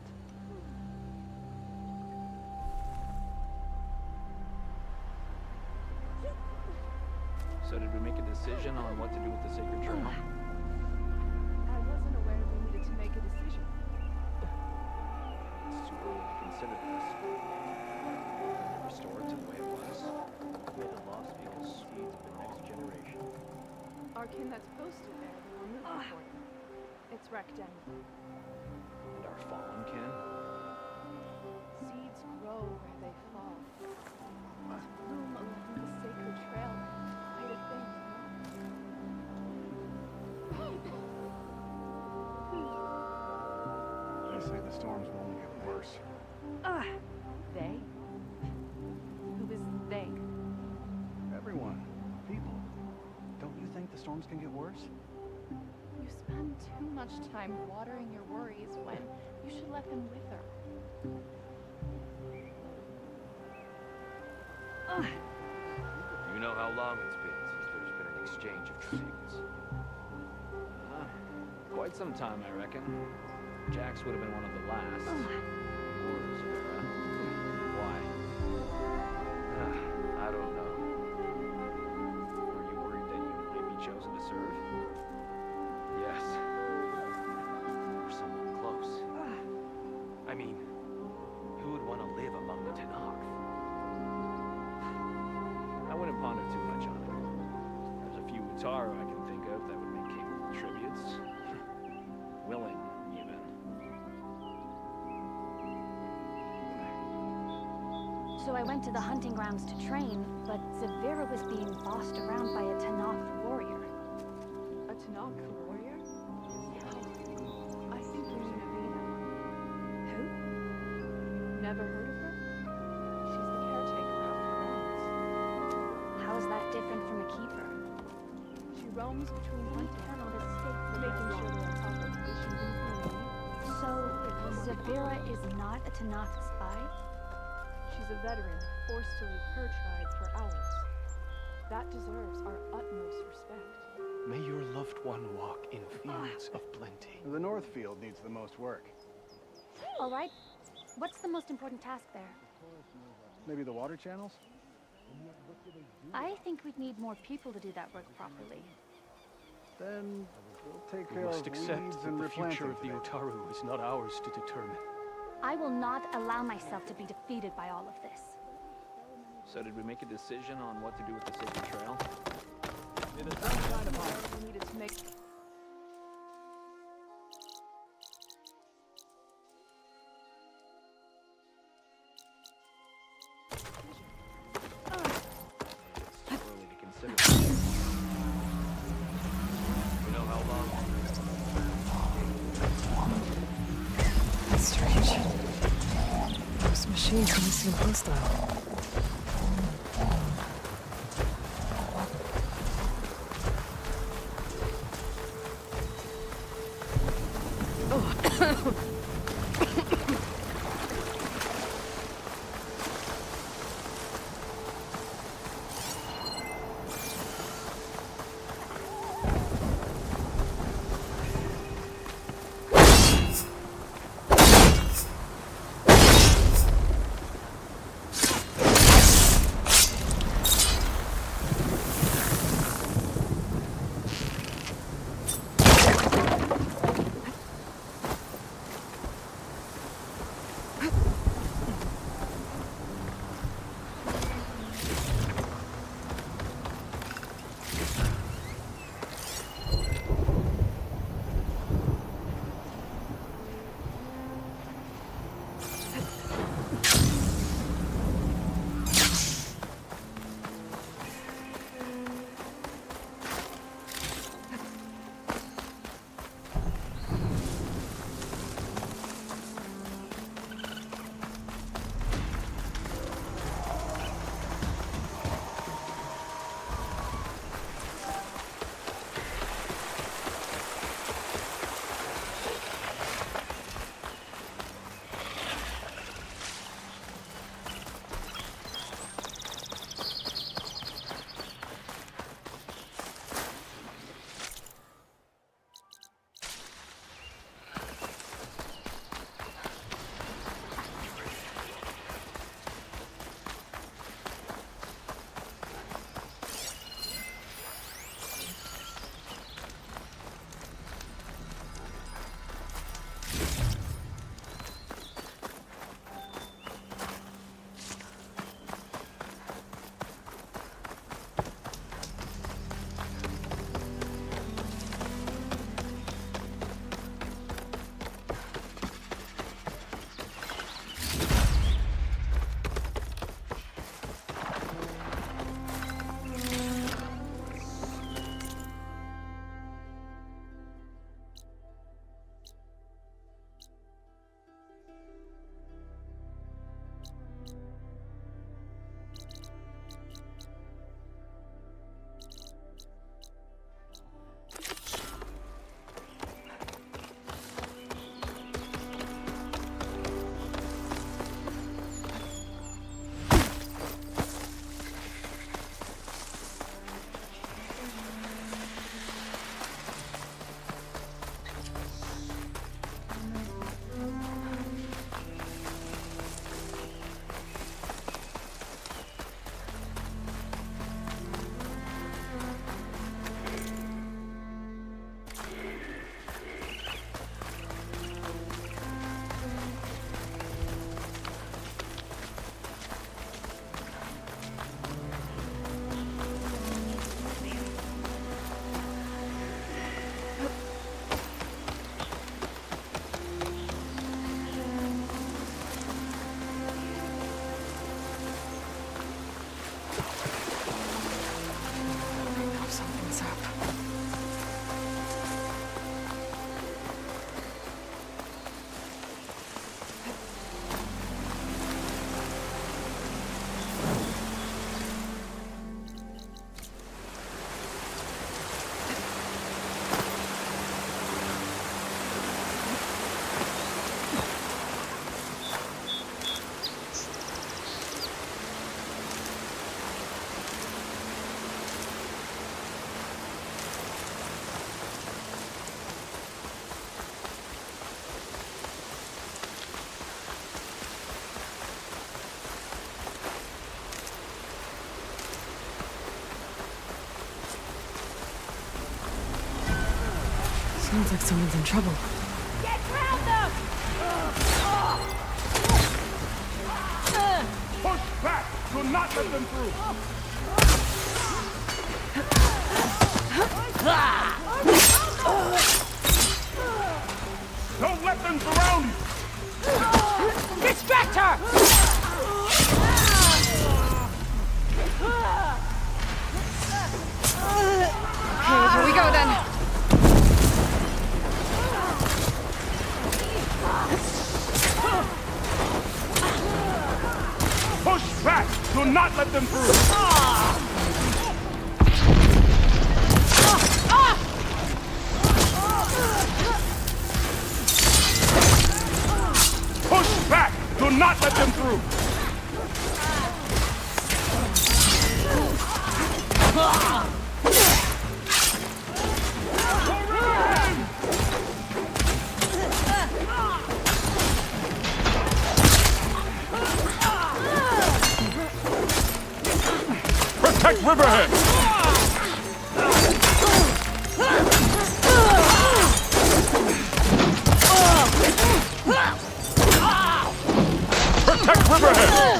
So did we make a decision on what to do with the sacred journal? I wasn't aware we needed to make a decision. It's too early to consider this. Restore it to the way it was. May the lost become seeds of the next generation. Our kin that's posted there, they were moving for them. It's wrecked anyway. And our fallen kin? Seeds grow where they fall. Bloom along the sacred trail. Quite a thing. They say the storms will only get worse. They? Who is they? Everyone. People. Don't you think the storms can get worse? You spend too much time watering your worries when you should let them wither. Do you know how long it's been since there's been an exchange of trades? Quite some time, I reckon. Jax would have been one of the last. Or Zavira. Why? I don't know. Are you worried that you might be chosen to serve? Yes. Or someone close. I mean, who would want to live among the Tenakth? I wouldn't ponder too much on it. There's a few Utaru I can think of that would make capable tributes. Willing, even. So I went to the hunting grounds to train, but Zavira was being bossed around by a Tenakth warrior. A Tenakth warrior? I think you should have been. Who? Never heard of her? She's the caretaker of the grounds. How is that different from a keeper? She roams between hunting and making sure they're on top of issues in the community. So, Zavira is not a Tenakth spy? She's a veteran, forced to leave her tribe for ours. That deserves our utmost respect. May your loved one walk in fields of plenty. The North Field needs the most work. All right. What's the most important task there? Maybe the water channels? I think we'd need more people to do that work properly. Then we'll take We care must of accept weeds that and the replanting future of the today. Utaru is not ours to determine. I will not allow myself to be defeated by all of this. So did we make a decision on what to do with the Sacred Trail? It is some kind of honor. We needed to make. It's early to consider. You know how long? That's strange. Those machines don't seem hostile. like someone's in trouble. Get round them! Push back! Do not let them through! Don't let them surround you! Get Spectre! Okay, here we go then. Push back! Do not let them through! Push back! Do not let them through! Protect Riverhead! Protect Riverhead!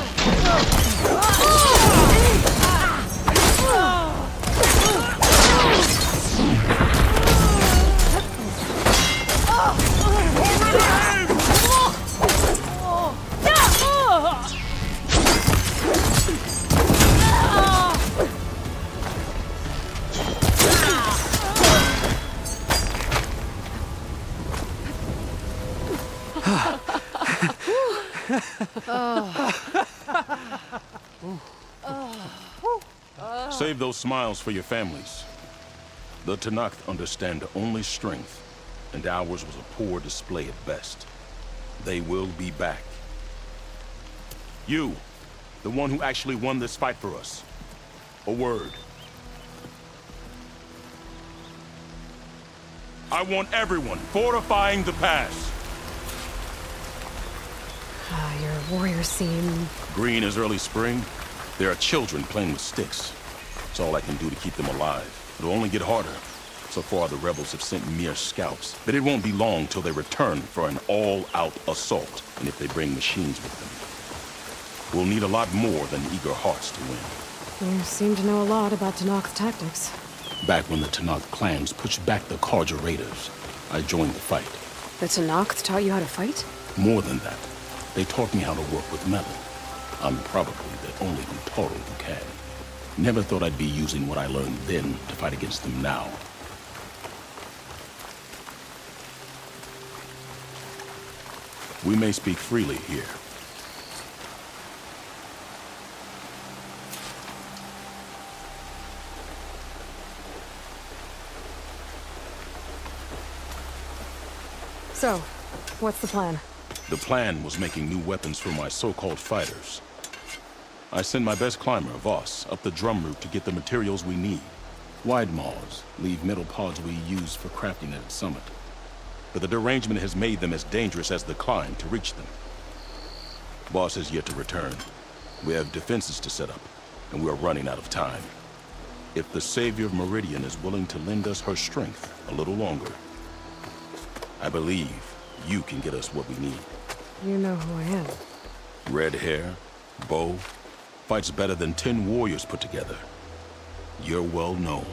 Save those smiles for your families. The Tenakth understand only strength, and ours was a poor display at best. They will be back. You, the one who actually won this fight for us. A word. I want everyone fortifying the pass. Your warriors seem... Green as early spring. There are children playing with sticks. It's all I can do to keep them alive. It'll only get harder. So far, the rebels have sent mere scouts, but it won't be long till they return for an all-out assault, and if they bring machines with them. We'll need a lot more than eager hearts to win. You seem to know a lot about Tenakth tactics. Back when the Tenakth clans pushed back the Carja raiders, I joined the fight. The Tenakth taught you how to fight? More than that, they taught me how to work with metal. I'm probably the only Utoro who can. Never thought I'd be using what I learned then to fight against them now. We may speak freely here. So, what's the plan? The plan was making new weapons for my so-called fighters. I send my best climber, Voss, up the drum route to get the materials we need. Wide maws leave metal pods we use for crafting at its summit. But the derangement has made them as dangerous as the climb to reach them. Voss has yet to return. We have defenses to set up, and we are running out of time. If the Savior of Meridian is willing to lend us her strength a little longer, I believe you can get us what we need. You know who I am. Red hair, bow, fights better than 10 warriors put together. You're well known.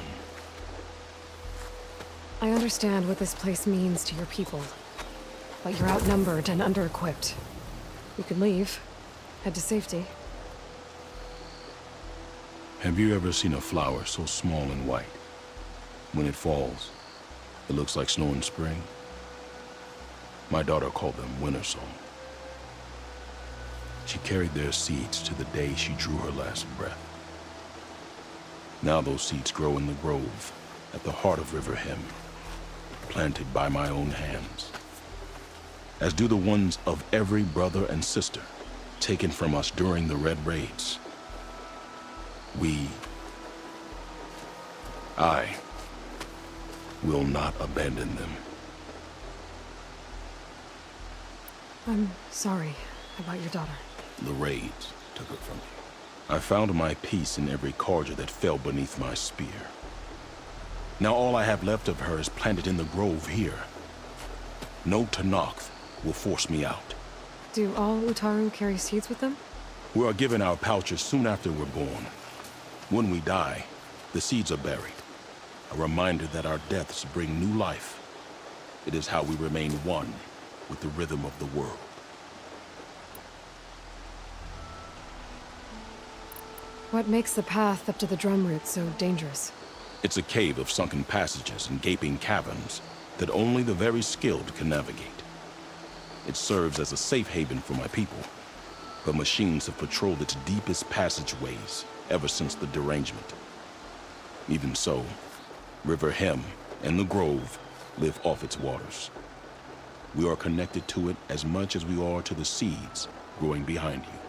I understand what this place means to your people. But you're outnumbered and under-equipped. You could leave. Head to safety. Have you ever seen a flower so small and white? When it falls, it looks like snow in spring. My daughter called them winter song. She carried their seeds to the day she drew her last breath. Now those seeds grow in the grove at the heart of River Hem, planted by my own hands, as do the ones of every brother and sister taken from us during the Red Raids. I will not abandon them. I'm sorry about your daughter. The raids took her from me. I found my peace in every Carja that fell beneath my spear. Now all I have left of her is planted in the grove here. No Tenakth will force me out. Do all Utaru carry seeds with them? We are given our pouches soon after we're born. When we die, the seeds are buried. A reminder that our deaths bring new life. It is how we remain one with the rhythm of the world. What makes the path up to the drum root so dangerous? It's a cave of sunken passages and gaping caverns that only the very skilled can navigate. It serves as a safe haven for my people, but machines have patrolled its deepest passageways ever since the derangement. Even so, River Hem and the Grove live off its waters. We are connected to it as much as we are to the seeds growing behind you.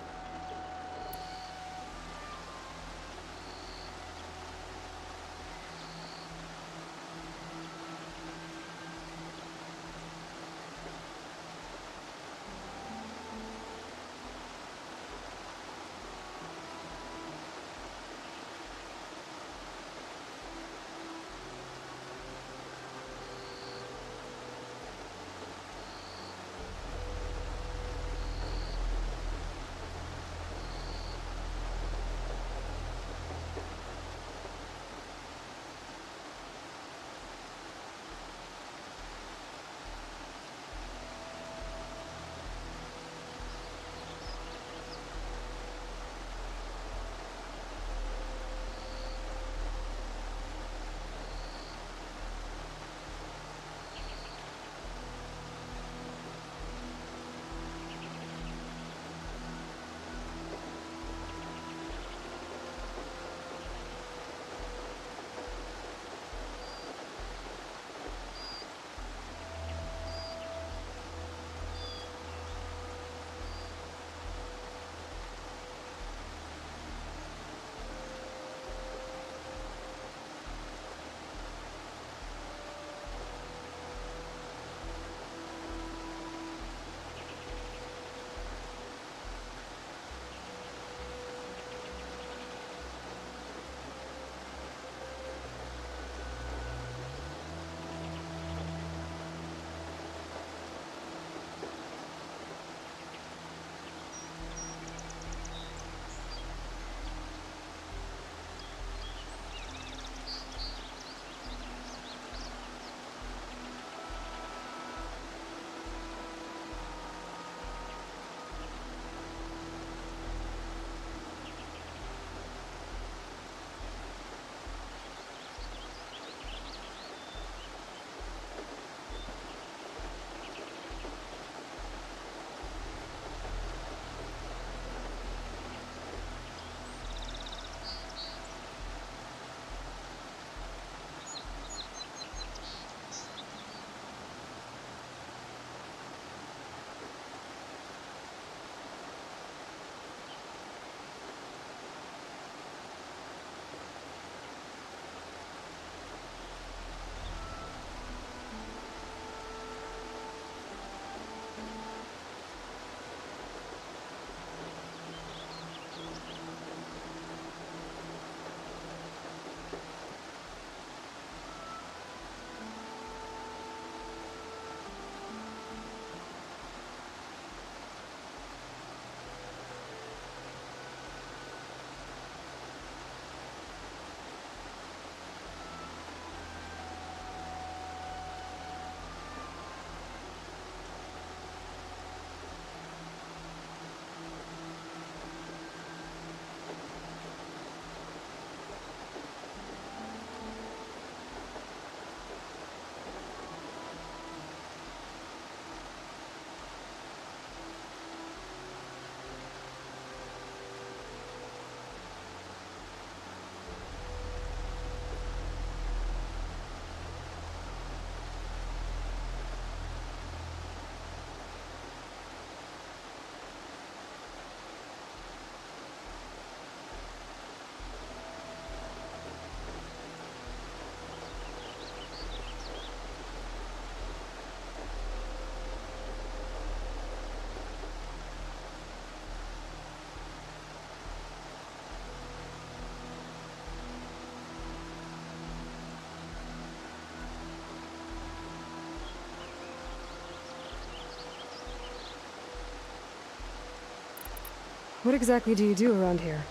What exactly do you do around here?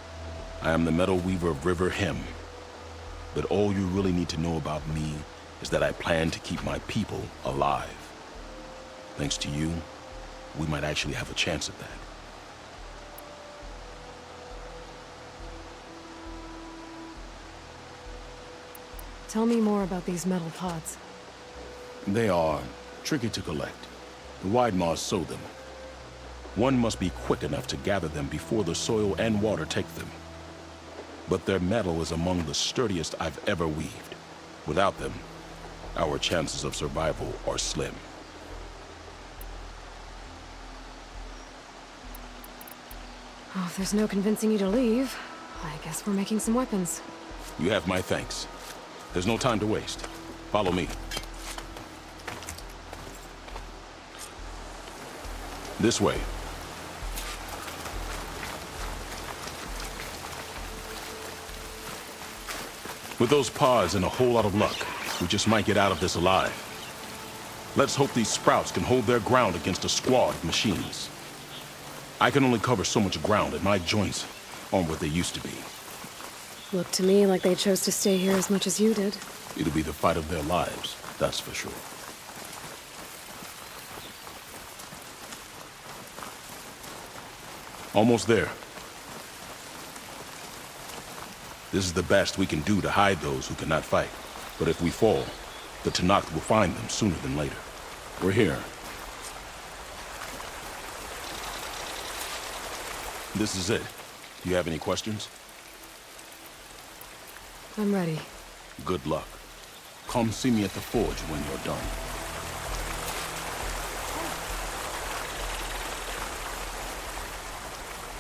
I am the Metal Weaver of River Hem. But all you really need to know about me is that I plan to keep my people alive. Thanks to you, we might actually have a chance at that. Tell me more about these metal pods. They are tricky to collect. The Widemaws sow them. One must be quick enough to gather them before the soil and water take them. But their metal is among the sturdiest I've ever weaved. Without them, our chances of survival are slim. Oh, if there's no convincing you to leave, I guess we're making some weapons. You have my thanks. There's no time to waste. Follow me. This way. With those pods and a whole lot of luck, we just might get out of this alive. Let's hope these sprouts can hold their ground against a squad of machines. I can only cover so much ground, and my joints aren't what they used to be. Looked to me like they chose to stay here as much as you did. It'll be the fight of their lives, that's for sure. Almost there. This is the best we can do to hide those who cannot fight. But if we fall, the Tenakth will find them sooner than later. We're here. This is it. Do you have any questions? I'm ready. Good luck. Come see me at the forge when you're done.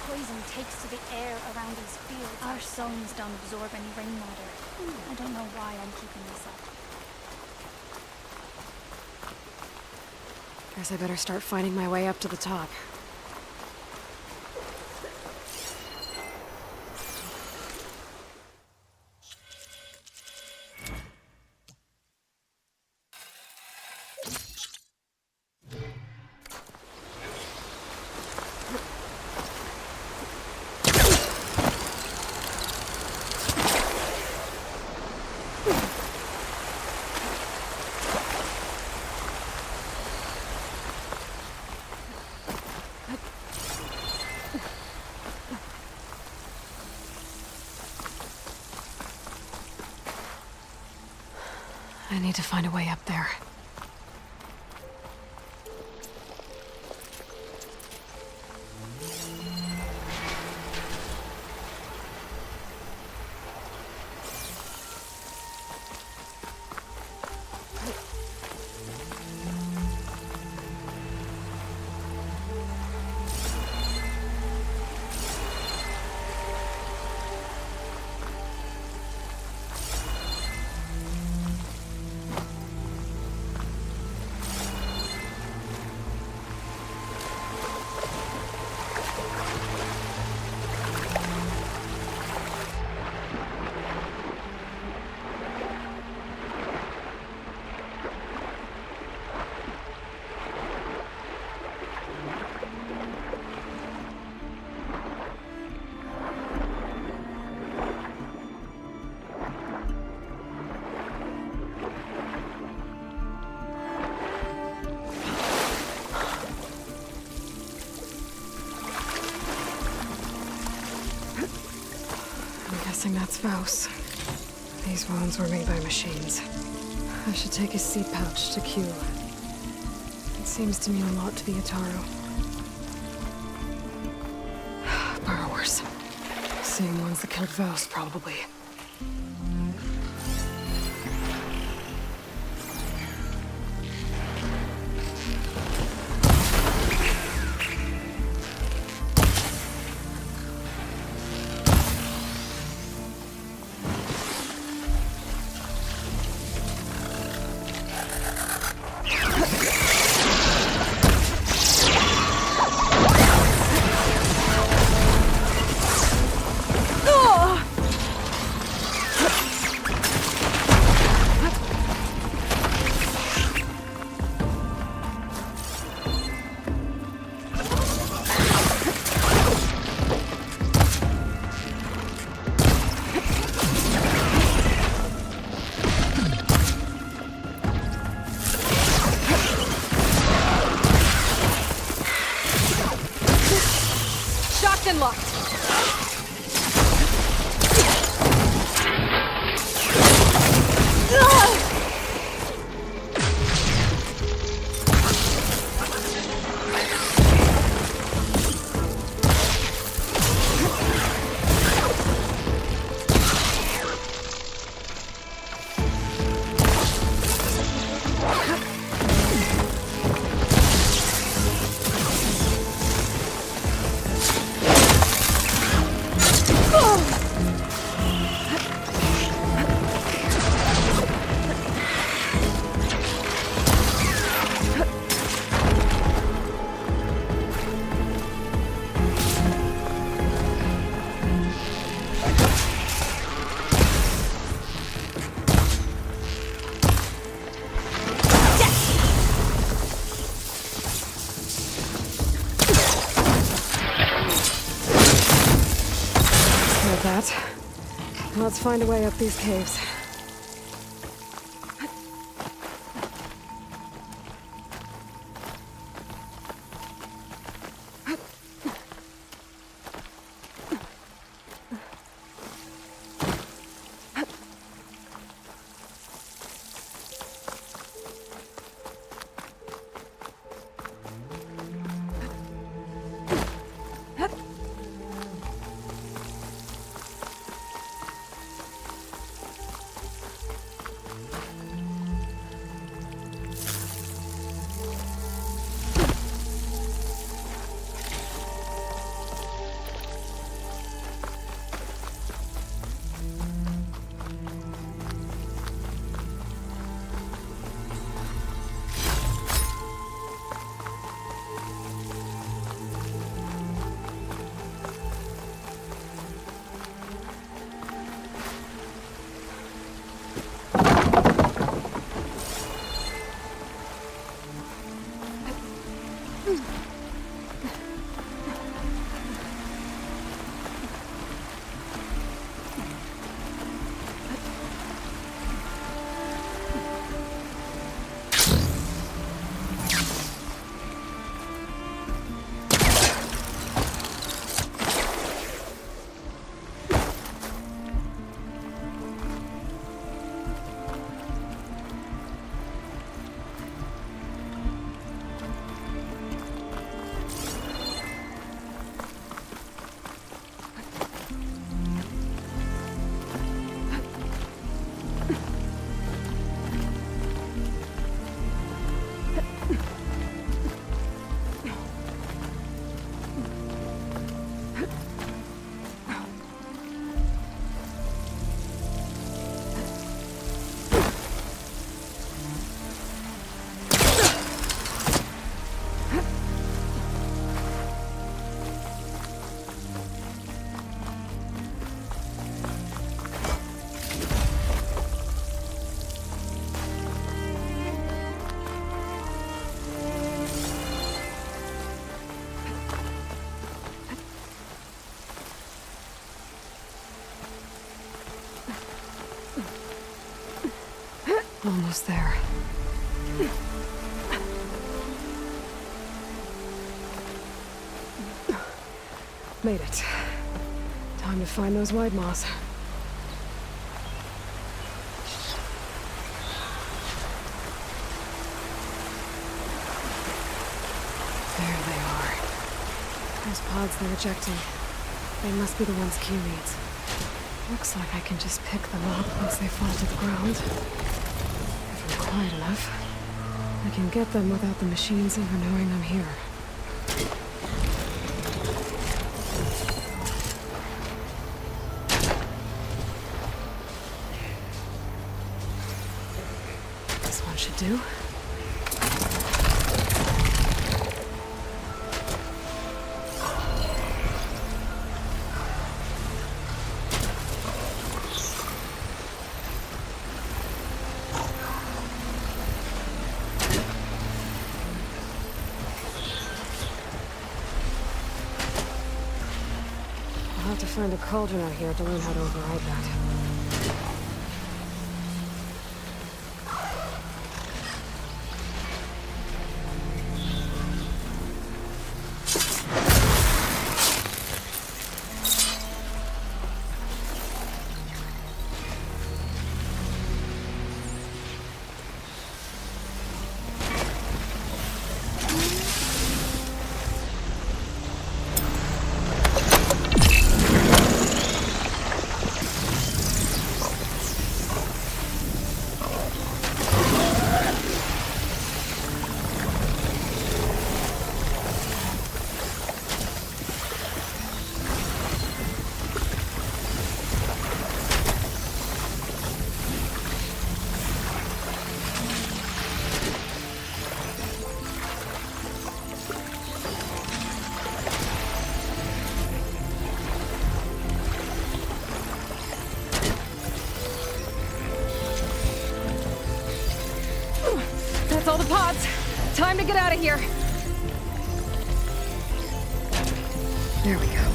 Poison takes to the air around these fields. Our songs don't absorb any rainwater. I don't know why I'm keeping this up. Guess I better start finding my way up to the top. I need to find a way up there. I'm guessing that's Faust. These wounds were made by machines. I should take his seed pouch to Q. It seems to mean a lot to the Ataru. Burrowers. Same ones that killed Faust, probably. Locked and locked. That. Let's find a way up these caves. Almost there. Made it. Time to find those white moths. There they are. Those pods they're ejecting. They must be the ones Q needs. Looks like I can just pick them up once they fall to the ground. If I'm quiet enough, I can get them without the machines even knowing I'm here. This one should do. I'll have to find a cauldron out here to learn how to override that. get out of here. There we go.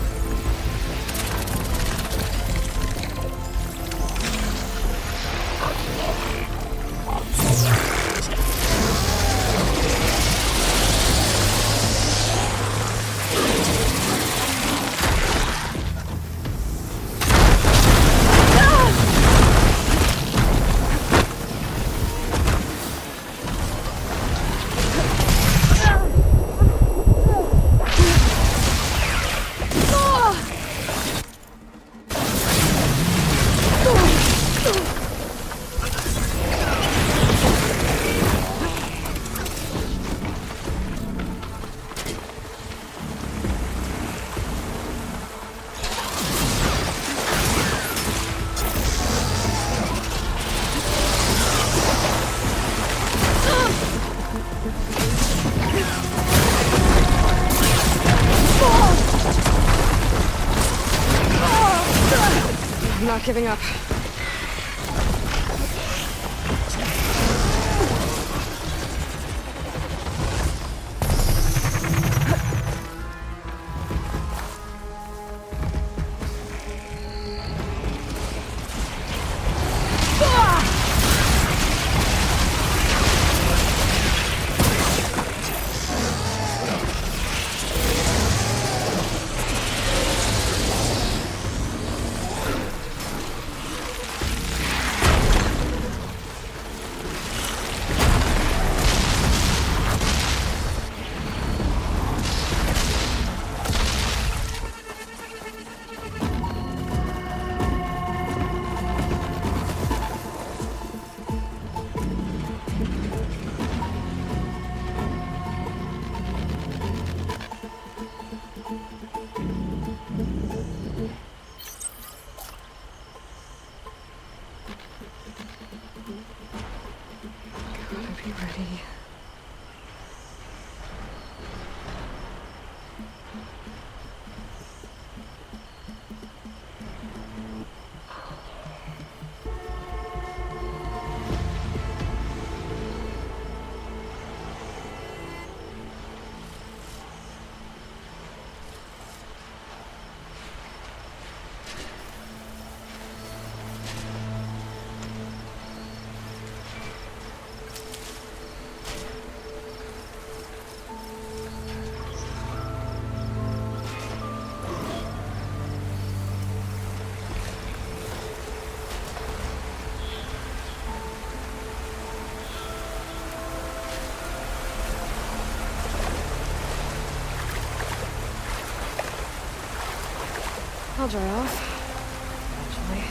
I'm not giving up. Be ready. I'll dry off. Eventually.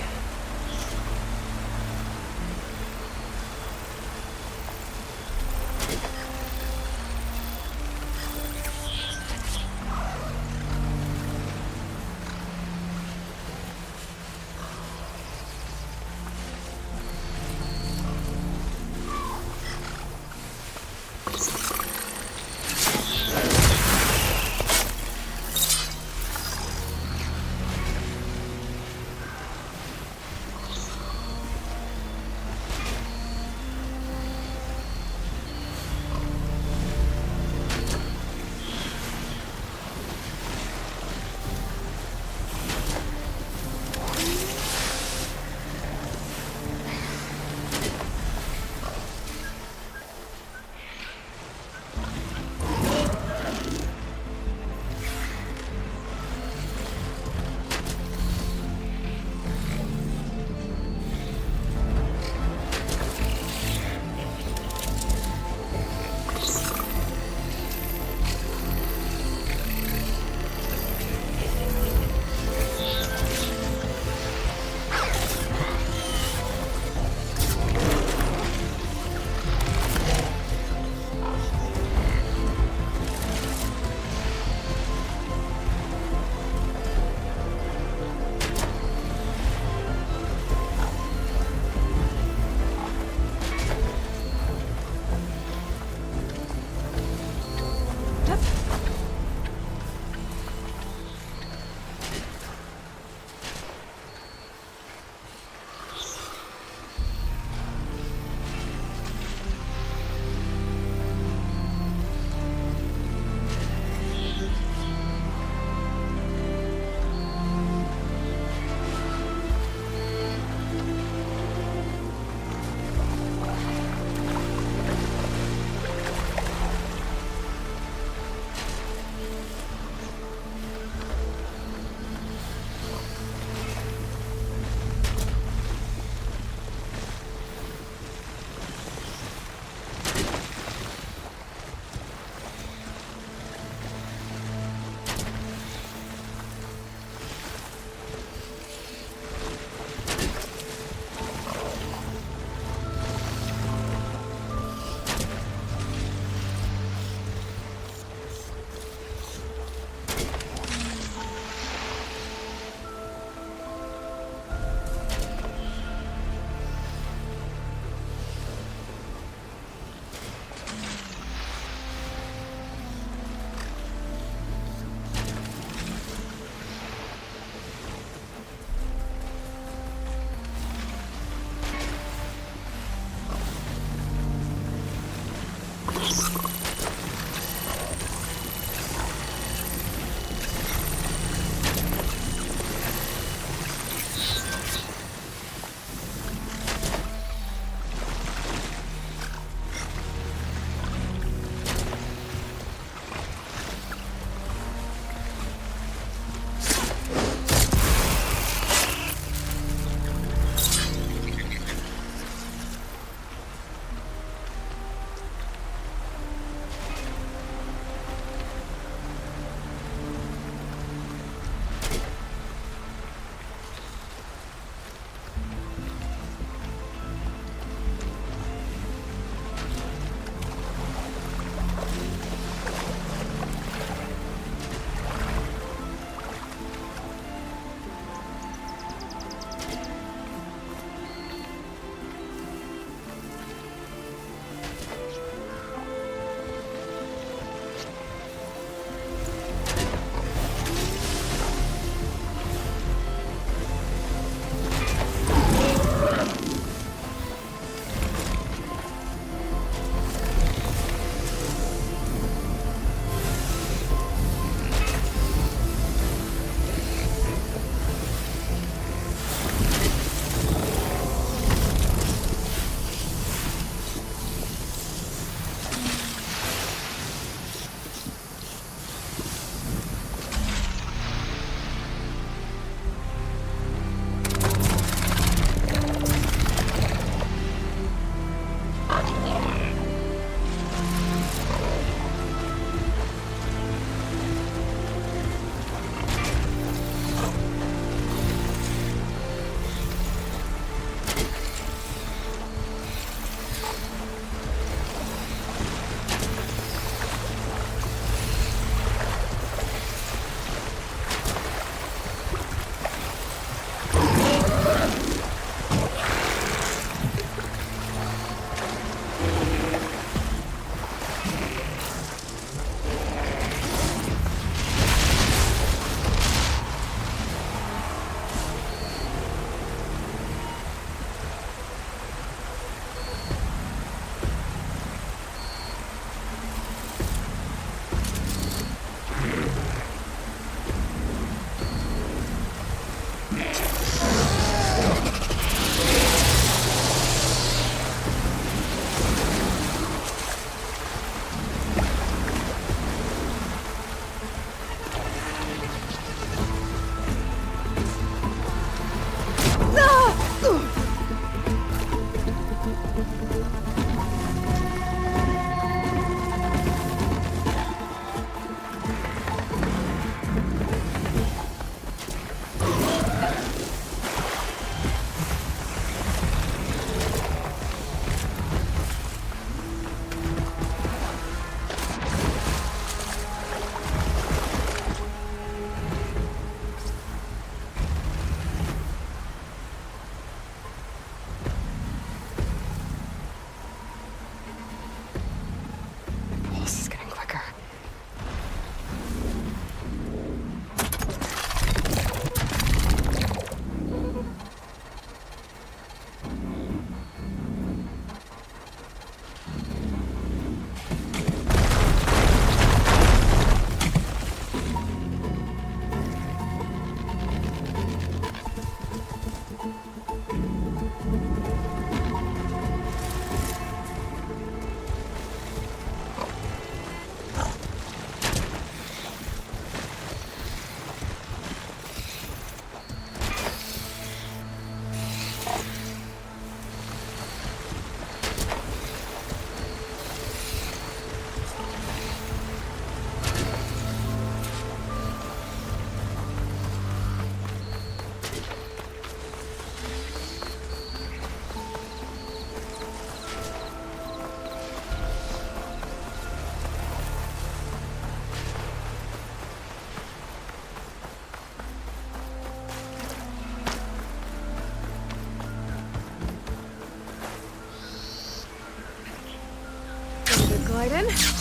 Slide in.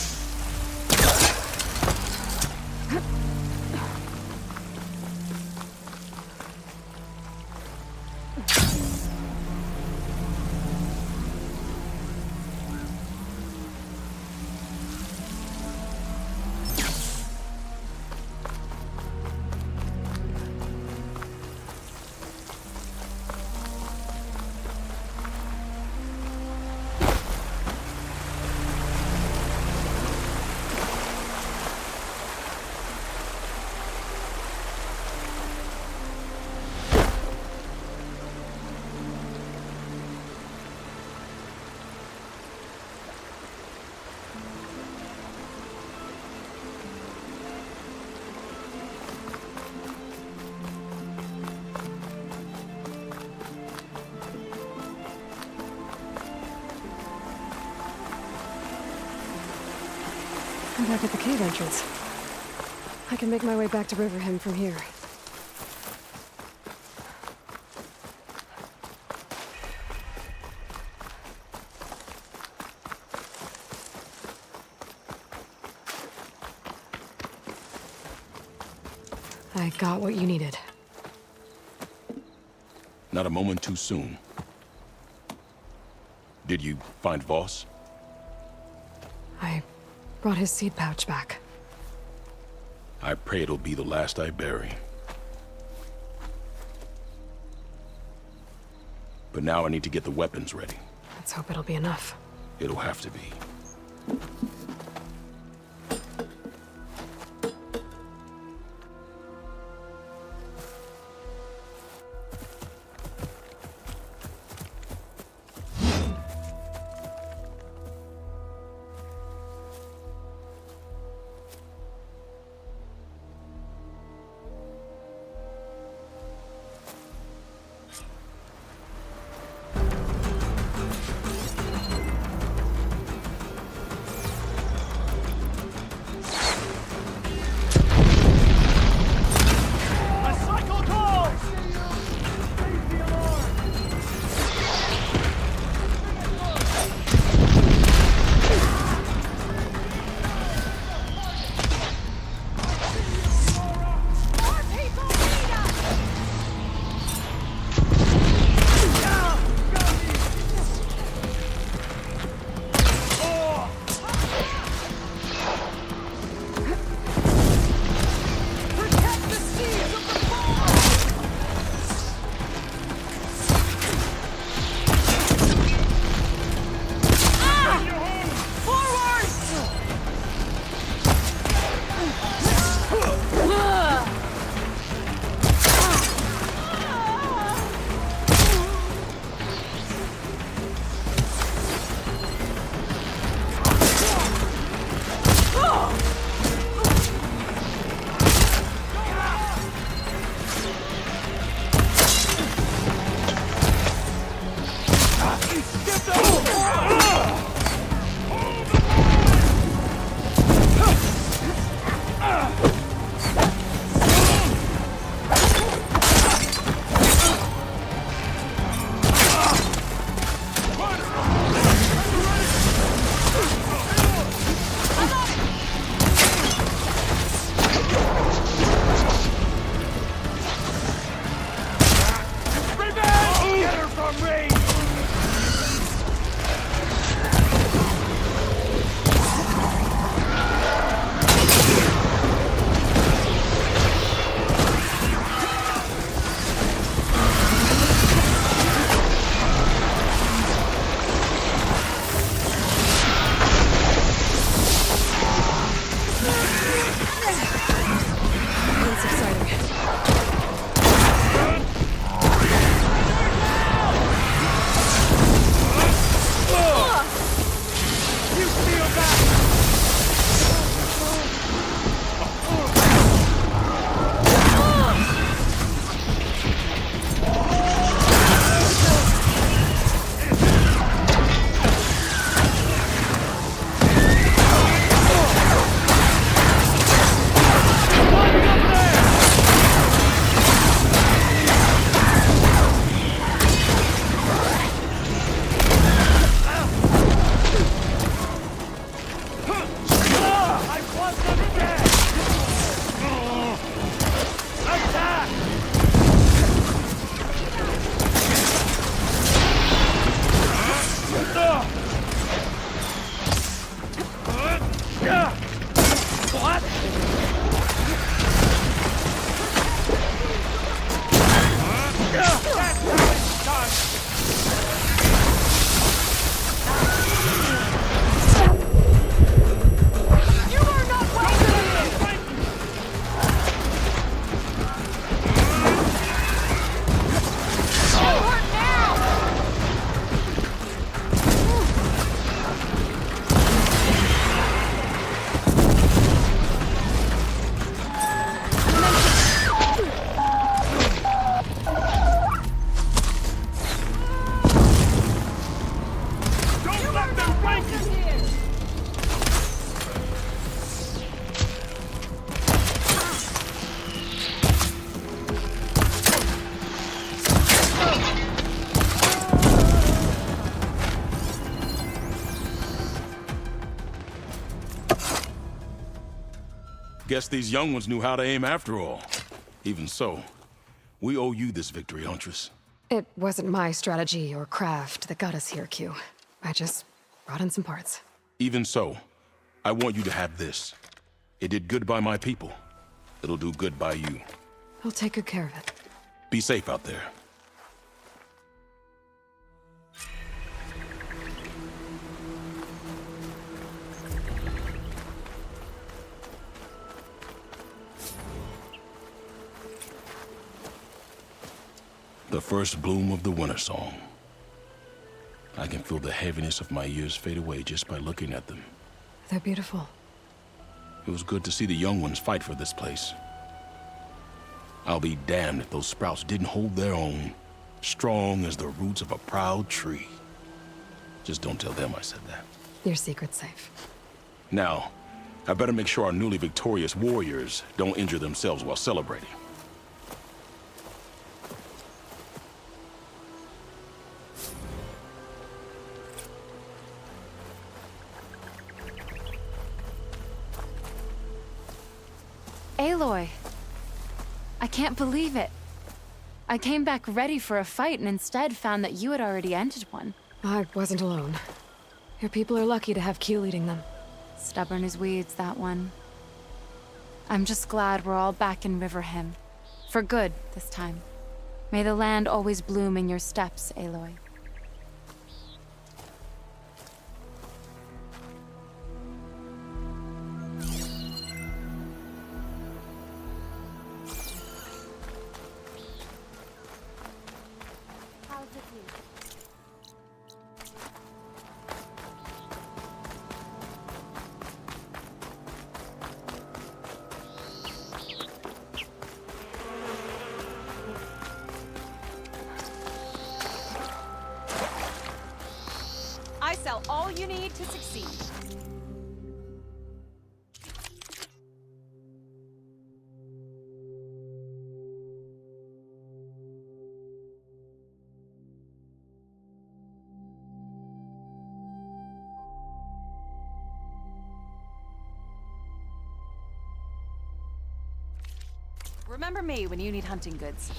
I'm back at the cave entrance. I can make my way back to Riverhymn from here. I got what you needed. Not a moment too soon. Did you find Voss? I brought his seed pouch back. I pray it'll be the last I bury. But now I need to get the weapons ready. Let's hope it'll be enough. It'll have to be. Guess these young ones knew how to aim after all. Even so, we owe you this victory, Huntress. It wasn't my strategy or craft that got us here, Q. I just brought in some parts. Even so, I want you to have this. It did good by my people. It'll do good by you. I'll take good care of it. Be safe out there. The first bloom of the winter song. I can feel the heaviness of my years fade away just by looking at them. They're beautiful. It was good to see the young ones fight for this place. I'll be damned if those sprouts didn't hold their own, strong as the roots of a proud tree. Just don't tell them I said that. Your secret's safe. Now, I better make sure our newly victorious warriors don't injure themselves while celebrating. Aloy, I can't believe it. I came back ready for a fight and instead found that you had already ended one. I wasn't alone. Your people are lucky to have Q leading them. Stubborn as weeds, that one. I'm just glad we're all back in Riverhymn. For good, this time. May the land always bloom in your steps, Aloy. I sell all you need to succeed. Remember me when you need hunting goods.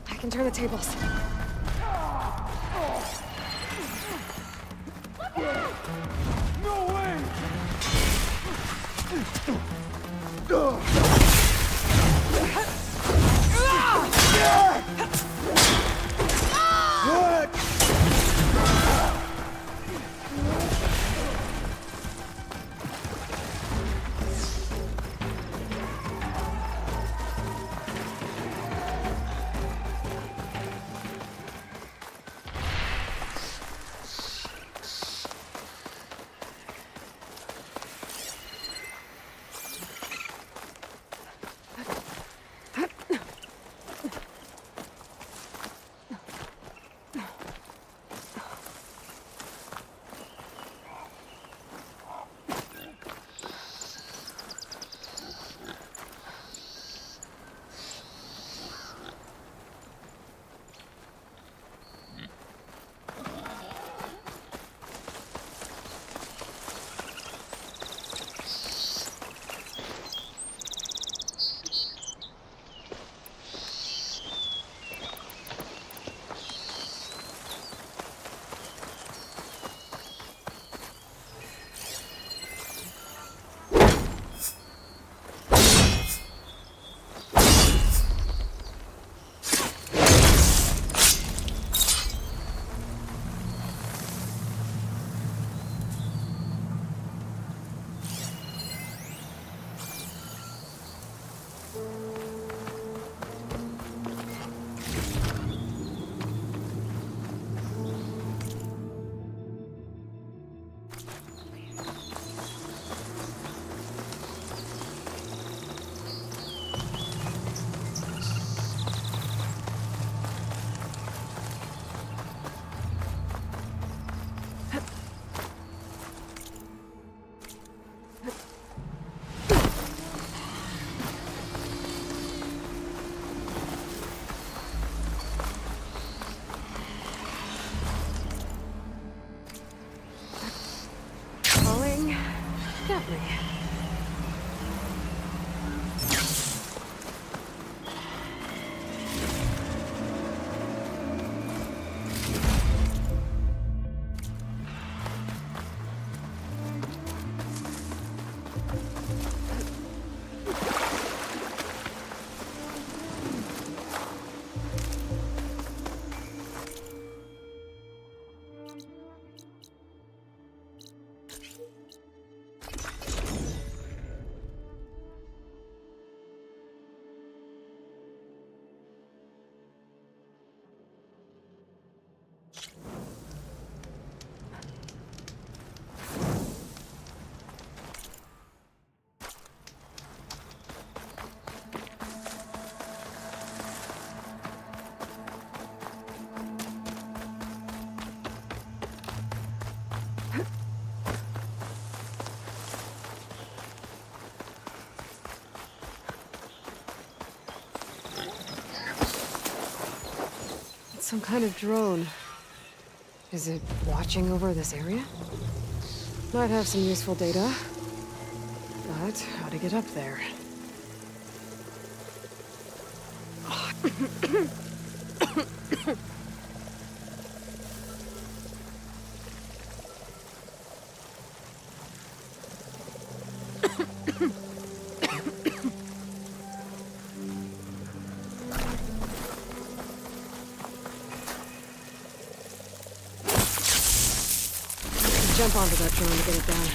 I can turn the tables. No way! Got me. Some kind of drone. Is it watching over this area? Might have some useful data. But how to get up there? Jump onto that drone to get it down.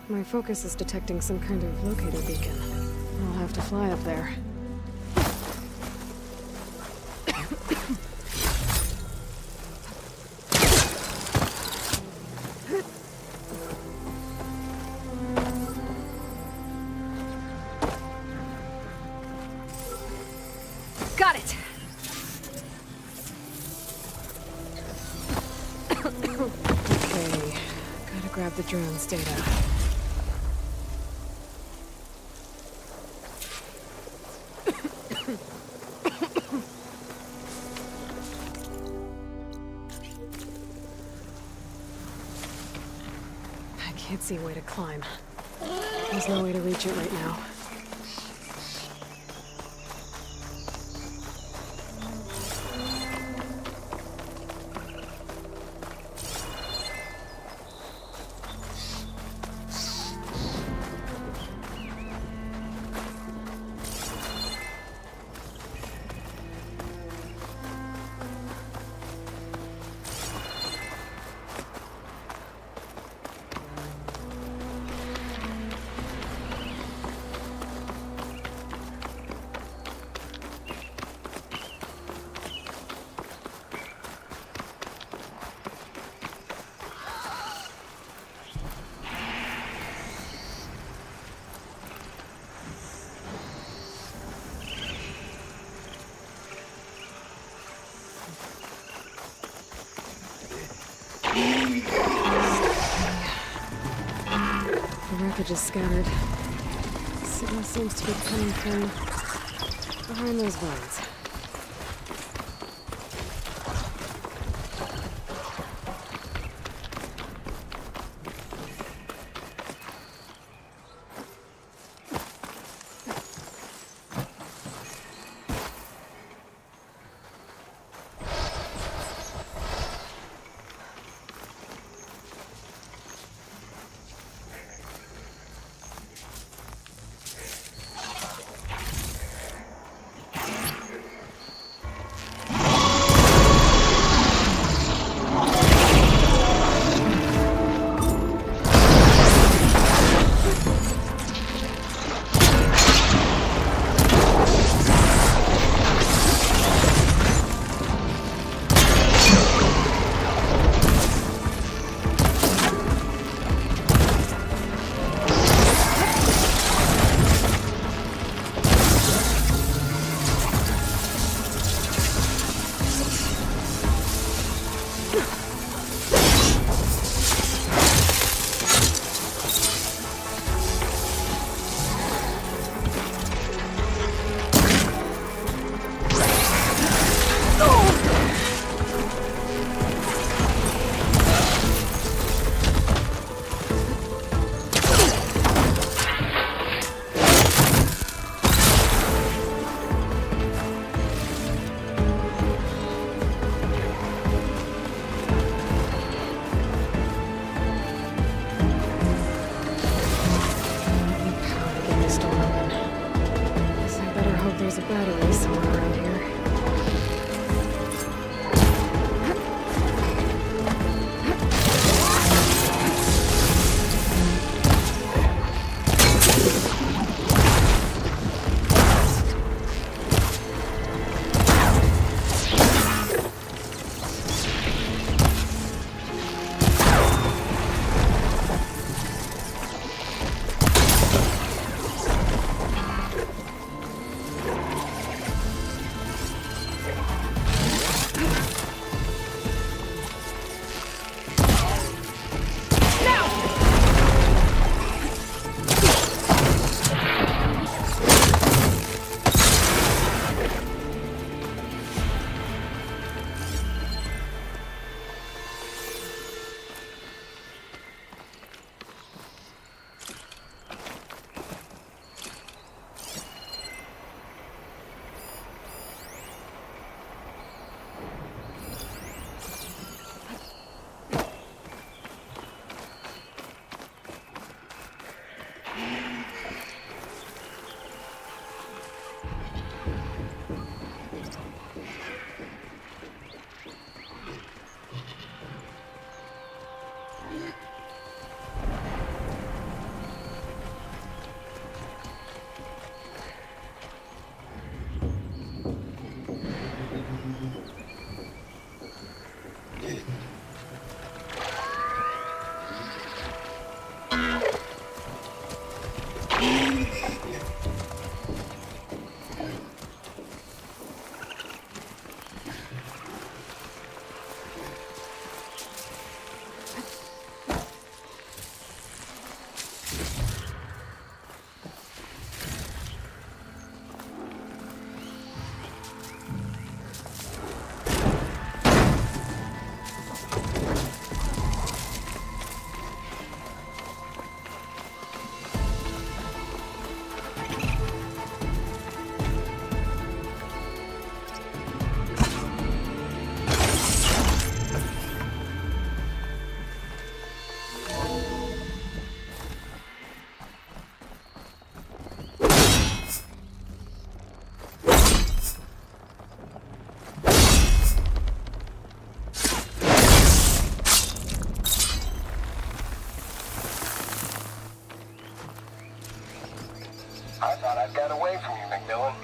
My focus is detecting some kind of locator beacon. I'll have to fly up there. Got it! Okay, gotta grab the drone's data. I can't see a way to climb. There's no way to reach it right now. The wreckage is scattered. Signal seems to be coming from behind those vines. I've got away from you, McMillan.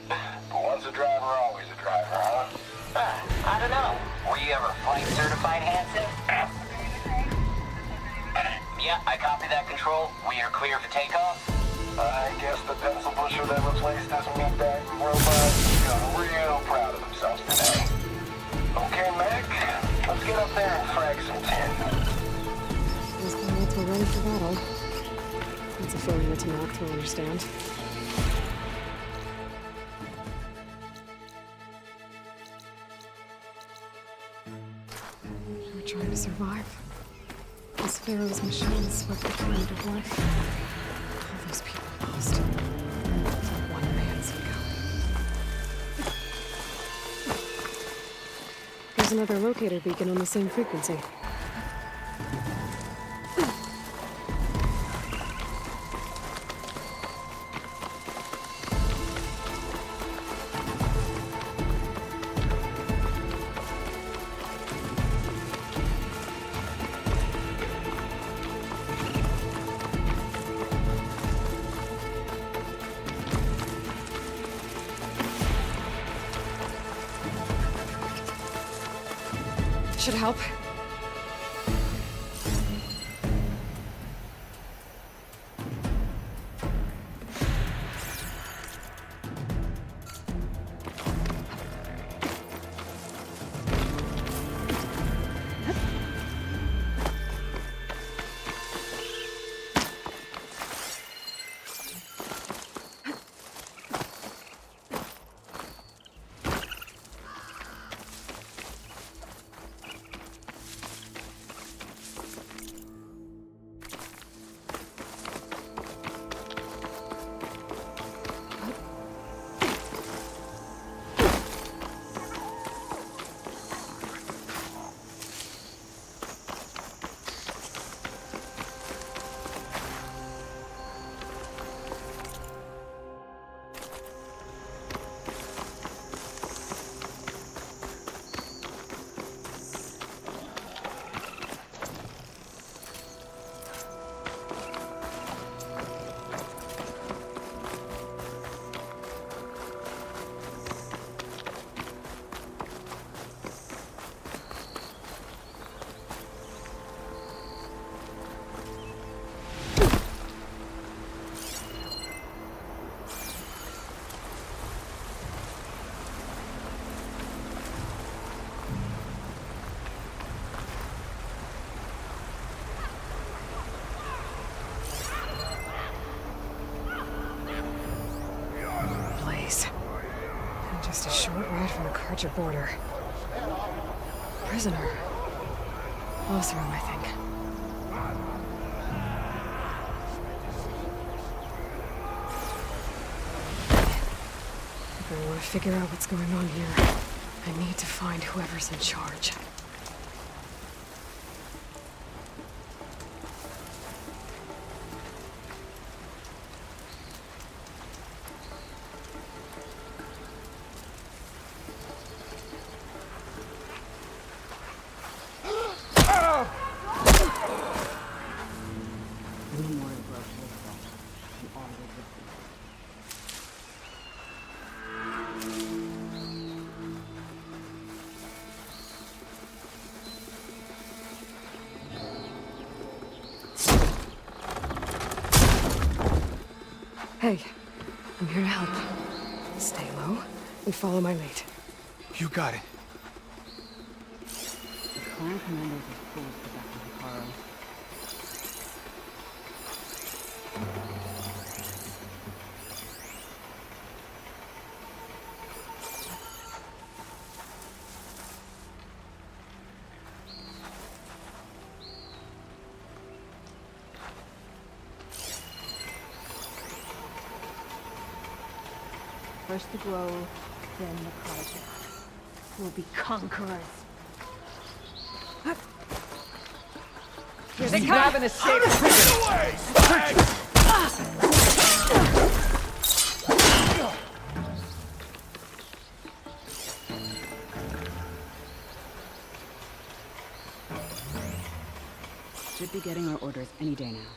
But once a driver, always a driver, huh? I don't know. Were you ever flight certified, Hanson? Yeah, I copy that, Control. We are clear for takeoff. I guess the pencil pusher that replaced this meatbag robot got real proud of themselves today. Okay, Mac, let's get up there and frag some tin. Those pilots were ready for battle. That's a failure to not to understand. We're trying to survive. As Pharaoh's machines swept the planet of life. All those people lost. For one man's ego. There's another locator beacon on the same frequency. Should help. Just a short ride from the Carja border. Prisoner. Oseram, I think. If I want to figure out what's going on here, I need to find whoever's in charge. Hey, I'm here to help. Stay low and follow my lead. You got it. The clan commanders are full of the back of Hikaru. First the Grove, then the Carja. We'll be conquerors. Just have an escape. Should be getting our orders any day now.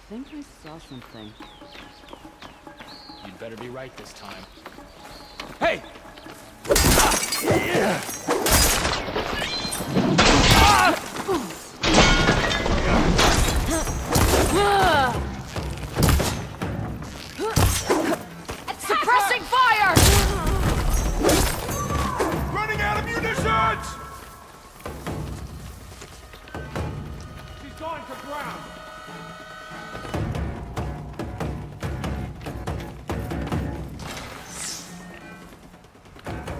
think I saw something. You'd better be right this time. Hey! Suppressing fire! Running out of munitions! She's going to ground.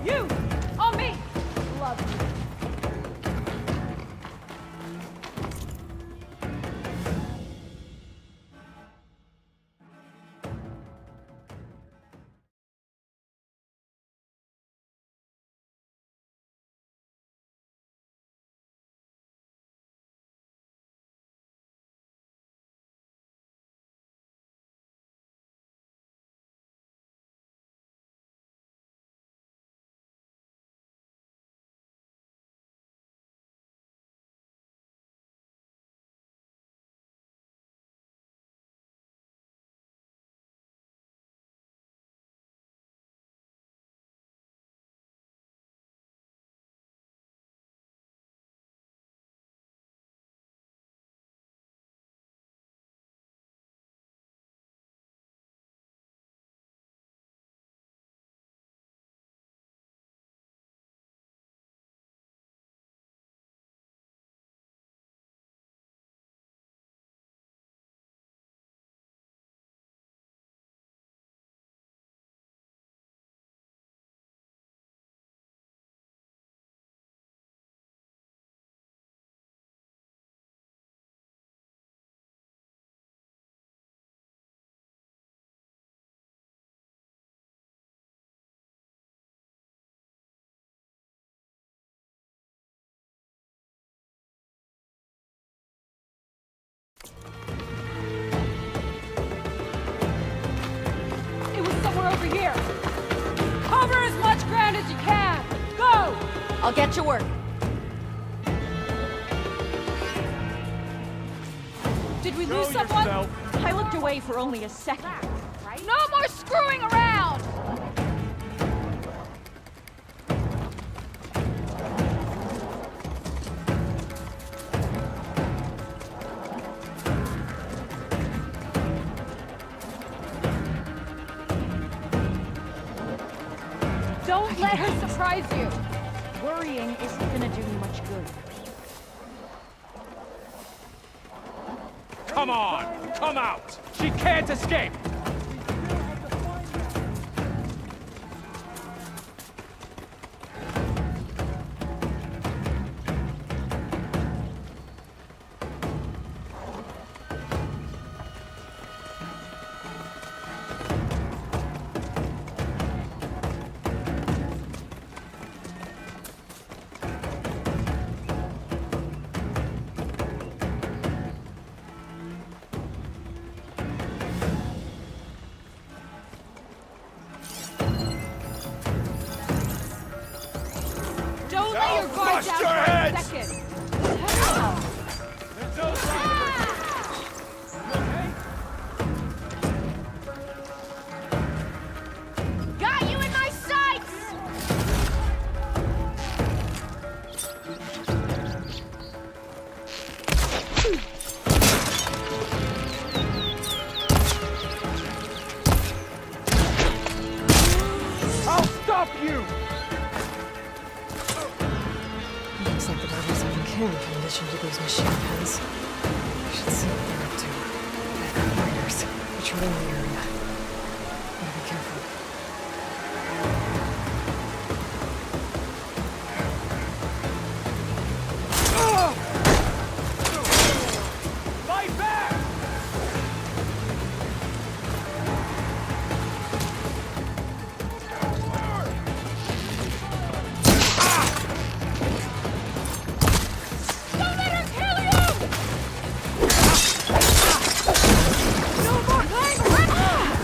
You! On me! Love you. It was somewhere over here. Cover as much ground as you can. Go! I'll get to work. Did we lose someone? I looked away for only a second. No more screwing around! Don't let her surprise you. Worrying isn't gonna do me much good. Come on! Come out! She can't escape! Don't let your guard down for a second. Got you in my sights! I'll stop you! Looks like the rebels have been carrying ammunition to those machine pens. I should see what they're up to. I've got miners patrolling the area. Gotta be careful. Fight back! Don't let her kill you! No more playing around!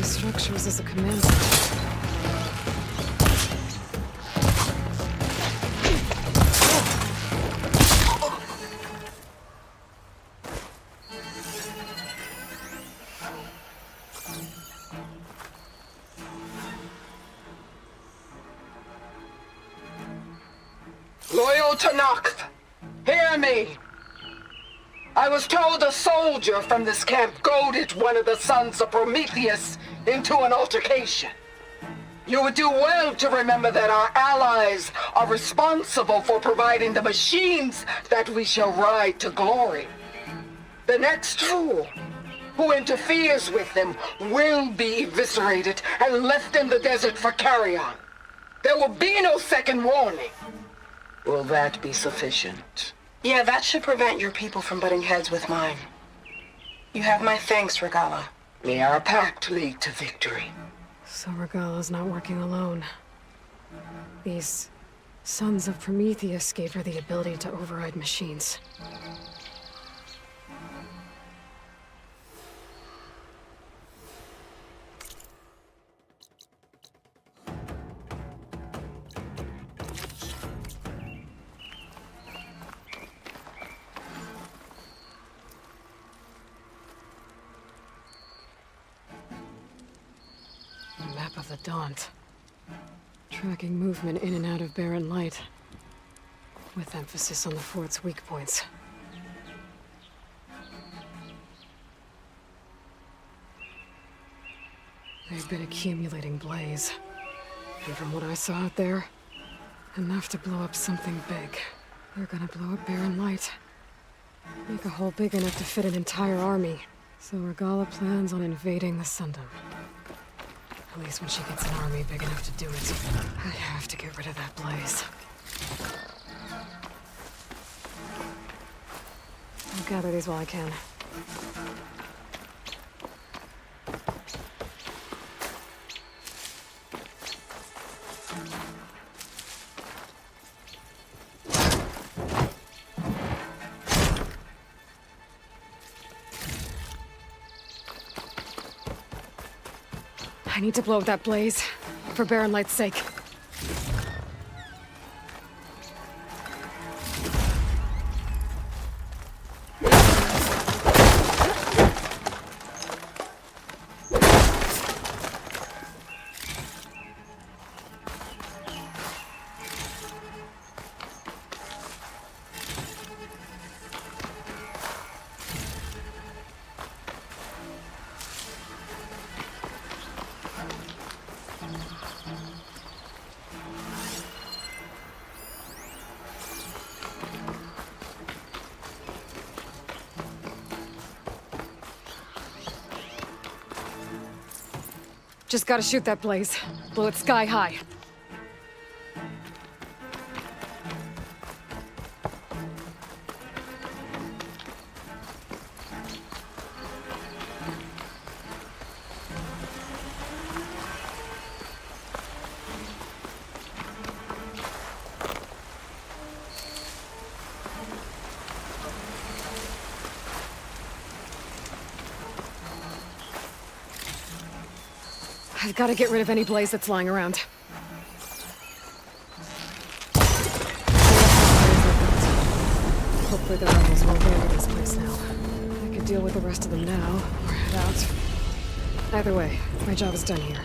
structures as a command center. Loyal to Noct, hear me. I was told a soldier from this camp goaded one of the sons of Prometheus into an altercation. You would do well to remember that our allies are responsible for providing the machines that we shall ride to glory. The next fool who interferes with them will be eviscerated and left in the desert for carrion. There will be no second warning. Will that be sufficient? Yeah, that should prevent your people from butting heads with mine. You have my thanks, Regala. May our pact lead to victory. So Regala's not working alone. These sons of Prometheus gave her the ability to override machines. Map of the Daunt. Tracking movement in and out of barren light. With emphasis on the fort's weak points. They've been accumulating blaze. And from what I saw out there, enough to blow up something big. They're gonna blow up barren light. Make a hole big enough to fit an entire army. So Regala plans on invading the Sundom. At least when she gets an army big enough to do it. I have to get rid of that blaze. I'll gather these while I can. I need to blow up that blaze, for Barren Light's sake. Just gotta shoot that blaze. Blow it sky high. I've got to get rid of any blaze that's lying around. Hopefully the rebels won't go over this place now. I could deal with the rest of them now, or head out. Either way, my job is done here.